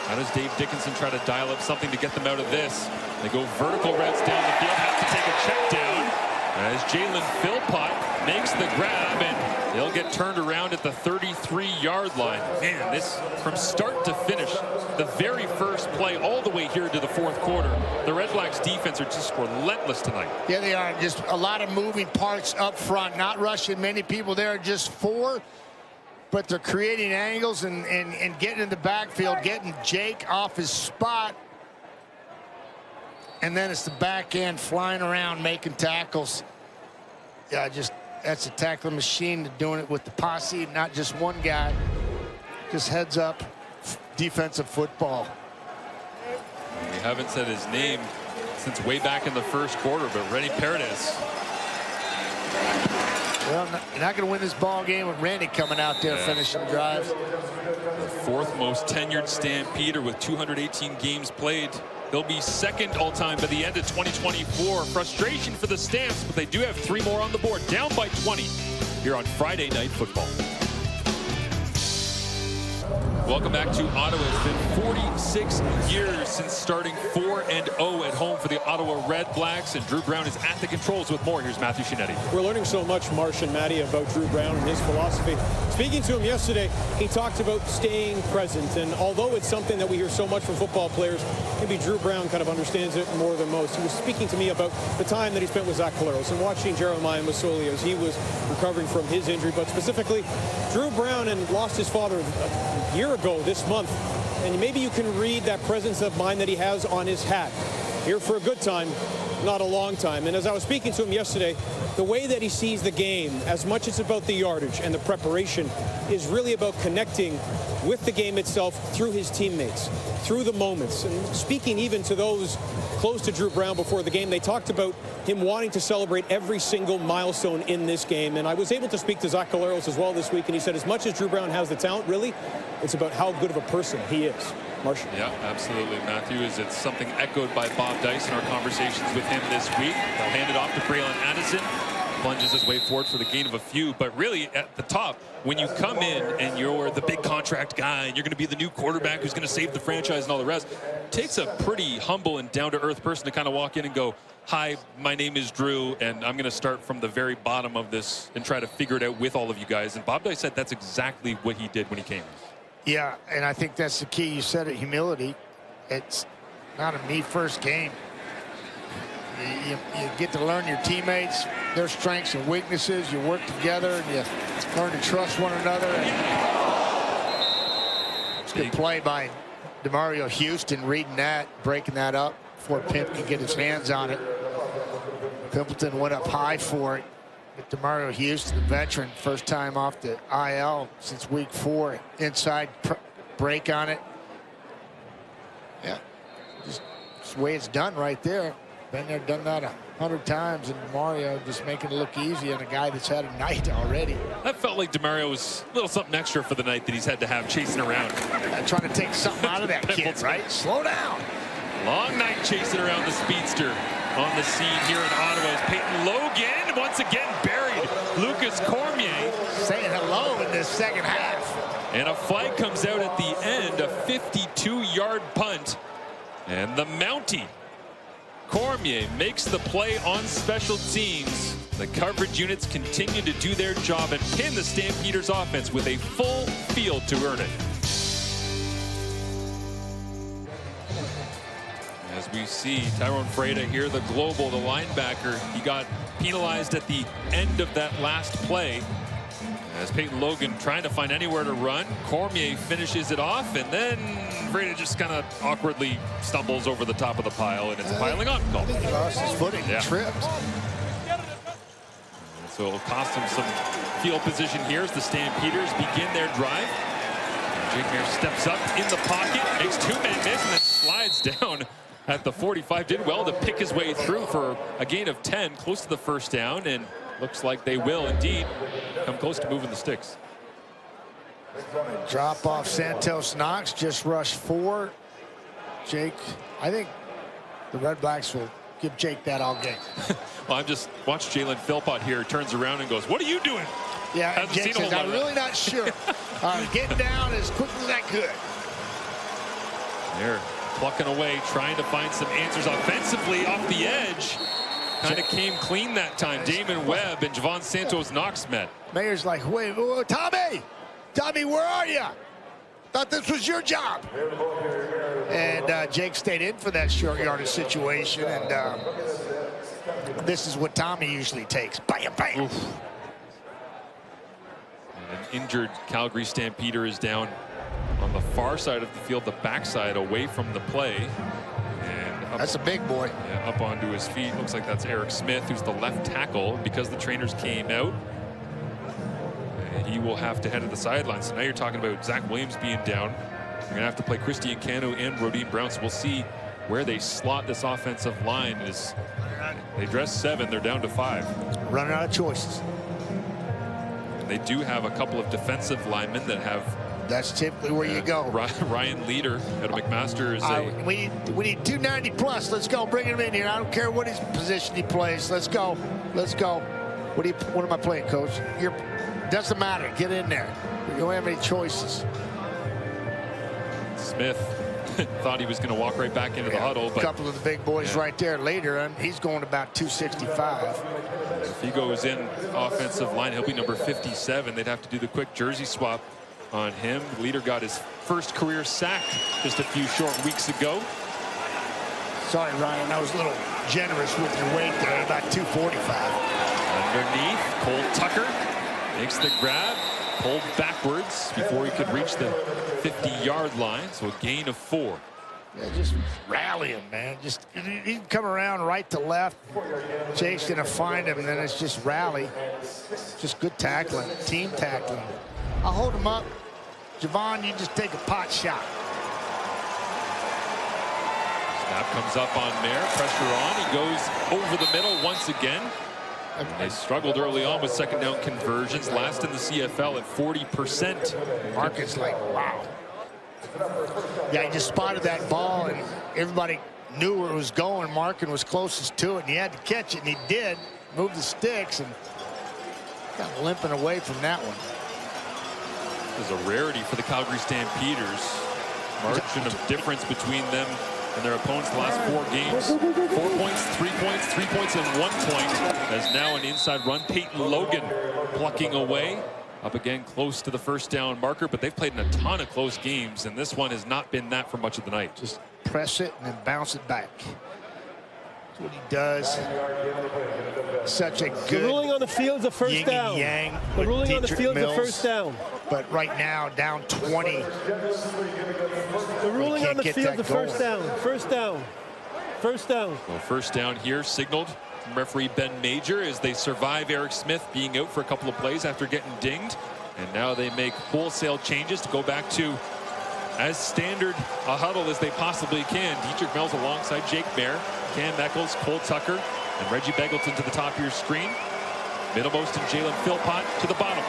F: How does Dave Dickinson try to dial up something to get them out of this? They go vertical routes down the field, have to take a check down as Jalen Philpott makes the grab, and they'll get turned around at the 33-yard line. Man, this from start to finish, the very first play all the way here to the fourth quarter, the Red Blacks defense are just relentless tonight.
G: Yeah, they are. Just a lot of moving parts up front, not rushing many people there, just 4. But they're creating angles and getting in the backfield, getting Jake off his spot. And then it's the back end flying around, making tackles. Yeah, that's a tackling machine, doing it with the posse, not just one guy. Just heads up defensive football.
F: We haven't said his name since way back in the first quarter, but Rennie Paredes.
G: Well, you're not going to win this ball game with Randy coming out there finishing drives.
F: The 4th most tenured Stampeder with 218 games played. They'll be 2nd all-time by the end of 2024. Frustration for the Stamps, but they do have 3 more on the board. Down by 20 here on Friday Night Football. Welcome back to Ottawa. It's been 46 years since starting 4-0 at home for the Ottawa Red Blacks, and Drew Brown is at the controls with more. Here's Matthew Shinetti.
I: We're learning so much, Marsh and Matty, about Drew Brown and his philosophy. Speaking to him yesterday, he talked about staying present, and although it's something that we hear so much from football players, maybe Drew Brown kind of understands it more than most. He was speaking to me about the time that he spent with Zach Collaros and watching Jeremiah Masoli as he was recovering from his injury, but specifically Drew Brown and lost his father a year ago this month, and maybe you can read that presence of mind that he has on his hat. Here for a good time, not a long time. And as I was speaking to him yesterday, the way that he sees the game, as much as it's about the yardage and the preparation, is really about connecting with the game itself through his teammates, through the moments. And speaking even to those close to Drew Brown before the game, they talked about him wanting to celebrate every single milestone in this game. And I was able to speak to Zach Collaros as well this week, and he said as much as Drew Brown has the talent, really, it's about how good of a person he is. Marshall.
F: Yeah, absolutely, Matthew. It's something echoed by Bob Dice in our conversations with him this week. I'll hand it off to Braylon Addison. Plunges his way forward for the gain of a few, but really at the top, when you come in and you're the big contract guy and you're going to be the new quarterback who's going to save the franchise and all the rest, it takes a pretty humble and down-to-earth person to kind of walk in and go, hi, my name is Drew, and I'm going to start from the very bottom of this and try to figure it out with all of you guys. And Bob Dice said that's exactly what he did when he came.
G: Yeah, and I think that's the key. You said it, humility. It's not a me-first game. You get to learn your teammates, their strengths and weaknesses. You work together and you learn to trust one another. It's a good play by DeMario Houston, reading that, breaking that up before Pimp can get his hands on it. Pimpleton went up high for it. But DeMario Houston, the veteran, first time off the IL since week 4. Inside break on it. Yeah, just the way it's done right there. Been there, done that 100 times, and DeMario just making it look easy on a guy that's had a night already.
F: That felt like DeMario was a little something extra for the night that he's had to have chasing around.
G: Trying to take something out of that kid, right? Slow down.
F: Long night chasing around the speedster. On the scene here in Ottawa is Peyton Logan, once again buried Lucas Cormier.
G: Saying hello in this second half.
F: And a flag comes out at the end, a 52-yard punt. And the Mountie, Cormier, makes the play on special teams. The coverage units continue to do their job and pin the Stampeders offense with a full field to earn it. As we see Tyrone Freda here, the global, the linebacker, he got penalized at the end of that last play. As Peyton Logan trying to find anywhere to run, Cormier finishes it off, and then Freda just kind of awkwardly stumbles over the top of the pile, and it's a piling on call.
G: He lost his footing, tripped.
F: So it'll cost him some field position here as the Stampeders begin their drive. Jake Mayer steps up in the pocket, makes 2-man miss, and then slides down at the 45. Did well to pick his way through for a gain of 10, close to the first down, and looks like they will indeed come close to moving the sticks.
G: Drop off Santos Knox, just rushed 4. Jake, I think the Red Blacks will give Jake that all game.
F: Well, I've just watched Jalen Philpott here, turns around and goes, what are you doing?
G: Yeah, and Jake says, I'm really not sure. Getting down as quickly as I could.
F: They're plucking away, trying to find some answers offensively off the edge. kind of came clean that time. Damon Webb and Javon Santos-Knox met.
G: Mayor's like, wait, Tommy, where are you? Thought this was your job. And Jake stayed in for that short yardage situation, and this is what Tommy usually takes. Bam, bam.
F: Oof. And an injured Calgary Stampeder is down on the far side of the field, the backside, away from the play. And
G: that's a big boy.
F: Yeah, up onto his feet. Looks like that's Eric Smith, who's the left tackle, because the trainers came out. He will have to head to the sidelines. So now you're talking about Zach Williams being down. You're going to have to play Christian Cano and Rodine Brown. So we'll see where they slot this offensive line. As they dress 7, they're down to 5.
G: Running out of choices.
F: They do have a couple of defensive linemen that have.
G: That's typically where you go.
F: Ryan Leader out of McMaster is
G: we need 290 plus. Let's go. Bring him in here. I don't care what his position he plays. Let's go. Let's go. What am I playing, Coach? Doesn't matter. Get in there. You don't have any choices.
F: Smith thought he was going to walk right back into the huddle. But
G: a couple of the big boys right there later, and he's going about 265.
F: If he goes in offensive line, he'll be number 57. They'd have to do the quick jersey swap on him. Leader got his first career sack just a few short weeks ago.
G: Sorry, Ryan, I was a little generous with your weight there, about 245.
F: Underneath, Cole Tucker makes the grab, pulled backwards before he could reach the 50-yard line, so a gain of 4.
G: Yeah, just rallying, man. Just he can come around right to left. Jake's gonna find him, and then it's just rally. Just good tackling, team tackling. I'll hold him up. Javon, you just take a pot shot.
F: Snap comes up on Mayer, pressure on. He goes over the middle once again. They struggled early on with second down conversions, last in the CFL at 40%.
G: Marcus like, wow. Yeah, he just spotted that ball, and everybody knew where it was going. Markin was closest to it, and he had to catch it, and he did. Move the sticks, and kind of limping away from that one.
F: This is a rarity for the Calgary Stampeders. Margin of difference between them and their opponents the last 4 games. 4 points, 3 points, 3 points, and 1 point. As now an inside run. Peyton Logan plucking away. Up again close to the first down marker, but they've played in a ton of close games, and this one has not been that for much of the night.
G: Just press it and then bounce it back. That's what he does. Such a good.
H: The ruling on the field is a first down. The ruling on the field is a first down.
G: But right now, down 20.
H: The ruling on the field is a first down. First down. First down.
F: Well, first down here signaled from referee Ben Major as they survive Eric Smith being out for a couple of plays after getting dinged. And now they make wholesale changes to go back to as standard a huddle as they possibly can. Dietrich Mills alongside Jake Mayer, Cam Eccles, Cole Tucker, and Reggie Beggleton to the top of your screen. Middlemost and Jalen Philpott to the bottom.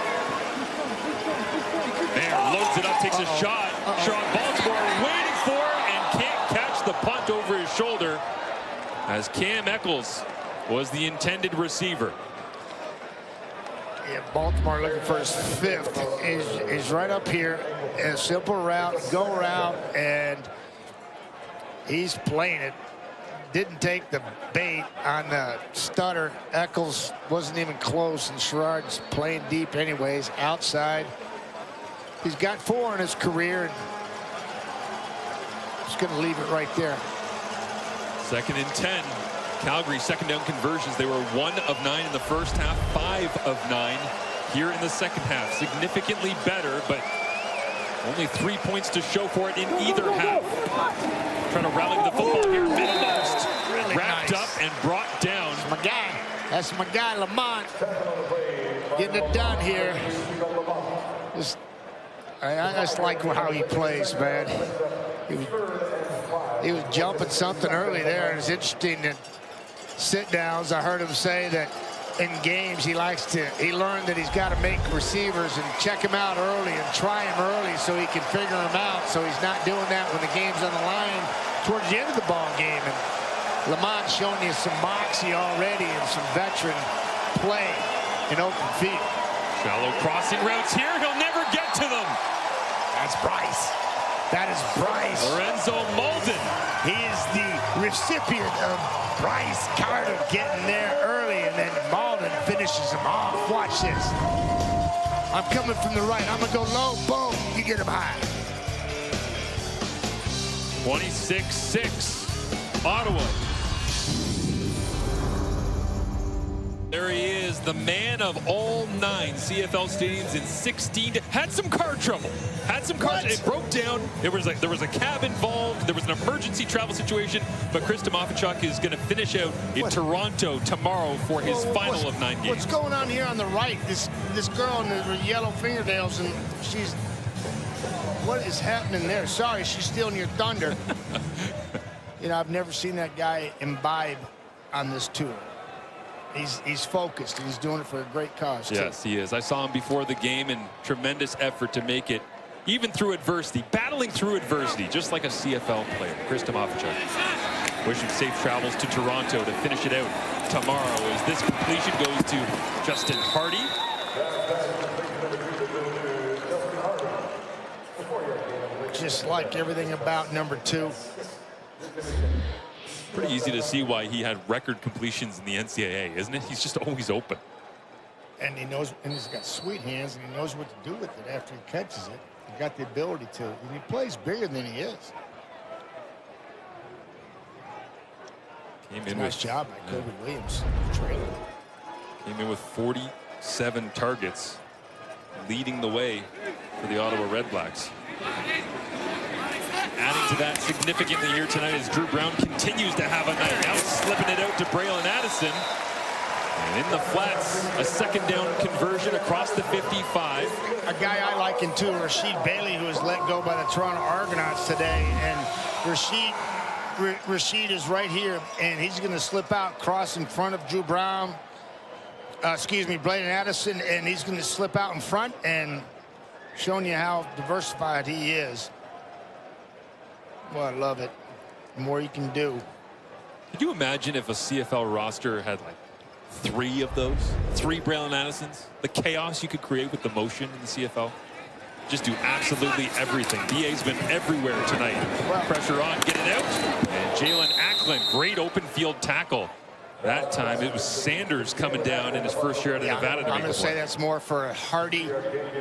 F: Mayer loads it up, takes a shot. Sean Baltimore waiting for and can't catch the punt over his shoulder as Cam Eccles was the intended receiver.
G: Yeah, Baltimore looking for his 5th. Is right up here. A simple route, go route, and he's playing it. Didn't take the bait on the stutter. Eccles wasn't even close, and Sherrard's playing deep anyways, outside. He's got 4 in his career, and just going to leave it right there.
F: 2nd and 10. Calgary second down conversions. They were 1 of 9 in the first half, 5 of 9 here in the second half. Significantly better, but only 3 points to show for it in either half. Trying to rally the football here. Middlemost
G: Really
F: wrapped
G: nice.
F: up and brought down.
G: That's my guy. That's my guy, Lamont. Getting it done here. I just like how he plays, man. He was jumping something early there, and it's interesting that sit-downs, I heard him say that in games he learned that he's got to make receivers and check him out early and try him early so he can figure him out, so he's not doing that when the game's on the line towards the end of the ball game. And Lamont's showing you some moxie already and some veteran play in open field.
F: Shallow crossing routes here. He'll never get to them.
G: That's Bryce. That is Bryce.
F: Lorenzo Malden.
G: He is the recipient of Bryce Carter getting there early, and then Malden finishes him off. Watch this. I'm coming from the right. I'm going to go low. Boom. You get him high.
F: 26-6. Ottawa. There he is, the man of all 9 CFL stadiums in 16. Had some car trouble. It broke down. There was a cab involved. There was an emergency travel situation. But Chris Tomafchuk is going to finish out in Toronto tomorrow for his final of 9 games.
G: What's going on here on the right? This girl in the yellow fingernails, and she's... What is happening there? Sorry, she's stealing your thunder. You know, I've never seen that guy imbibe on this tour. He's focused, and he's doing it for a great cause, too.
F: Yes, he is. I saw him before the game, and tremendous effort to make it, even through adversity, battling through adversity, just like a CFL player. Chris Tomafchuk. Wishing safe travels to Toronto to finish it out tomorrow as this completion goes to Justin Hardy.
G: Just like everything about number 2.
F: Pretty easy to see why he had record completions in the NCAA, isn't it? He's just always open.
G: And he knows, and he's got sweet hands, and he knows what to do with it after he catches it. He got the ability to, and he plays bigger than he is. Nice job by Kobe Williams.
F: Came in with 47 targets, leading the way for the Ottawa REDBLACKS. Adding to that significantly here tonight as Drew Brown continues to have a night. Now slipping it out to Braylon Addison. And in the flats, a second down conversion across the 55.
G: A guy I like in too, Rashid Bailey, who was let go by the Toronto Argonauts today. And Rashid is right here, and he's going to slip out, cross in front of Drew Brown. Braylon Addison, and he's going to slip out in front and showing you how diversified he is. Well, I love it. The more you can do.
F: Could you imagine if a CFL roster had like 3 of those? 3 Braylon Addisons? The chaos you could create with the motion in the CFL? Just do absolutely everything. BA's been everywhere tonight. Pressure on, get it out. And Jalen Acklin, great open field tackle. That time it was Sanders coming down in his first year out of Nevada to
G: I'm
F: make
G: going to say that's more for a Hardy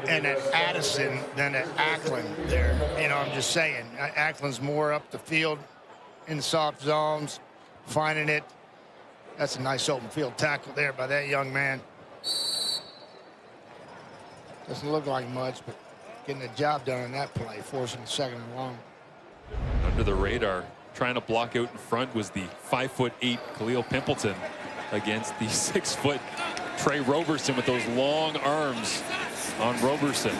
G: and an Addison than an Acklin there. You know, I'm just saying. Acklin's more up the field in soft zones, finding it. That's a nice open field tackle there by that young man. Doesn't look like much, but getting the job done on that play, forcing the second and long.
F: Under the radar, trying to block out in front was the 5'8" Khalil Pimpleton against the 6' Trey Roberson with those long arms on Roberson.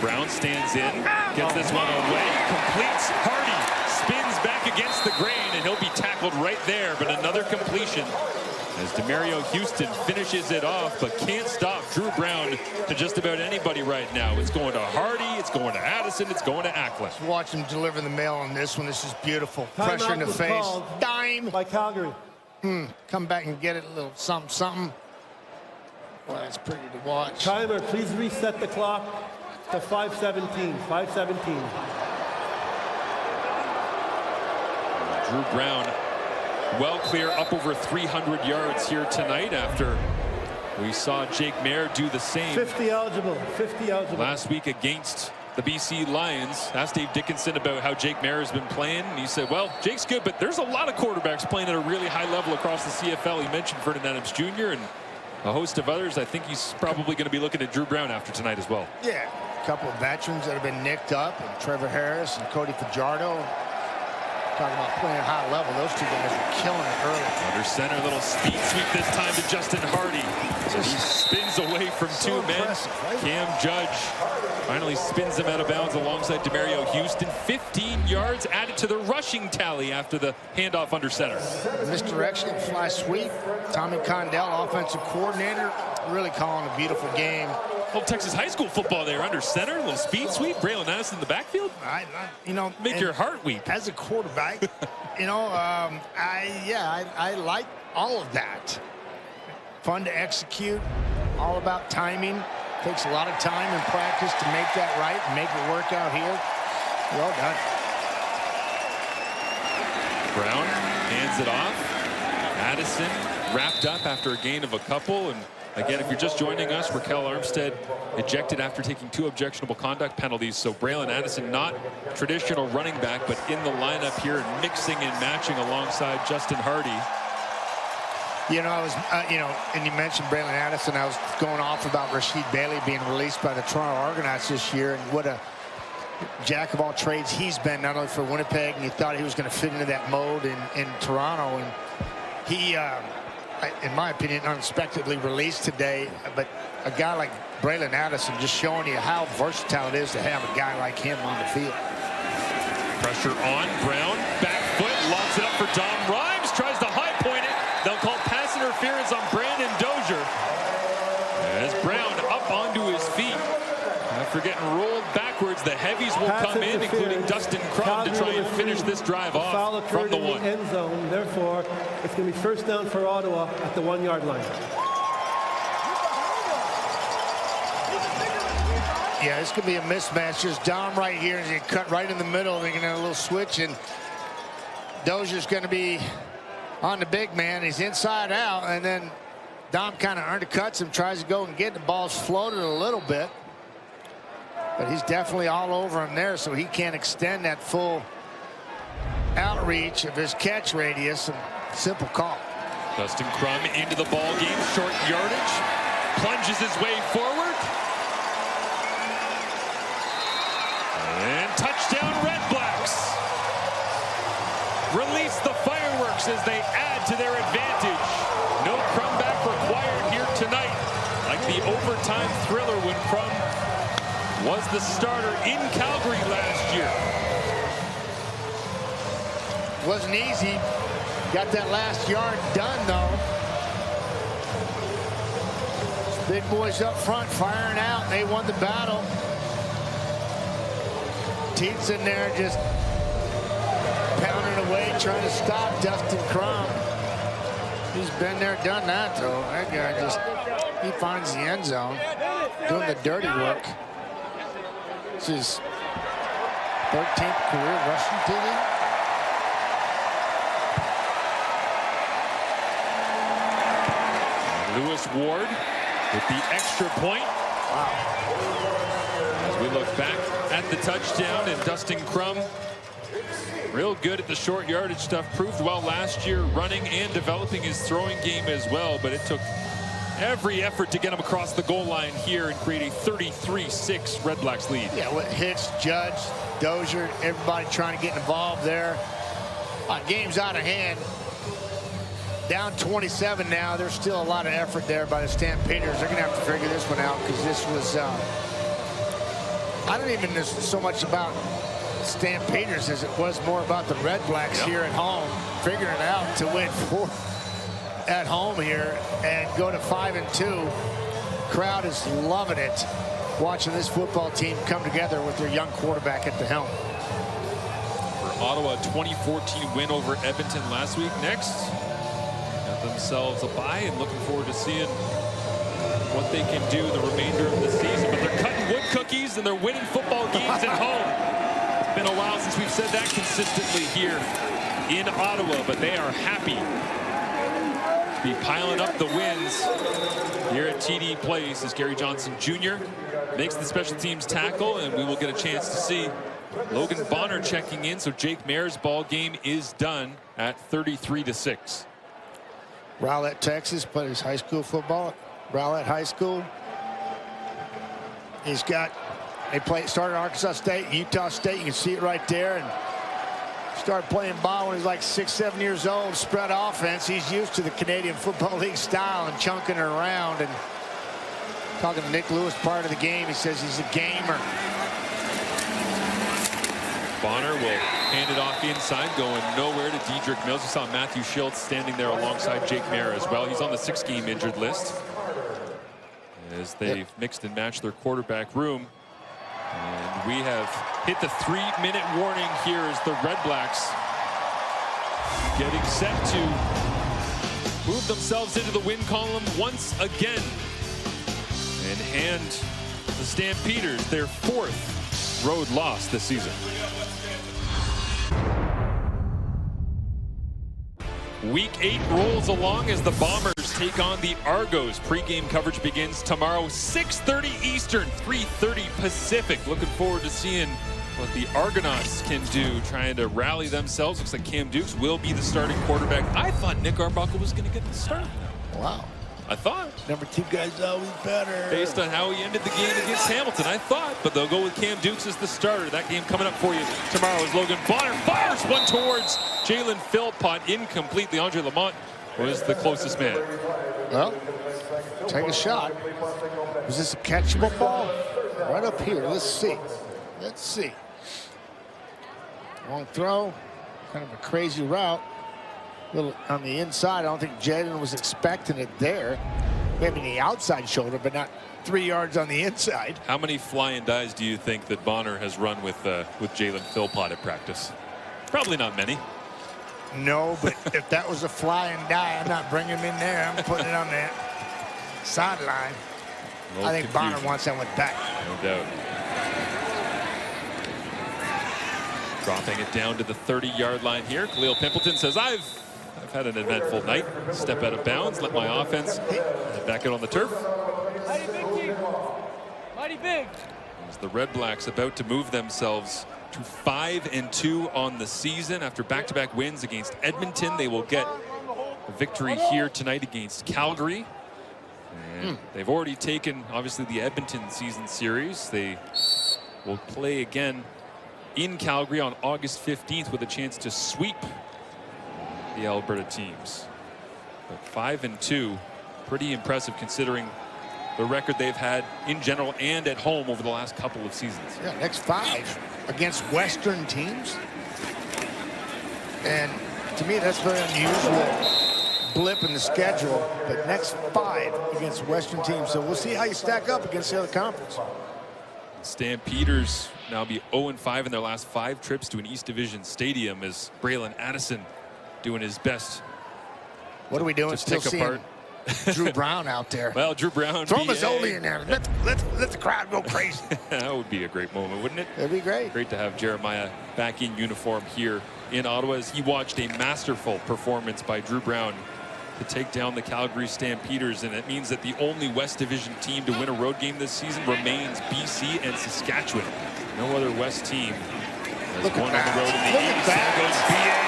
F: Brown stands in, gets this one away, completes. Hardy spins back against the grain, and he'll be tackled right there, but another completion as Demario Houston finishes it off, but can't stop Drew Brown to just about anybody right now. It's going to Hardy, it's going to Addison, it's going to Acklin.
G: Watch him deliver the mail on this one. This is beautiful. Pressure in the face. Dime.
H: By Calgary.
G: Come back and get it, a little something, something. Well, that's pretty to watch.
H: Timer, please reset the clock to 5:17. 5:17.
F: Drew Brown well clear, up over 300 yards here tonight after we saw Jake Mayer do the same.
H: 50 eligible.
F: Last week against the BC Lions. Asked Dave Dickinson about how Jake Mayer has been playing, and he said, well, Jake's good, but there's a lot of quarterbacks playing at a really high level across the CFL. He mentioned Vernon Adams Jr. and a host of others. I think he's probably going to be looking at Drew Brown after tonight as well.
G: Yeah, a couple of veterans that have been nicked up, and Trevor Harris and Cody Fajardo. Talking about playing high level, those two guys were killing it early.
F: Under center, little speed sweep this time to Justin Hardy. So he spins away from two men. Right? Cam Judge finally spins him out of bounds alongside Demario Houston. 15 yards added to the rushing tally after the handoff under center.
G: Misdirection, fly sweep. Tommy Condell, offensive coordinator, really calling a beautiful game.
F: Old Texas high school football there, under center, a little speed sweep. Braylon Addison in the backfield. Make your heart weep.
G: As a quarterback, I like all of that. Fun to execute, all about timing. Takes a lot of time and practice to make that right and make it work out here. Well done.
F: Brown hands it off. Addison wrapped up after a gain of a couple. And again, if you're just joining us, Raquel Armstead ejected after taking 2 objectionable conduct penalties. So Braylon Addison, not traditional running back, but in the lineup here and mixing and matching alongside Justin Hardy.
G: You know, I was, and you mentioned Braylon Addison. I was going off about Rasheed Bailey being released by the Toronto Argonauts this year, and what a jack of all trades he's been, not only for Winnipeg, and you thought he was going to fit into that mode in Toronto. And he, in my opinion, unexpectedly released today. But a guy like Braylon Addison just showing you how versatile it is to have a guy like him on the field.
F: Pressure on. Brown, back foot, lobs it up for Dom Rhymes, tries to high point it. They'll call pass interference on Brandon Dozier. As Brown up onto his feet. After getting rolled backwards, the heavies will come in, including Dustin Crum, to try and finish this drive off from the 1.
H: End zone. Therefore, it's going to be first down for Ottawa at the 1-yard line.
G: Yeah, this could be a mismatch. There's Dom right here, and you cut right in the middle. They're going to have a little switch, and Dozier's going to be on the big man. He's inside out, and then Dom kind of undercuts him, tries to go and get the ball's floated a little bit. But he's definitely all over him there, so he can't extend that full outreach of his catch radius. And simple call.
F: Dustin Crum into the ball game, short yardage, plunges his way forward. And touchdown REDBLACKS. Release the fireworks as they add to their advantage. No Crum back required here tonight. Like the overtime thriller when Crum was the starter in Calgary last year.
G: Wasn't easy. Got that last yard done, though. Big boys up front firing out, and they won the battle. Teats in there just pounding away, trying to stop Dustin Crum. He's been there, done that, though. That guy just, he finds the end zone, doing the dirty work. This is 13th career rushing TD.
F: Lewis Ward with the extra point.
G: Wow.
F: As we look back at the touchdown, and Dustin Crum, real good at the short yardage stuff, proved well last year, running and developing his throwing game as well, but it took every effort to get him across the goal line here and create a 33-6 REDBLACKS lead.
G: Yeah, with Hitch, Judge, Dozier, everybody trying to get involved there. Game's out of hand. Down 27 now. There's still a lot of effort there by the Stampeders. They're going to have to figure this one out, because this was, I don't even know so much about Stampeders as it was more about the REDBLACKS here at home, figuring it out to win 4 at home here and go to 5-2. Crowd is loving it, watching this football team come together with their young quarterback at the helm.
F: For Ottawa, 2014 win over Edmonton last week. Next, got themselves a bye, and looking forward to seeing what they can do the remainder of the season. But they're cutting wood cookies and they're winning football games at home. It's been a while since we've said that consistently here in Ottawa, but they are happy be piling up the wins here at TD Place as Gary Johnson Jr. makes the special teams tackle, and we will get a chance to see Logan Bonner checking in. So Jake Mayer's ball game is done at 33-6.
G: Rowlett, Texas, played his high school football at Rowlett High School. He's got, started Arkansas State, Utah State. You can see it right there. And started playing ball when he was like 6, 7 years old. Spread offense. He's used to the Canadian Football League style and chunking it around. And talking to Nick Lewis prior to the game, he says he's a gamer.
F: Bonner will hand it off inside, going nowhere to Dedrick Mills. You saw Matthew Schultz standing there alongside Jake Mayer as well. He's on the 6-game injured list as they've mixed and matched their quarterback room. And we have hit the 3-minute warning here as the REDBLACKS getting set to move themselves into the win column once again and hand the Stampeders their 4th road loss this season. Week 8 rolls along as the Bombers take on the Argos. Pre-game coverage begins tomorrow, 6:30 Eastern, 3:30 Pacific. Looking forward to seeing what the Argonauts can do, trying to rally themselves. Looks like Cam Dukes will be the starting quarterback. I thought Nick Arbuckle was going to get the start.
G: Wow.
F: I thought.
G: Number 2 guy's always better.
F: Based on how he ended the game against Hamilton, I thought. But they'll go with Cam Dukes as the starter. That game coming up for you tomorrow as Logan Bonner fires one towards Jalen Philpott. Incomplete. Leandre Lamont was the closest man.
G: Well, take a shot. Was this a catchable ball? Right up here. Let's see. Let's see. Long throw. Kind of a crazy route. Little on the inside. I don't think Jalen was expecting it there. Maybe the outside shoulder, but not 3 yards on the inside.
F: How many fly and dies do you think that Bonner has run with Jalen Philpott at practice? Probably not many.
G: No, but if that was a fly and die, I'm not bringing him in there. I'm putting it on that sideline. I think Bonner wants that one back.
F: No doubt. Dropping it down to the 30-yard line here. Khalil Pimpleton says, I've had an eventful night. Step out of bounds, let my offense back out on the turf.
A: Mighty big team. Mighty big.
F: As the Red Blacks about to move themselves to 5-2 on the season after back-to-back wins against Edmonton. They will get a victory here tonight against Calgary. And they've already taken, obviously, the Edmonton season series. They will play again in Calgary on August 15th with a chance to sweep the Alberta teams. But 5-2, pretty impressive considering the record they've had in general and at home over the last couple of seasons.
G: Yeah, next 5 against Western teams. And to me, that's very unusual blip in the schedule. But next 5 against Western teams. So we'll see how you stack up against the other conference.
F: Stampeders now be 0-5 in their last 5 trips to an East Division stadium as Braylon Addison doing his best.
G: What are we doing?
F: To
G: Still
F: pick
G: seeing
F: apart
G: Drew Brown out there.
F: Well, Drew Brown.
G: Throw Mazzoli in there. Let the crowd go crazy.
F: That would be a great moment, wouldn't it?
G: It'd be great.
F: Great to have Jeremiah back in uniform here in Ottawa as he watched a masterful performance by Drew Brown to take down the Calgary Stampeders, and it means that the only West Division team to win a road game this season remains BC and Saskatchewan. No other West team has won on the road in the East. There goes BA.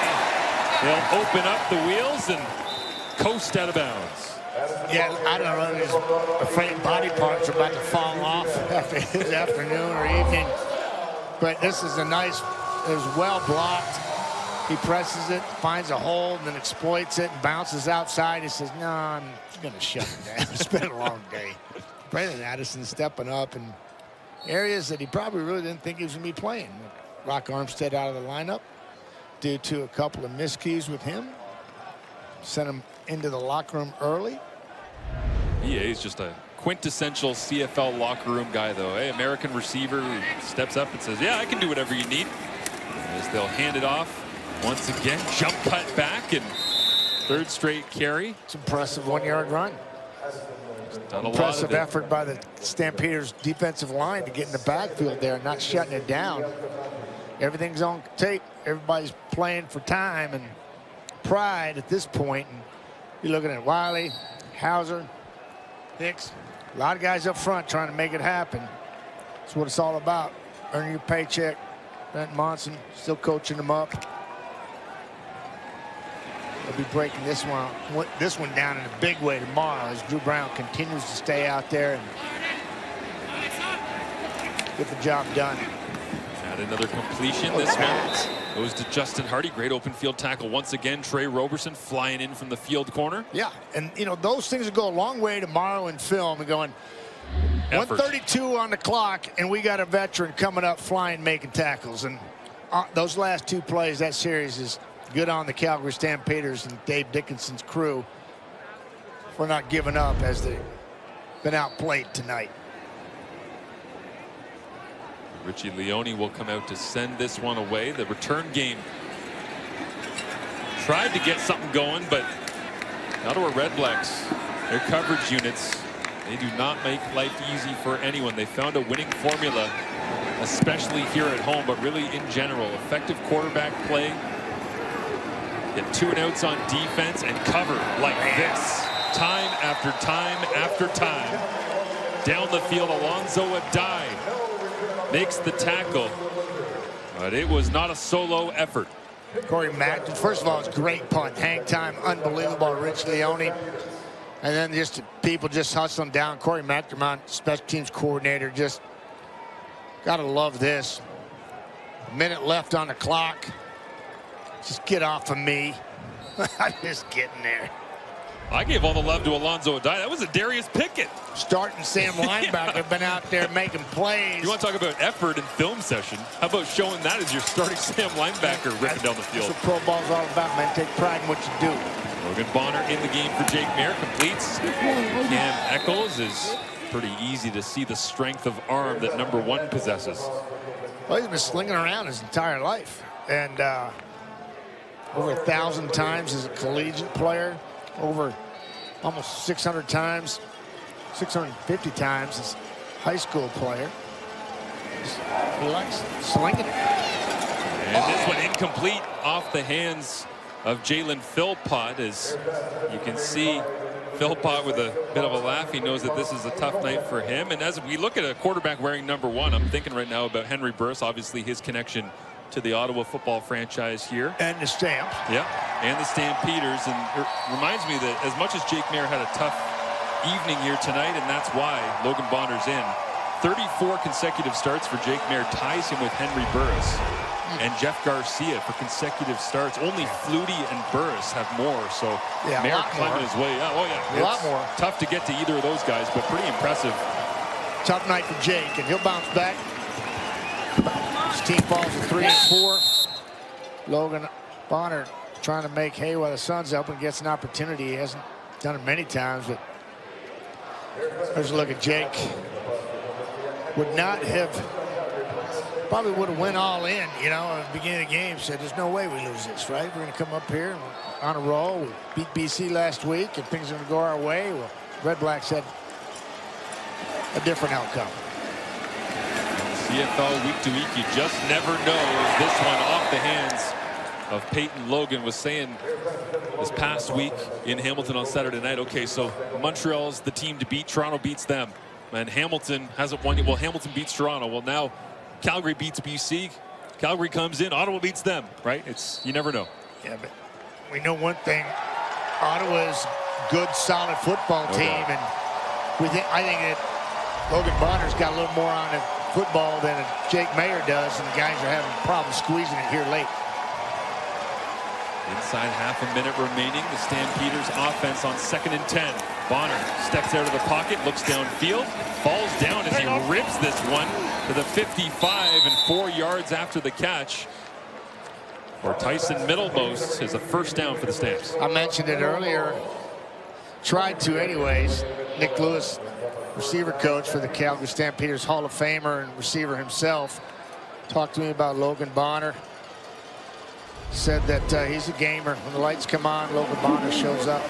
F: They'll open up the wheels and coast out of bounds.
G: Yeah, I don't know if his afraid body parts are about to fall off after his afternoon or evening. But this is a nice, it was well blocked. He presses it, finds a hole, and then exploits it, and bounces outside. He says, no, I'm going to shut it down. It's been a long day. Braylon Addison stepping up in areas that he probably really didn't think he was going to be playing. Rock Armstead out of the lineup due to a couple of miscues with him. Sent him into the locker room early.
F: BA is just a quintessential CFL locker room guy, though. Hey, American receiver who steps up and says, yeah, I can do whatever you need. As they'll hand it off. Once again, jump cut back and 3rd straight carry.
G: It's impressive 1-yard run.
F: Done a
G: Impressive
F: lot of
G: effort by the Stampeders defensive line to get in the backfield there, not shutting it down. Everything's on tape. Everybody's playing for time and pride at this point. And you're looking at Wiley, Hauser, Hicks, a lot of guys up front trying to make it happen. That's what it's all about. Earning your paycheck. Brent Monson still coaching them up. They'll be breaking this one down in a big way tomorrow as Drew Brown continues to stay out there and get the job done.
F: Had another completion. This one goes to Justin Hardy. Great open field tackle once again. Trey Roberson flying in from the field corner.
G: Yeah, and you know those things will go a long way tomorrow in film and going.
F: Effort.
G: 1:32 on the clock, and we got a veteran coming up flying, making tackles. And those last 2 plays, that series is good on the Calgary Stampeders and Dave Dickinson's crew for not giving up as they've been outplayed tonight.
F: Richie Leone will come out to send this one away. The return game tried to get something going, but Ottawa REDBLACKS, their coverage units, they do not make life easy for anyone. They found a winning formula, especially here at home, but really in general. Effective quarterback play, Get 2 and outs on defense and cover like this. Time after time after time. Down the field, Alonzo Adai makes the tackle. But it was not a solo effort.
G: Corey Mack, first of all, it's a great punt. Hang time, unbelievable. Rich Leone. And then just people just hustling down. Corey McDermott, special teams coordinator, just gotta love this. A minute left on the clock. Just get off of me. I'm just getting there.
F: I gave all the love to Alonzo Adai. That was a Darius Pickett.
G: Starting Sam linebacker, been out there making plays.
F: You want to talk about effort in film session? How about showing that as your starting Sam linebacker ripping down the field?
G: That's what pro ball's all about, man. Take pride in what you do.
F: Logan Bonner in the game for Jake Maier, completes. Cam Eccles is pretty easy to see the strength of arm that number 1 possesses.
G: Well, he's been slinging around his entire life. And over 1,000 times as a collegiate player, over almost 600 times, 650 times as a high school player. He likes slinging it.
F: And this one incomplete off the hands of Jalen Philpott. As you can see, Philpott with a bit of a laugh. He knows that this is a tough night for him. And as we look at a quarterback wearing number 1, I'm thinking right now about Henry Burris, obviously his connection to the Ottawa football franchise here.
G: And the Stamps.
F: Yeah, and the Stampeders. And it reminds me that as much as Jake Maier had a tough evening here tonight, and that's why Logan Bonner's in. 34 consecutive starts for Jake Maier ties him with Henry Burris and Jeff Garcia for consecutive starts. Only Flutie and Burris have more, so
G: yeah,
F: Maier climbing his way up. Oh yeah,
G: a lot more.
F: Tough to get to either of those guys, but pretty impressive.
G: Tough night for Jake, and he'll bounce back. His team falls to 3 and 4. Logan Bonner trying to make hay while the sun's up and gets an opportunity. He hasn't done it many times, but there's a look at Jake. Would not have, probably would have went all in, you know, at the beginning of the game. Said, there's no way we lose this, right? We're going to come up here and we're on a roll. We beat BC last week and things are going to go our way. Well, Red Blacks had a different outcome.
F: CFL week to week, you just never know. This one off the hands of Peyton Logan. Was saying this past week in Hamilton on Saturday night, okay, so Montreal's the team to beat. Toronto beats them. And Hamilton hasn't won yet. Well, Hamilton beats Toronto. Well, now Calgary beats BC. Calgary comes in. Ottawa beats them, right? It's, you never know.
G: Yeah, but we know one thing. Ottawa's good, solid football team. And I think that Logan Bonner's got a little more on it football than Jake Maier does, and the guys are having problems squeezing it here late.
F: Inside half a minute remaining. The Stampeders offense on 2nd and 10. Bonner steps out of the pocket, looks downfield, falls down as he rips this one to the 55 and 4 yards after the catch. For Tyson Middlemost is a first down for the Stamps.
G: I mentioned it earlier. Tried to anyways. Nick Lewis, receiver coach for the Calgary Stampeders, Hall of Famer and receiver himself, talked to me about Logan Bonner. Said that he's a gamer. When the lights come on, Logan Bonner shows up.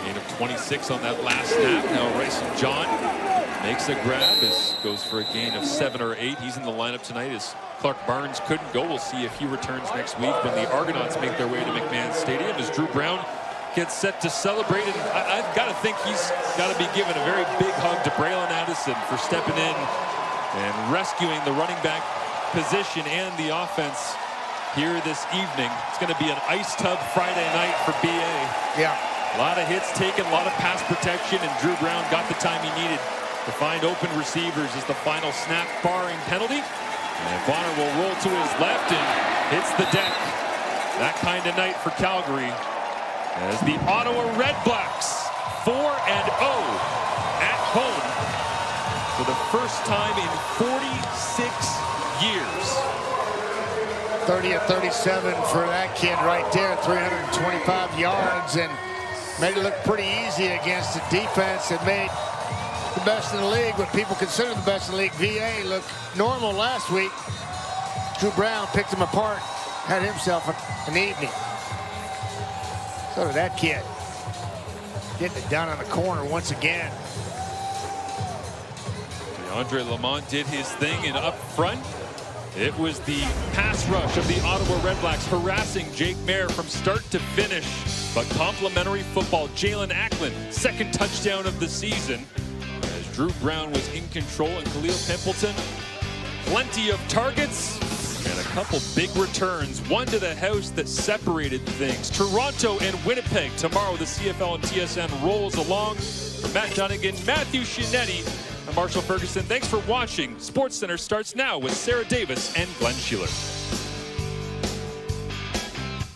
F: Gain of 26 on that last snap. Now Rayson John makes a grab. Goes for a gain of 7 or 8. He's in the lineup tonight as Clark Barnes couldn't go. We'll see if he returns next week when the Argonauts make their way to McMahon Stadium as Drew Brown gets set to celebrate. And I've got to think he's got to be given a very big hug to Braylon Addison for stepping in and rescuing the running back position and the offense here this evening. It's going to be an ice tub Friday night for BA.
G: Yeah.
F: A lot of hits taken, a lot of pass protection, and Drew Brown got the time he needed to find open receivers as the final snap, barring penalty. And Bonner will roll to his left and hits the deck. That kind of night for Calgary as the Ottawa REDBLACKS 4-0 at home for the first time in 46 years.
G: 30 of 37 for that kid right there, 325 yards, and made it look pretty easy against a defense that made the best in the league, what people consider the best in the league, VA, look normal last week. Drew Brown picked him apart, had himself an evening. So did that kid. Getting it down on the corner once again.
F: Andre Lamont did his thing, and up front, It was the pass rush of the Ottawa REDBLACKS harassing Jake Maier from start to finish. But complimentary football, Jalen Acklin, second touchdown of the season. As Drew Brown was in control and Khalil Pimpleton, plenty of targets and a couple big returns. One to the house that separated things. Toronto and Winnipeg tomorrow. The CFL and TSN rolls along. For Matt Dunnigan, Matthew Shinetti, I'm Marshall Ferguson. Thanks for watching. SportsCenter starts now with Sarah Davis and Glenn Sheeler.